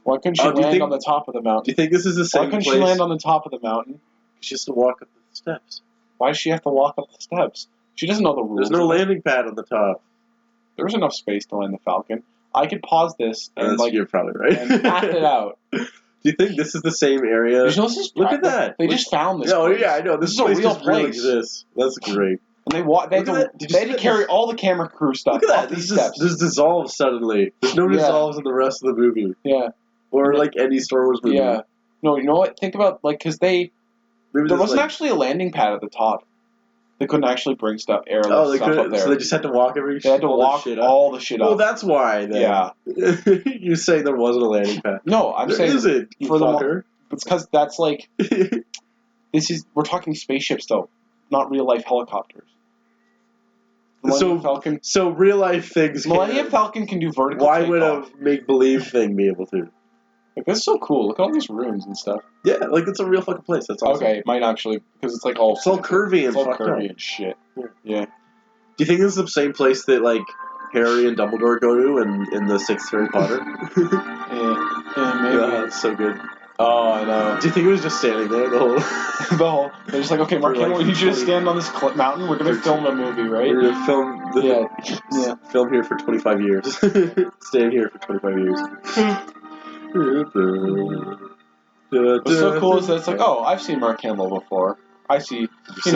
Why couldn't she Oh, do you land think- on the top of the Do mountain? you think this is the Why same couldn't place? she land on the top of the mountain? She has to walk up the steps. Why does she have to walk up the steps? She doesn't know the rules. There's no of it. landing pad on the top. There's enough space to land the Falcon. I could pause this and You're probably right. and act it out. Do you think this is the same area? There's no such Look at that. They just found this. Oh place. yeah, I know. This is a place real just really place. exists. That's great. And they had Look at to, that. Did you they see had to that? carry all the camera crew stuff Look at that. up these This steps. dissolves suddenly. There's no Yeah. dissolves in the rest of the movie, Yeah. or like any Star Wars movie. Yeah. No, you know what? Think about because Maybe there there's, wasn't like, actually a landing pad at the top. They couldn't actually bring stuff, airlift Oh, they stuff up couldn't. there. So they just had to walk every. They had to all the walk shit up. all the shit up. Well, that's why. Then. Yeah. You say there wasn't a landing pad. No, I'm There saying isn't. You for the mo- fucker. it's because that's like we're talking spaceships though, not real life helicopters. Millennium Falcon. So real life things. Millennium Falcon can do vertical. Why would takeoff. a make believe thing be able to? Like, that's so cool. Look at all these rooms and stuff. Yeah, like it's a real fucking place. That's awesome. Okay, it might actually because it's like all It's all curvy and it's all fucked curvy up. and shit. Yeah. Yeah. Do you think this is the same place that like Harry and Dumbledore go to in the 6th Harry Potter? Yeah, maybe. Yeah, it's so good. Oh, I know. Do you think it was just standing there the whole? The whole. They're just like, okay, Mark For, like, Hamill, you should 20 stand on this mountain. We're gonna film a movie, right? We're gonna film Yeah. film here for 25 years. Staying here for 25 years. What's so cool is that it's like, oh, I've seen Mark Hamill before. I see. I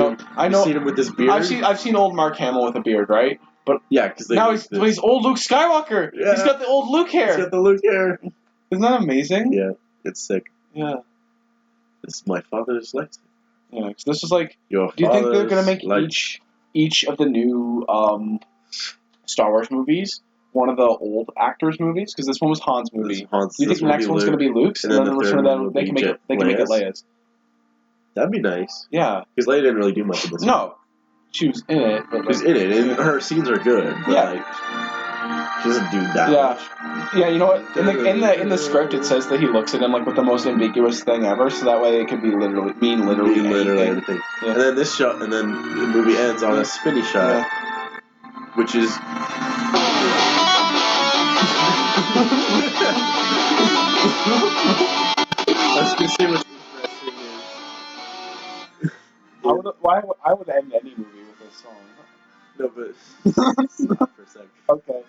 know. You've seen him with this beard. I've seen old Mark Hamill with a beard, right? But yeah, because now he's old Luke Skywalker. Yeah. He's got the old Luke hair. He's got the Luke hair. Isn't that amazing? Yeah, it's sick. Yeah. This is my father's lightsaber. Yeah. So this is like. Your Do you think they're father's gonna make light- each of the new Star Wars movies one of the old actors' movies? Because this one was Han's movie. This Han's- Do you think this the one next will one's be going to be Luke's, and then the third return of one that will they be can make it Leia's? That'd be nice. Yeah. Because Leia didn't really do much in this. No, she was in it, but She was in it, and her scenes are good. But Yeah. like, she doesn't do that Yeah. much. Yeah, you know what? In the script, it says that he looks at him like with the most ambiguous thing ever, so that way it could be literally anything. anything. Yeah. And then this shot, and then the movie ends on a spinny shot, which is. I was gonna say what's interesting is. I would end any movie with this song. No, but stop for a second. Okay.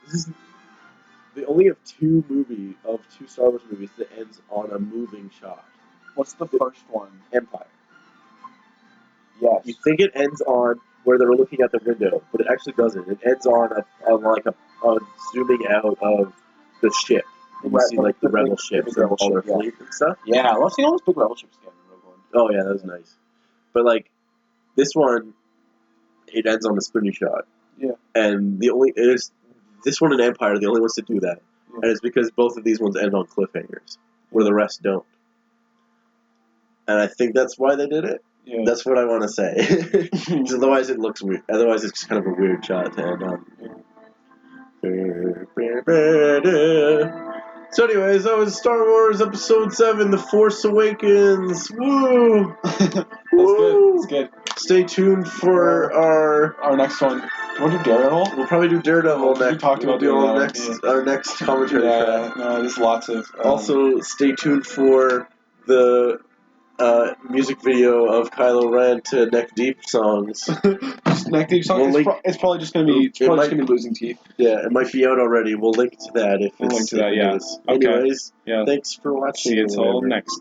This is they only have two Star Wars movies that ends on a moving shot. What's the first one? Empire. Yes. You think it ends on where they're looking at the window, but it actually doesn't. It ends on a zooming out of the ship. And you see like the rebel ships and all their fleet and stuff. Yeah, I love seeing all those big rebel ships again in Rogue One. Oh yeah, that was nice. But like this one, it ends on a spinny shot. Yeah. And this one and Empire are the only ones to do that. Yeah. And it's because both of these ones end on cliffhangers, where the rest don't. And I think that's why they did it. Yeah. That's what I want to say. 'Cause otherwise it looks weird. Otherwise it's kind of a weird shot to end on. So anyways, that was Star Wars Episode 7, The Force Awakens. Woo! That's good. Stay tuned for Our next one. Do you want to do Daredevil? We'll probably do Daredevil We next. talked We'll about do doing our that next one, our next commentary track. No, there's lots of. Also, stay tuned for the music video of Kylo Ren to Neck Deep songs. just Neck Deep song. We'll It's probably just gonna be. It's probably just gonna be losing teeth. Yeah, it might be out already. We'll link to that if We'll it's link to that, if it yeah. is. Okay. Anyways, Yeah. thanks for watching. See you or till whatever. next time.